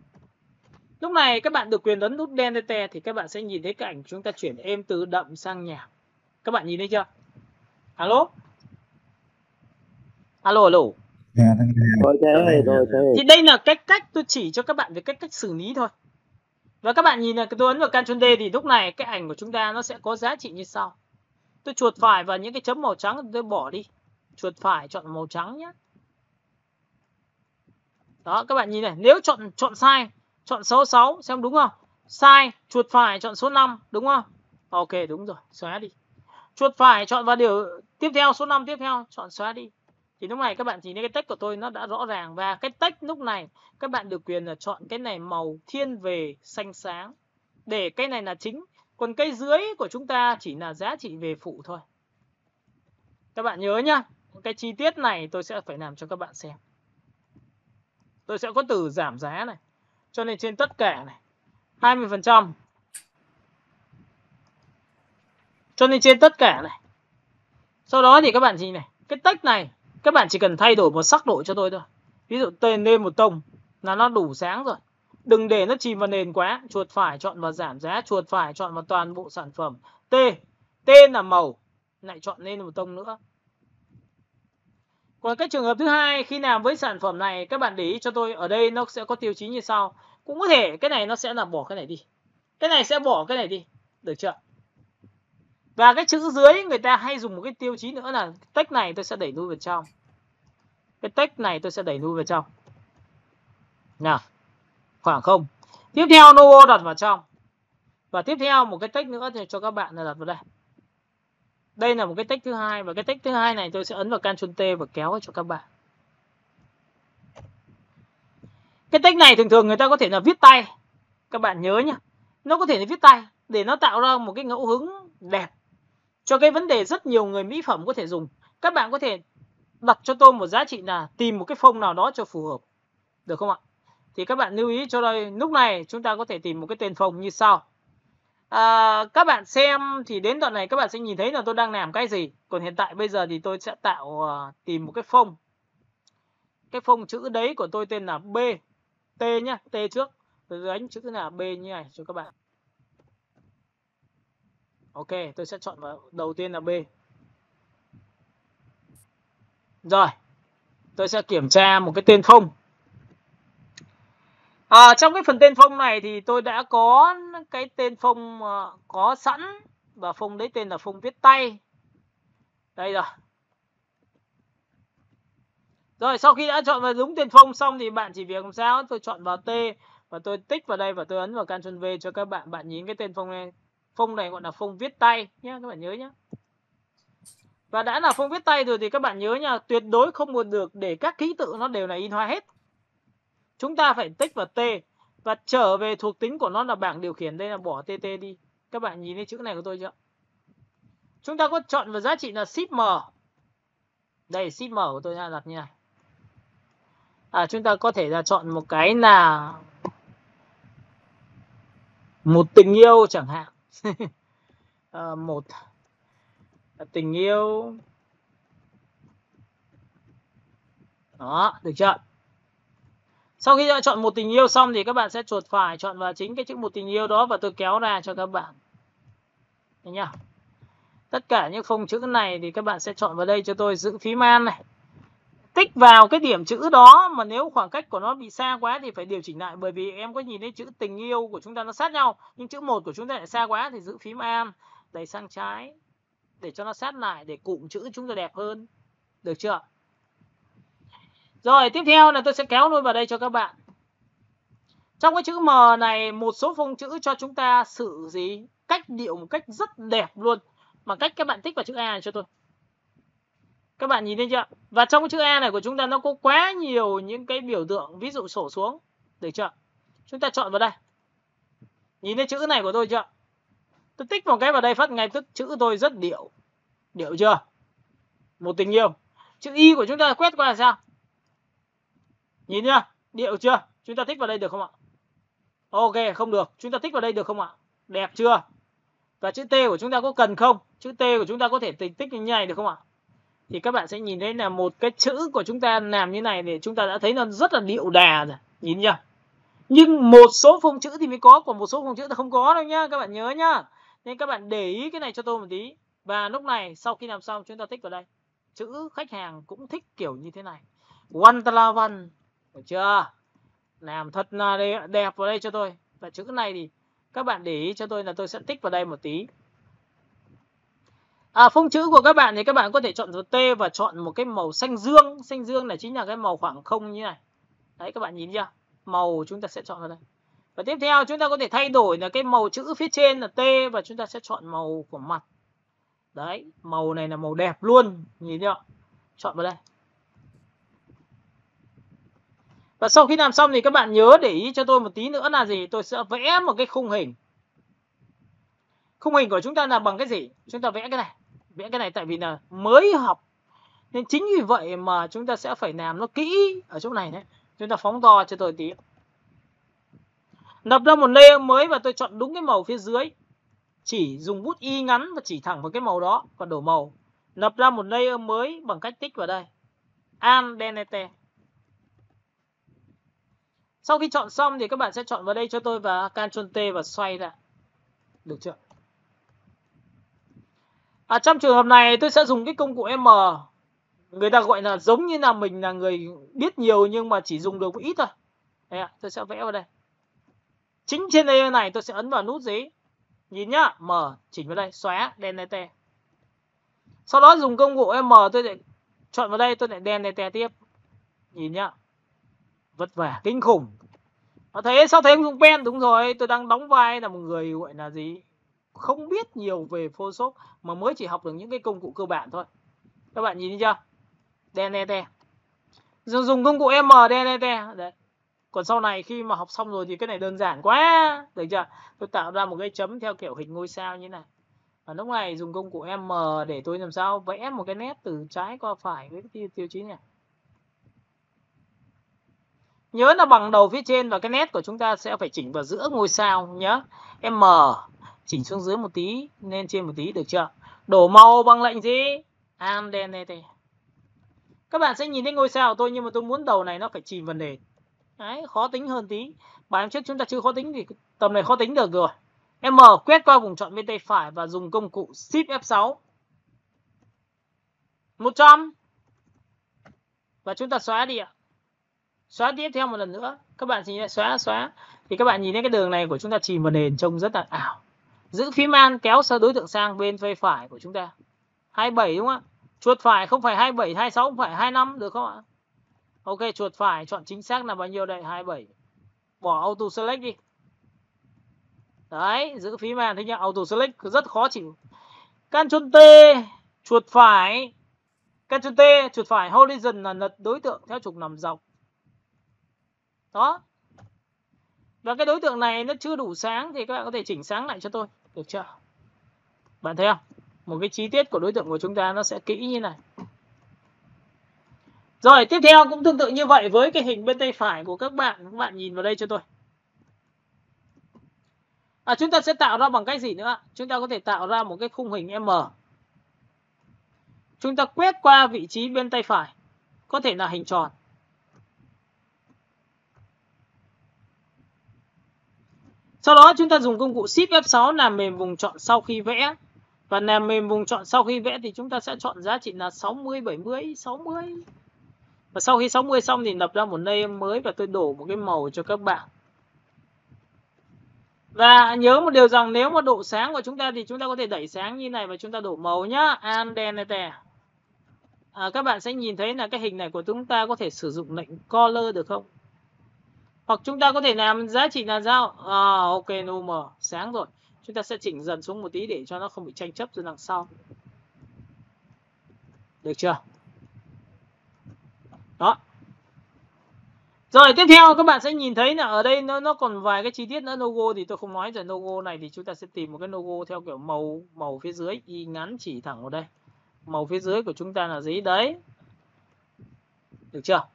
Lúc này các bạn được quyền ấn nút Delete thì các bạn sẽ nhìn thấy cái ảnh chúng ta chuyển êm từ đậm sang nhạt. Các bạn nhìn thấy chưa? Alo? Alo, alo. Thì đây là cách tôi chỉ cho các bạn về cách xử lý thôi. Và các bạn nhìn là tôi ấn vào Ctrl D thì lúc này cái ảnh của chúng ta nó sẽ có giá trị như sau. Tôi chuột phải vào những cái chấm màu trắng tôi bỏ đi. chuột phải chọn màu trắng nhé. Đó, các bạn nhìn này, nếu chọn sai, chọn số 6 xem đúng không? Sai, chuột phải chọn số 5, đúng không? Ok, đúng rồi, xóa đi. Chuột phải chọn vào điều tiếp theo, số 5 tiếp theo, chọn xóa đi. Thì lúc này các bạn nhìn thấy cái text của tôi nó đã rõ ràng. Và cái text lúc này các bạn được quyền là chọn cái này màu thiên về xanh sáng, để cái này là chính. Còn cái dưới của chúng ta chỉ là giá trị về phụ thôi. Các bạn nhớ nhá, cái chi tiết này tôi sẽ phải làm cho các bạn xem. Tôi sẽ có từ giảm giá này. Cho nên trên tất cả này 20%. Cho nên trên tất cả này. Sau đó thì các bạn nhìn này, cái text này các bạn chỉ cần thay đổi một sắc độ cho tôi thôi. Ví dụ tên lên một tông là nó đủ sáng rồi. Đừng để nó chìm vào nền quá. Chuột phải chọn vào giảm giá, chuột phải chọn vào toàn bộ sản phẩm. Tên là màu, lại chọn lên một tông nữa. Còn cái trường hợp thứ hai, khi làm với sản phẩm này, các bạn để ý cho tôi, ở đây nó sẽ có tiêu chí như sau. Cũng có thể cái này nó sẽ là bỏ cái này đi, cái này sẽ bỏ cái này đi, được chưa? Và cái chữ dưới người ta hay dùng một cái tiêu chí nữa là text này tôi sẽ đẩy lui vào trong, cái text này tôi sẽ đẩy lui vào trong nào, khoảng không. Tiếp theo logo đặt vào trong, và tiếp theo một cái text nữa thì cho các bạn là đặt vào đây. Đây là một cái text thứ hai, và cái text thứ hai này tôi sẽ ấn vào Ctrl T và kéo cho các bạn. Cái text này thường thường người ta có thể là viết tay, các bạn nhớ nhá, nó có thể là viết tay để nó tạo ra một cái ngẫu hứng đẹp cho cái vấn đề rất nhiều người mỹ phẩm có thể dùng. Các bạn có thể đặt cho tôi một giá trị là tìm một cái phông nào đó cho phù hợp, được không ạ? Thì các bạn lưu ý cho đây, lúc này chúng ta có thể tìm một cái tên phông như sau. Các bạn xem thì đến đoạn này các bạn sẽ nhìn thấy là tôi đang làm cái gì. Còn hiện tại bây giờ thì tôi sẽ tìm một cái phông. Cái phông chữ đấy của tôi tên là B, T nhá, T trước. Tôi đánh chữ là B như này cho các bạn. Ok, tôi sẽ chọn vào đầu tiên là B. Rồi, tôi sẽ kiểm tra một cái tên phông. Trong cái phần tên phông này thì tôi đã có cái tên phông có sẵn, và phông đấy tên là phông viết tay. Đây rồi. Rồi, sau khi đã chọn vào đúng tên phông xong thì bạn chỉ việc làm sao, tôi chọn vào T và tôi tích vào đây và tôi ấn vào Ctrl V cho các bạn. Bạn nhìn cái tên phông này. Phông này gọi là phông viết tay nhé, các bạn nhớ nhé. Và đã là phông viết tay rồi thì các bạn nhớ nha, tuyệt đối không được để các ký tự nó đều là in hoa hết. Chúng ta phải tích vào T và trở về thuộc tính của nó là bảng điều khiển, đây là bỏ TT đi. Các bạn nhìn thấy chữ này của tôi chưa? Chúng ta có chọn vào giá trị là Shift M. Đây, Shift M của tôi đặt như này. Chúng ta có thể là chọn một cái là một tình yêu chẳng hạn. Một tình yêu. Đó, được chưa? Sau khi đã chọn một tình yêu xong thì các bạn sẽ chuột phải chọn vào chính cái chữ một tình yêu đó và tôi kéo ra cho các bạn. Đấy nhá. Tất cả những phông chữ này thì các bạn sẽ chọn vào đây cho tôi giữ phím An này. Tích vào cái điểm chữ đó, mà nếu khoảng cách của nó bị xa quá thì phải điều chỉnh lại, bởi vì em có nhìn thấy chữ tình yêu của chúng ta nó sát nhau, nhưng chữ 1 của chúng ta lại xa quá thì giữ phím An, đẩy sang trái để cho nó sát lại, để cụm chữ chúng ta đẹp hơn. Được chưa? Rồi, tiếp theo là tôi sẽ kéo luôn vào đây cho các bạn. Trong cái chữ M này, một số phông chữ cho chúng ta sự gì? Cách điệu một cách rất đẹp luôn. Bằng cách các bạn tích vào chữ A này cho tôi. Các bạn nhìn thấy chưa? Và trong cái chữ A này của chúng ta nó có quá nhiều những cái biểu tượng, ví dụ sổ xuống. Được chưa? Chúng ta chọn vào đây. Nhìn thấy chữ này của tôi chưa? Tôi tích một cái vào đây phát ngay tức chữ tôi rất điệu. Điệu chưa? Một tình yêu. Chữ Y của chúng ta quét qua là sao? Nhìn chưa? Điệu chưa? Chúng ta tích vào đây được không ạ? Ok, không được. Chúng ta tích vào đây được không ạ? Đẹp chưa? Và chữ T của chúng ta có cần không? Chữ T của chúng ta có thể tích như này được không ạ? Thì các bạn sẽ nhìn thấy là một cái chữ của chúng ta làm như này thì chúng ta đã thấy nó rất là điệu đà rồi. Nhìn chưa? Nhưng một số phông chữ thì mới có, còn một số phông chữ thì không có đâu nhá. Các bạn nhớ nhá. Nên các bạn để ý cái này cho tôi một tí. Và lúc này sau khi làm xong chúng ta tích vào đây. Chữ khách hàng cũng thích kiểu như thế này. One, được chưa? Làm thật là đẹp vào đây cho tôi. Và chữ này thì các bạn để ý cho tôi là tôi sẽ tích vào đây một tí. Phông chữ của các bạn thì các bạn có thể chọn vào T và chọn một cái màu xanh dương. Xanh dương này chính là cái màu khoảng không như này. Đấy, các bạn nhìn chưa? Màu chúng ta sẽ chọn vào đây. Và tiếp theo chúng ta có thể thay đổi là cái màu chữ phía trên là T và chúng ta sẽ chọn màu của mặt. Đấy, màu này là màu đẹp luôn, nhìn chưa? Chọn vào đây. Và sau khi làm xong thì các bạn nhớ để ý cho tôi một tí nữa là gì? Tôi sẽ vẽ một cái khung hình. Khung hình của chúng ta là bằng cái gì? Chúng ta vẽ cái này. Vẽ cái này tại vì là mới học. Nên chính vì vậy mà chúng ta sẽ phải làm nó kỹ ở chỗ này đấy. Chúng ta phóng to cho tôi tí. Lập ra một layer mới và tôi chọn đúng cái màu phía dưới. Chỉ dùng bút y ngắn và chỉ thẳng vào cái màu đó và đổ màu. Lập ra một layer mới bằng cách tích vào đây. Delete. Sau khi chọn xong thì các bạn sẽ chọn vào đây cho tôi và Ctrl T và xoay ra. Được chưa? Trong trường hợp này tôi sẽ dùng cái công cụ M. Người ta gọi là giống như là mình là người biết nhiều nhưng mà chỉ dùng được một ít thôi. Đây ạ, tôi sẽ vẽ vào đây. Chính trên đây này tôi sẽ ấn vào nút gì? Nhìn nhá, M chỉnh vào đây, xóa, delete. Sau đó dùng công cụ M tôi lại chọn vào đây, tôi lại delete tiếp. Nhìn nhá. Vất vả kinh khủng. Thế sao thấy không dùng pen? Đúng rồi, tôi đang đóng vai là một người gọi là gì? Không biết nhiều về Photoshop mà mới chỉ học được những cái công cụ cơ bản thôi. Các bạn nhìn thấy chưa? Delete. Dùng công cụ M delete. Đấy. Còn sau này khi mà học xong rồi thì cái này đơn giản quá. Được chưa? Tôi tạo ra một cái chấm theo kiểu hình ngôi sao như này. Và lúc này dùng công cụ M để tôi làm sao vẽ một cái nét từ trái qua phải với cái tiêu chí này. Nhớ là bằng đầu phía trên và cái nét của chúng ta sẽ phải chỉnh vào giữa ngôi sao nhớ. M chỉnh xuống dưới một tí, lên trên một tí, được chưa? Đổ màu bằng lệnh gì? Delete. Các bạn sẽ nhìn thấy ngôi sao của tôi nhưng mà tôi muốn đầu này nó phải chìm vào nền. Đấy, khó tính hơn tí. Bài hôm trước chúng ta chưa khó tính thì tầm này khó tính được rồi. M quét qua vùng chọn bên tay phải và dùng công cụ Shift F6. 100. Và chúng ta xóa đi ạ. Xóa tiếp theo một lần nữa. Các bạn nhìn thấy xóa. Thì các bạn nhìn thấy cái đường này của chúng ta chìm vào nền trông rất là ảo. Giữ phím Alt kéo đối tượng sang bên tay phải của chúng ta. 27 đúng không ạ? Chuột phải không phải 27, 26 không phải 25 được không ạ? Ok, chuột phải chọn chính xác là bao nhiêu đây? 27. Bỏ auto select đi. Đấy, giữ phím Alt thấy nhá, auto select rất khó chịu. Ctrl T, chuột phải. Ctrl T, chuột phải horizon là lật đối tượng theo trục nằm dọc. Đó. Và cái đối tượng này nó chưa đủ sáng thì các bạn có thể chỉnh sáng lại cho tôi. Được chưa? Bạn thấy không? Một cái chi tiết của đối tượng của chúng ta nó sẽ kỹ như này. Rồi, tiếp theo cũng tương tự như vậy với cái hình bên tay phải của các bạn. Các bạn nhìn vào đây cho tôi. Chúng ta sẽ tạo ra bằng cách gì nữa? Chúng ta có thể tạo ra một cái khung hình M. Chúng ta quét qua vị trí bên tay phải. Có thể là hình tròn. Sau đó chúng ta dùng công cụ Shift F6 làm mềm vùng chọn sau khi vẽ. Và làm mềm vùng chọn sau khi vẽ thì chúng ta sẽ chọn giá trị là 60, 70, 60. Và sau khi 60 xong thì lập ra một layer mới và tôi đổ một cái màu cho các bạn. Và nhớ một điều rằng nếu mà độ sáng của chúng ta thì chúng ta có thể đẩy sáng như này và chúng ta đổ màu nhá. Delete. Các bạn sẽ nhìn thấy là cái hình này của chúng ta có thể sử dụng lệnh color được không? Hoặc chúng ta có thể làm giá trị là sao? Ok, no more. Sáng rồi. Chúng ta sẽ chỉnh dần xuống một tí để cho nó không bị tranh chấp từ đằng sau. Được chưa? Đó. Rồi tiếp theo các bạn sẽ nhìn thấy là ở đây nó còn vài cái chi tiết nữa. Logo thì tôi không nói rồi. Logo này thì chúng ta sẽ tìm một cái logo theo kiểu màu phía dưới. Y ngắn chỉ thẳng vào đây. Màu phía dưới của chúng ta là gì đấy? Được chưa?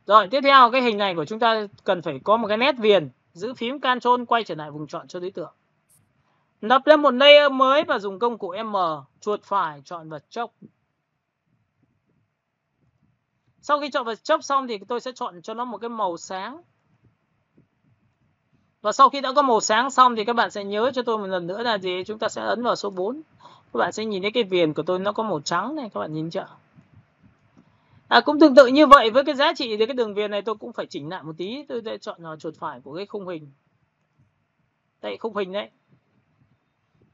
Rồi tiếp theo cái hình này của chúng ta cần phải có một cái nét viền. Giữ phím Ctrl quay trở lại vùng chọn cho đối tượng. Lập lên một layer mới và dùng công cụ M. Chuột phải chọn vào chốc. Sau khi chọn vào chốc xong thì tôi sẽ chọn cho nó một cái màu sáng. Và sau khi đã có màu sáng xong thì các bạn sẽ nhớ cho tôi một lần nữa là gì? Chúng ta sẽ ấn vào số 4. Các bạn sẽ nhìn thấy cái viền của tôi nó có màu trắng này. Các bạn nhìn chưa? Cũng tương tự như vậy với cái giá trị thì cái đường viền này tôi cũng phải chỉnh lại một tí. Tôi sẽ chọn chuột phải của cái khung hình. Đây, khung hình đấy.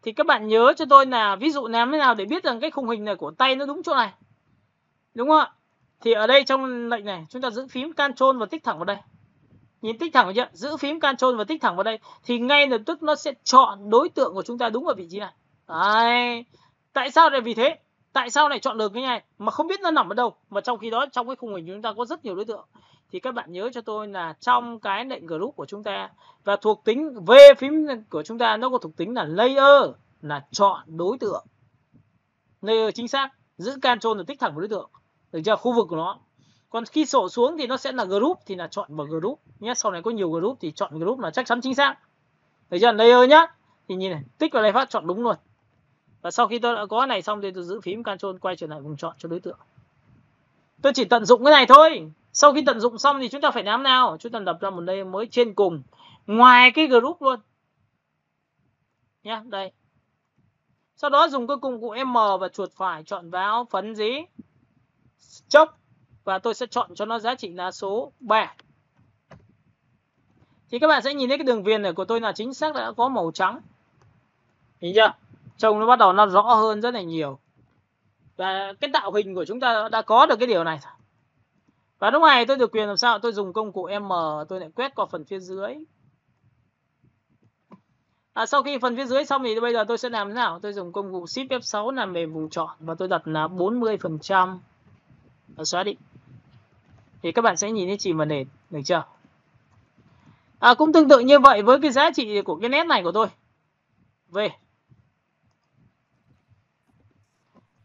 Thì các bạn nhớ cho tôi là ví dụ làm thế nào để biết rằng cái khung hình này của tay nó đúng chỗ này. Đúng không ạ? Thì ở đây trong lệnh này chúng ta giữ phím Ctrl và tích thẳng vào đây. Nhìn tích thẳng vào chưa? Giữ phím Ctrl và tích thẳng vào đây thì ngay lập tức nó sẽ chọn đối tượng của chúng ta đúng ở vị trí này. Đấy. Tại sao lại vì thế? Tại sao lại chọn được cái này mà không biết nó nằm ở đâu? Mà trong khi đó trong cái khung hình chúng ta có rất nhiều đối tượng. Thì các bạn nhớ cho tôi là trong cái lệnh group của chúng ta và thuộc tính V phím của chúng ta nó có thuộc tính là layer, là chọn đối tượng. Layer chính xác, giữ Ctrl và tích thẳng vào đối tượng. Được chưa? Khu vực của nó. Còn khi sổ xuống thì nó sẽ là group thì là chọn vào group nhé. Sau này có nhiều group thì chọn group là chắc chắn chính xác. Được chưa? Layer nhá. Thì nhìn này, tích vào đây phát chọn đúng luôn. Và sau khi tôi đã có này xong thì tôi giữ phím Ctrl quay trở lại vùng chọn cho đối tượng. Tôi chỉ tận dụng cái này thôi. Sau khi tận dụng xong thì chúng ta phải làm nào? Chúng ta lập ra một layer mới trên cùng ngoài cái group luôn. Nhá, đây. Sau đó dùng cái công cụ M và chuột phải chọn vào phấn gì? Stroke. Và tôi sẽ chọn cho nó giá trị là số 3. Thì các bạn sẽ nhìn thấy cái đường viền này của tôi là chính xác đã có màu trắng. Nhìn chưa? Trông nó bắt đầu nó rõ hơn rất là nhiều. Và cái tạo hình của chúng ta đã có được cái điều này. Và lúc này tôi được quyền làm sao? Tôi dùng công cụ M, tôi lại quét qua phần phía dưới. Sau khi phần phía dưới xong thì bây giờ tôi sẽ làm thế nào? Tôi dùng công cụ Shift F6 làm về vùng chọn và tôi đặt là 40% và xóa đi. Thì các bạn sẽ nhìn thấy chìm vào nền, được chưa? Cũng tương tự như vậy với cái giá trị của cái nét này của tôi. V.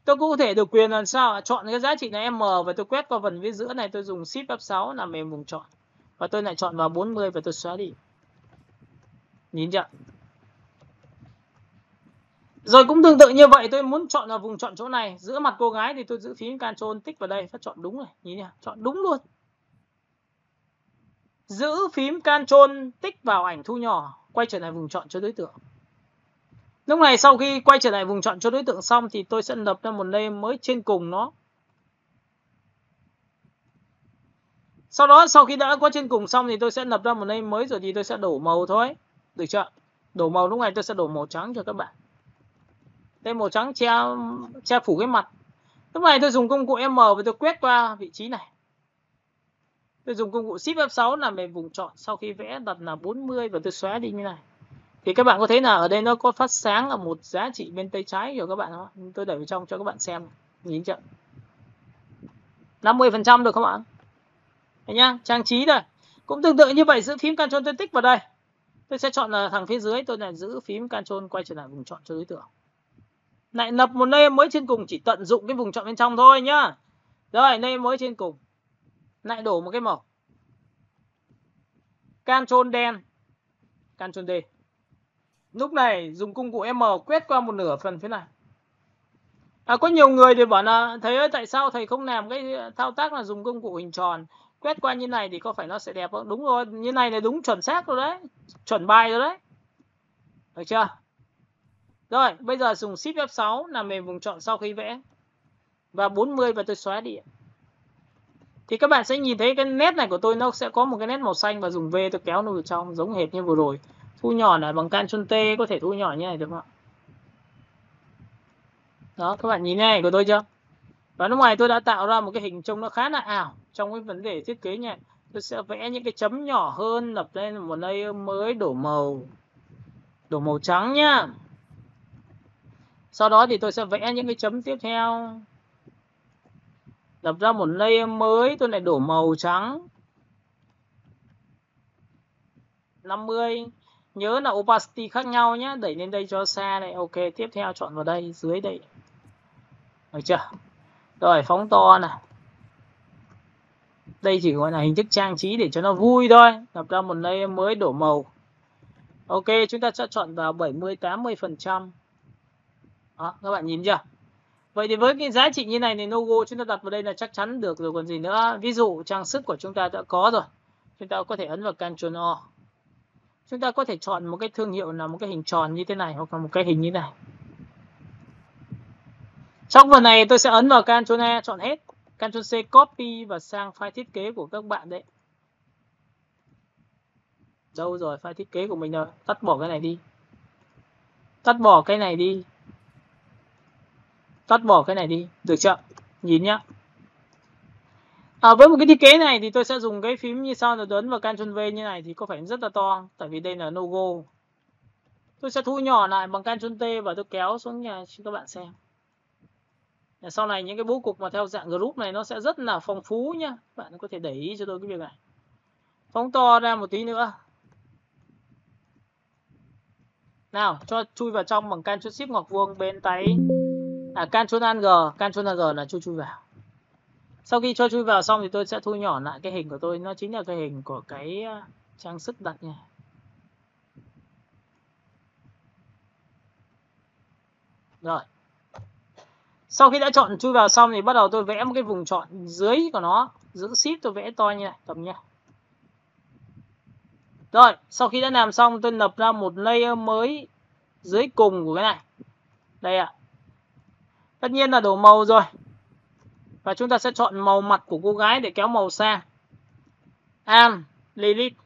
Tôi cũng có thể được quyền làm sao? Chọn cái giá trị là M và tôi quét qua phần phía giữa này, tôi dùng Shift F6 làm về vùng chọn. Và tôi lại chọn vào 40 và tôi xóa đi. Nhìn chưa? Rồi cũng tương tự như vậy, tôi muốn chọn vào vùng chọn chỗ này, giữa mặt cô gái thì tôi giữ phím Ctrl tích vào đây, phát chọn đúng rồi, nhìn nhá, chọn đúng luôn. Giữ phím Ctrl tích vào ảnh thu nhỏ, quay trở lại vùng chọn cho đối tượng. Lúc này sau khi quay trở lại vùng chọn cho đối tượng xong thì tôi sẽ lập ra một layer mới trên cùng nó. Sau đó sau khi đã có trên cùng xong thì tôi sẽ lập ra một layer mới rồi thì tôi sẽ đổ màu thôi. Được chưa? Đổ màu lúc này tôi sẽ đổ màu trắng cho các bạn. Đây màu trắng che phủ cái mặt. Lúc này tôi dùng công cụ M và tôi quét qua vị trí này. Tôi dùng công cụ Shift F6 làm về vùng chọn, sau khi vẽ đặt là 40 và tôi xóa đi như này. Thì các bạn có thấy là ở đây nó có phát sáng ở một giá trị bên tay trái của các bạn không? Tôi để vào trong cho các bạn xem. Nhìn chưa? 50% được không ạ? Đấy nhá, trang trí rồi. Cũng tương tự như vậy, giữ phím Ctrl tôi tích vào đây. Tôi sẽ chọn là thằng phía dưới, tôi lại giữ phím Ctrl quay trở lại vùng chọn cho đối tượng. Lại lập một layer mới trên cùng, chỉ tận dụng cái vùng chọn bên trong thôi nhá. Rồi, layer mới trên cùng. Lại đổ một cái màu. Ctrl đen, Ctrl D. Lúc này dùng công cụ M quét qua một nửa phần phía này. Có nhiều người thì bảo là thầy ơi tại sao thầy không làm cái thao tác là dùng công cụ hình tròn quét qua như này thì có phải nó sẽ đẹp không? Đúng rồi, như này là đúng chuẩn xác rồi đấy, chuẩn bài rồi đấy. Được chưa? Rồi, bây giờ dùng Shift F6 làm về vùng chọn sau khi vẽ. Và 40 và tôi xóa đi. Thì các bạn sẽ nhìn thấy cái nét này của tôi nó sẽ có một cái nét màu xanh và dùng V tôi kéo nó vào trong giống hệt như vừa rồi. Thu nhỏ là bằng Ctrl T, có thể thu nhỏ như này được không ạ? Đó, các bạn nhìn này của tôi chưa? Và lúc này tôi đã tạo ra một cái hình trông nó khá là ảo trong cái vấn đề thiết kế nha. Tôi sẽ vẽ những cái chấm nhỏ hơn, lập lên một layer mới, đổ màu trắng nhá. Sau đó thì tôi sẽ vẽ những cái chấm tiếp theo. Lập ra một layer mới, tôi lại đổ màu trắng. 50. Nhớ là opacity khác nhau nhé. Đẩy lên đây cho xa này. Ok, tiếp theo chọn vào đây, dưới đây. Được chưa? Rồi, phóng to này. Đây chỉ gọi là hình thức trang trí để cho nó vui thôi. Lập ra một layer mới, đổ màu. Ok, chúng ta sẽ chọn vào 70-80%. Đó, các bạn nhìn chưa? Vậy thì với cái giá trị như này thì logo chúng ta đặt vào đây là chắc chắn được rồi còn gì nữa. Ví dụ trang sức của chúng ta đã có rồi. Chúng ta có thể ấn vào Ctrl O. Chúng ta có thể chọn một cái thương hiệu là một cái hình tròn như thế này hoặc là một cái hình như thế này. Trong phần này tôi sẽ ấn vào Ctrl E chọn hết. Ctrl C copy và sang file thiết kế của các bạn đấy. Đâu rồi file thiết kế của mình rồi? Tắt bỏ cái này đi. Tắt bỏ cái này đi. Tắt bỏ cái này đi. Được chưa? Nhìn nhá. Với một cái thiết kế này thì tôi sẽ dùng cái phím như sau là ấn vào Ctrl V như này thì có phải rất là to. Tại vì đây là logo. Tôi sẽ thu nhỏ lại bằng Ctrl T và tôi kéo xuống nhà cho các bạn xem. Sau này những cái bố cục mà theo dạng group này nó sẽ rất là phong phú nhá. Bạn có thể để ý cho tôi cái việc này. Phóng to ra một tí nữa. Nào, cho chui vào trong bằng Ctrl Shift ngoặc vuông bên tay. Ctrl Alt G, Ctrl Alt G là chui vào. Sau khi cho chui vào xong thì tôi sẽ thu nhỏ lại cái hình của tôi, nó chính là cái hình của cái trang sức đặt nha. Rồi. Sau khi đã chọn chui vào xong thì bắt đầu tôi vẽ một cái vùng chọn dưới của nó, giữ Shift tôi vẽ to như này, cầm nha. Rồi, sau khi đã làm xong tôi lập ra một layer mới dưới cùng của cái này. Đây ạ. Tất nhiên là đổ màu rồi. Và chúng ta sẽ chọn màu mặt của cô gái để kéo màu sang. An, Lilith.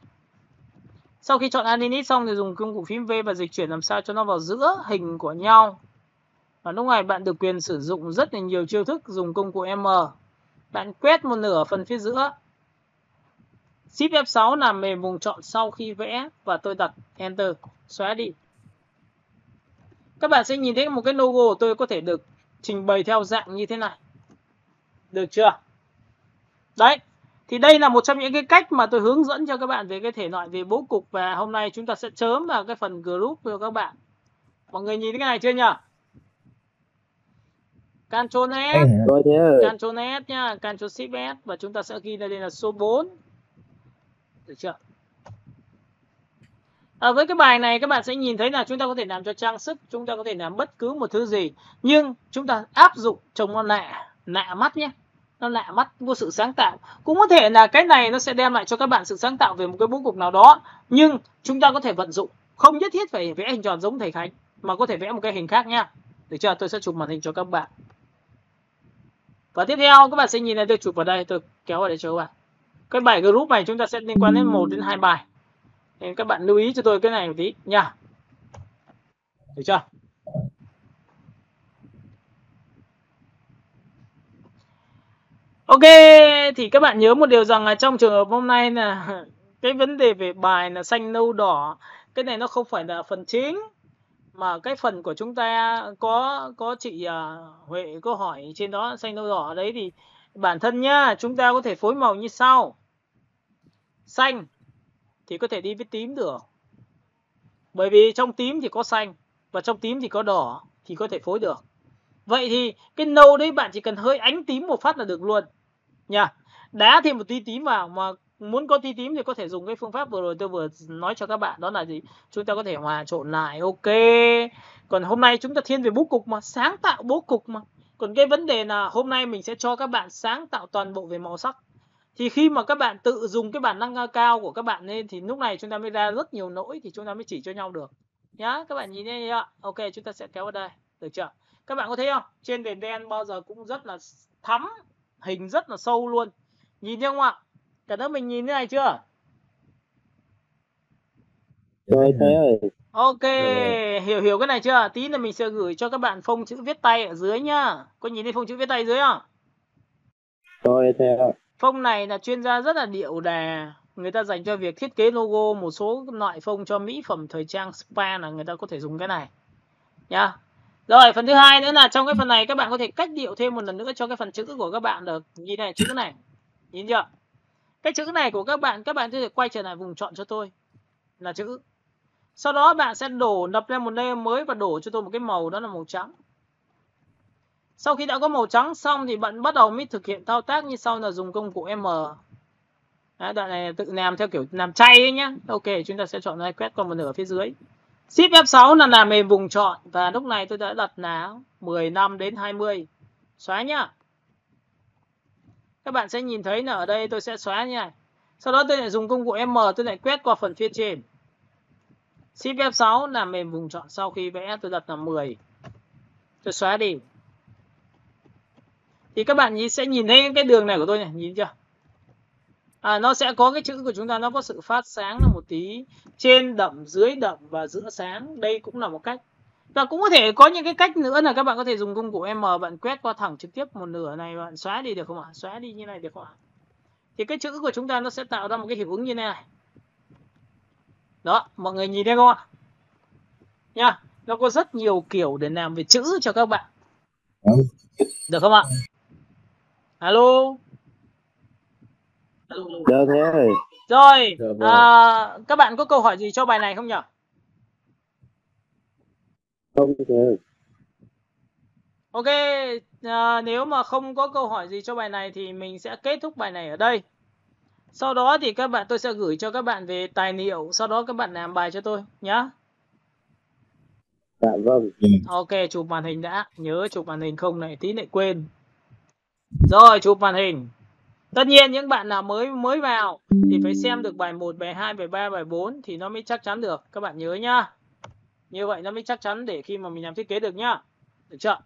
Sau khi chọn An Lilith xong thì dùng công cụ phím V và dịch chuyển làm sao cho nó vào giữa hình của nhau. Và lúc này bạn được quyền sử dụng rất là nhiều chiêu thức dùng công cụ M. Bạn quét một nửa phần phía giữa. Shift F6 làm mềm vùng chọn sau khi vẽ và tôi đặt Enter, xóa đi. Các bạn sẽ nhìn thấy một cái logo của tôi có thể được trình bày theo dạng như thế này. Được chưa? Đấy, thì đây là một trong những cái cách mà tôi hướng dẫn cho các bạn về cái thể loại về bố cục. Và hôm nay chúng ta sẽ chớm vào cái phần group cho các bạn. Mọi người nhìn cái này chưa nhỉ? Ctrl S, Ctrl S nha, Ctrl Shift S và chúng ta sẽ ghi đây là số 4. Được chưa? Với cái bài này các bạn sẽ nhìn thấy là chúng ta có thể làm cho trang sức, chúng ta có thể làm bất cứ một thứ gì, nhưng chúng ta áp dụng trông nó lạ mắt nhé. Nó lạ mắt, có sự sáng tạo. Cũng có thể là cái này nó sẽ đem lại cho các bạn sự sáng tạo về một cái bố cục nào đó, nhưng chúng ta có thể vận dụng, không nhất thiết phải vẽ hình tròn giống thầy Khánh, mà có thể vẽ một cái hình khác nha. Được chưa? Tôi sẽ chụp màn hình cho các bạn. Và tiếp theo các bạn sẽ nhìn thấy tôi chụp vào đây, tôi kéo vào đây cho các bạn. Cái bài group này chúng ta sẽ liên quan đến 1 đến 2 bài. Nên các bạn lưu ý cho tôi cái này một tí nha. Được chưa? Ok, thì các bạn nhớ một điều rằng là trong trường hợp hôm nay là cái vấn đề về bài là xanh nâu đỏ, cái này nó không phải là phần chính, mà cái phần của chúng ta có chị Huệ có hỏi trên đó xanh nâu đỏ đấy, thì bản thân nhá, chúng ta có thể phối màu như sau. Xanh thì có thể đi với tím được, bởi vì trong tím thì có xanh và trong tím thì có đỏ, thì có thể phối được. Vậy thì cái nâu đấy bạn chỉ cần hơi ánh tím một phát là được luôn nha. Đá thêm một tí tím vào, mà muốn có tí tím thì có thể dùng cái phương pháp vừa rồi tôi vừa nói cho các bạn, đó là gì? Chúng ta có thể hòa trộn lại. Ok. Còn hôm nay chúng ta thiên về bố cục mà, sáng tạo bố cục mà. Còn cái vấn đề là hôm nay mình sẽ cho các bạn sáng tạo toàn bộ về màu sắc. Thì khi mà các bạn tự dùng cái bản năng cao của các bạn lên thì lúc này chúng ta mới ra rất nhiều lỗi, thì chúng ta mới chỉ cho nhau được nhá. Các bạn nhìn thấy chưa? Ok, chúng ta sẽ kéo vào đây. Được chưa? Các bạn có thấy không? Trên nền đen bao giờ cũng rất là thắm, hình rất là sâu luôn. Nhìn thấy không ạ? Cả lớp mình nhìn thế này chưa? Rồi thế ơi. Ok, hiểu cái này chưa? Tí là mình sẽ gửi cho các bạn phông chữ viết tay ở dưới nhá. Có nhìn thấy phông chữ viết tay dưới không? Rồi thế ơi. Phông này là chuyên gia rất là điệu đà. Người ta dành cho việc thiết kế logo, một số loại phông cho mỹ phẩm thời trang spa là người ta có thể dùng cái này nhá. Rồi, phần thứ hai nữa là trong cái phần này các bạn có thể cách điệu thêm một lần nữa cho cái phần chữ của các bạn được. Nhìn này, chữ này. Nhìn chưa? Cái chữ này của các bạn có thể quay trở lại vùng chọn cho tôi là chữ. Sau đó bạn sẽ đập lên một layer mới và đổ cho tôi một cái màu, đó là màu trắng. Sau khi đã có màu trắng xong thì bạn bắt đầu mới thực hiện thao tác như sau là dùng công cụ M. Đấy, đoạn này tự làm theo kiểu làm chay ấy nhá. Ok, chúng ta sẽ chọn này, quét qua một nửa phía dưới. Shift F6 là làm mềm vùng chọn, và lúc này tôi đã đặt là 15 đến 20. Xóa nhá. Các bạn sẽ nhìn thấy là ở đây tôi sẽ xóa như này. Sau đó tôi lại dùng công cụ M, tôi lại quét qua phần phía trên. Shift F6 làm mềm vùng chọn, sau khi vẽ tôi đặt là 10. Tôi xóa đi. thì các bạn sẽ nhìn thấy cái đường này của tôi này, nhìn chưa? Nó sẽ có cái chữ của chúng ta, nó có sự phát sáng là một tí, trên đậm, dưới đậm và giữa sáng. Đây cũng là một cách. Và cũng có thể có những cái cách nữa là các bạn có thể dùng công cụ M, bạn quét qua thẳng trực tiếp một nửa này, bạn xóa đi được không ạ? Xóa đi như này được không ạ? Thì cái chữ của chúng ta nó sẽ tạo ra một cái hiệu ứng như này. Đó, mọi người nhìn thấy không ạ? Nha, nó có rất nhiều kiểu để làm về chữ cho các bạn. Được không ạ? Alo. Được thế ơi. Rồi, các bạn có câu hỏi gì cho bài này không nhỉ? Không thế ơi. Ok, nếu mà không có câu hỏi gì cho bài này thì mình sẽ kết thúc bài này ở đây. Sau đó thì tôi sẽ gửi cho các bạn về tài liệu, sau đó các bạn làm bài cho tôi nhá. Dạ vâng. Ok, chụp màn hình đã, nhớ chụp màn hình không này tí lại quên. Rồi, chụp màn hình. Tất nhiên những bạn nào mới vào thì phải xem được bài 1, bài 2, bài 3, bài 4 thì nó mới chắc chắn được. Các bạn nhớ nhá. Như vậy nó mới chắc chắn để khi mà mình làm thiết kế được nhá. Được chưa?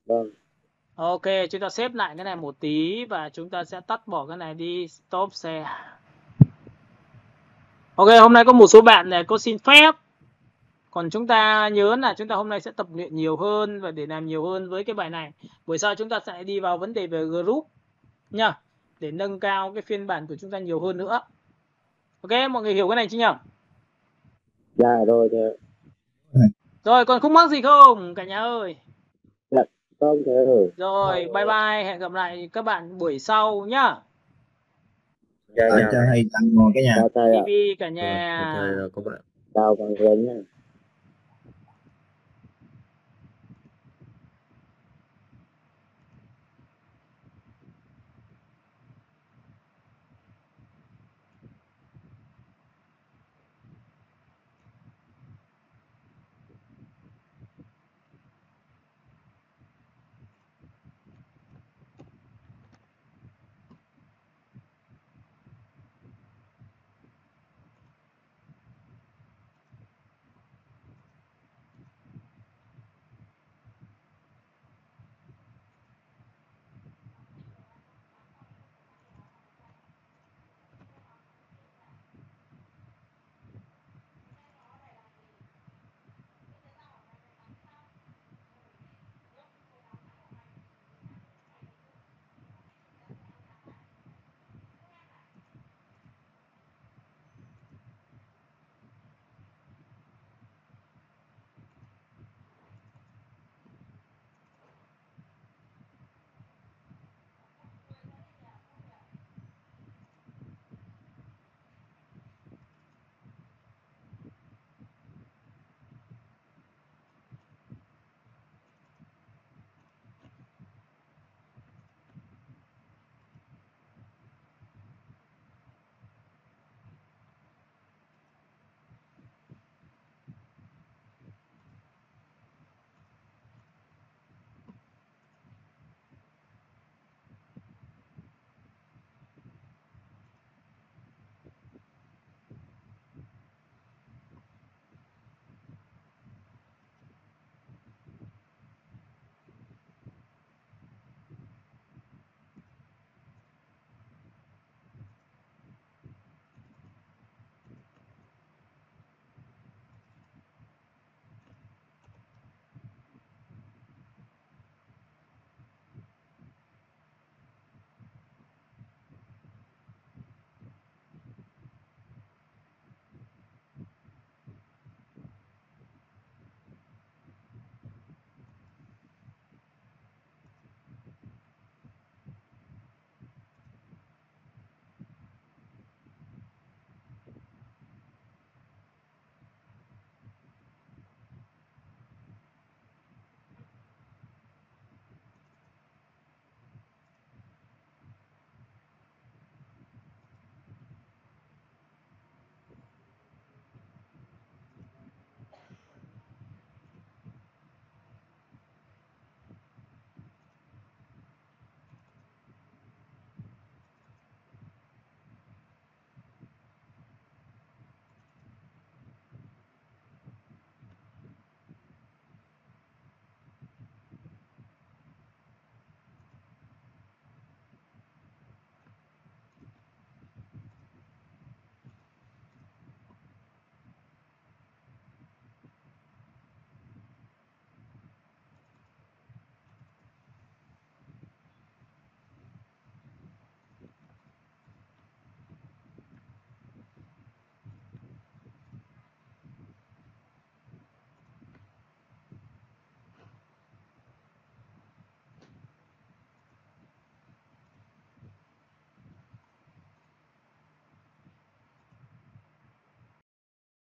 Vâng. Ok, chúng ta xếp lại cái này một tí và chúng ta sẽ tắt bỏ cái này đi, stop share. Ok, hôm nay có một số bạn này có xin phép. Còn chúng ta nhớ là chúng ta hôm nay sẽ tập luyện nhiều hơn và để làm nhiều hơn với cái bài này. Buổi sau chúng ta sẽ đi vào vấn đề về group nha, để nâng cao cái phiên bản của chúng ta nhiều hơn nữa. Ok, mọi người hiểu cái này chứ nhỉ? Dạ rồi thế. Rồi, còn khúc mắc gì không cả nhà ơi? Dạ không thế ơi. Rồi, bye bye, hẹn gặp lại các bạn buổi sau nhá. Dạ Cho thầy tặng ngồi cái nhà. Chào thầy ạ. TV cả nhà. Thầy là các bạn. Chào mọi người nhé.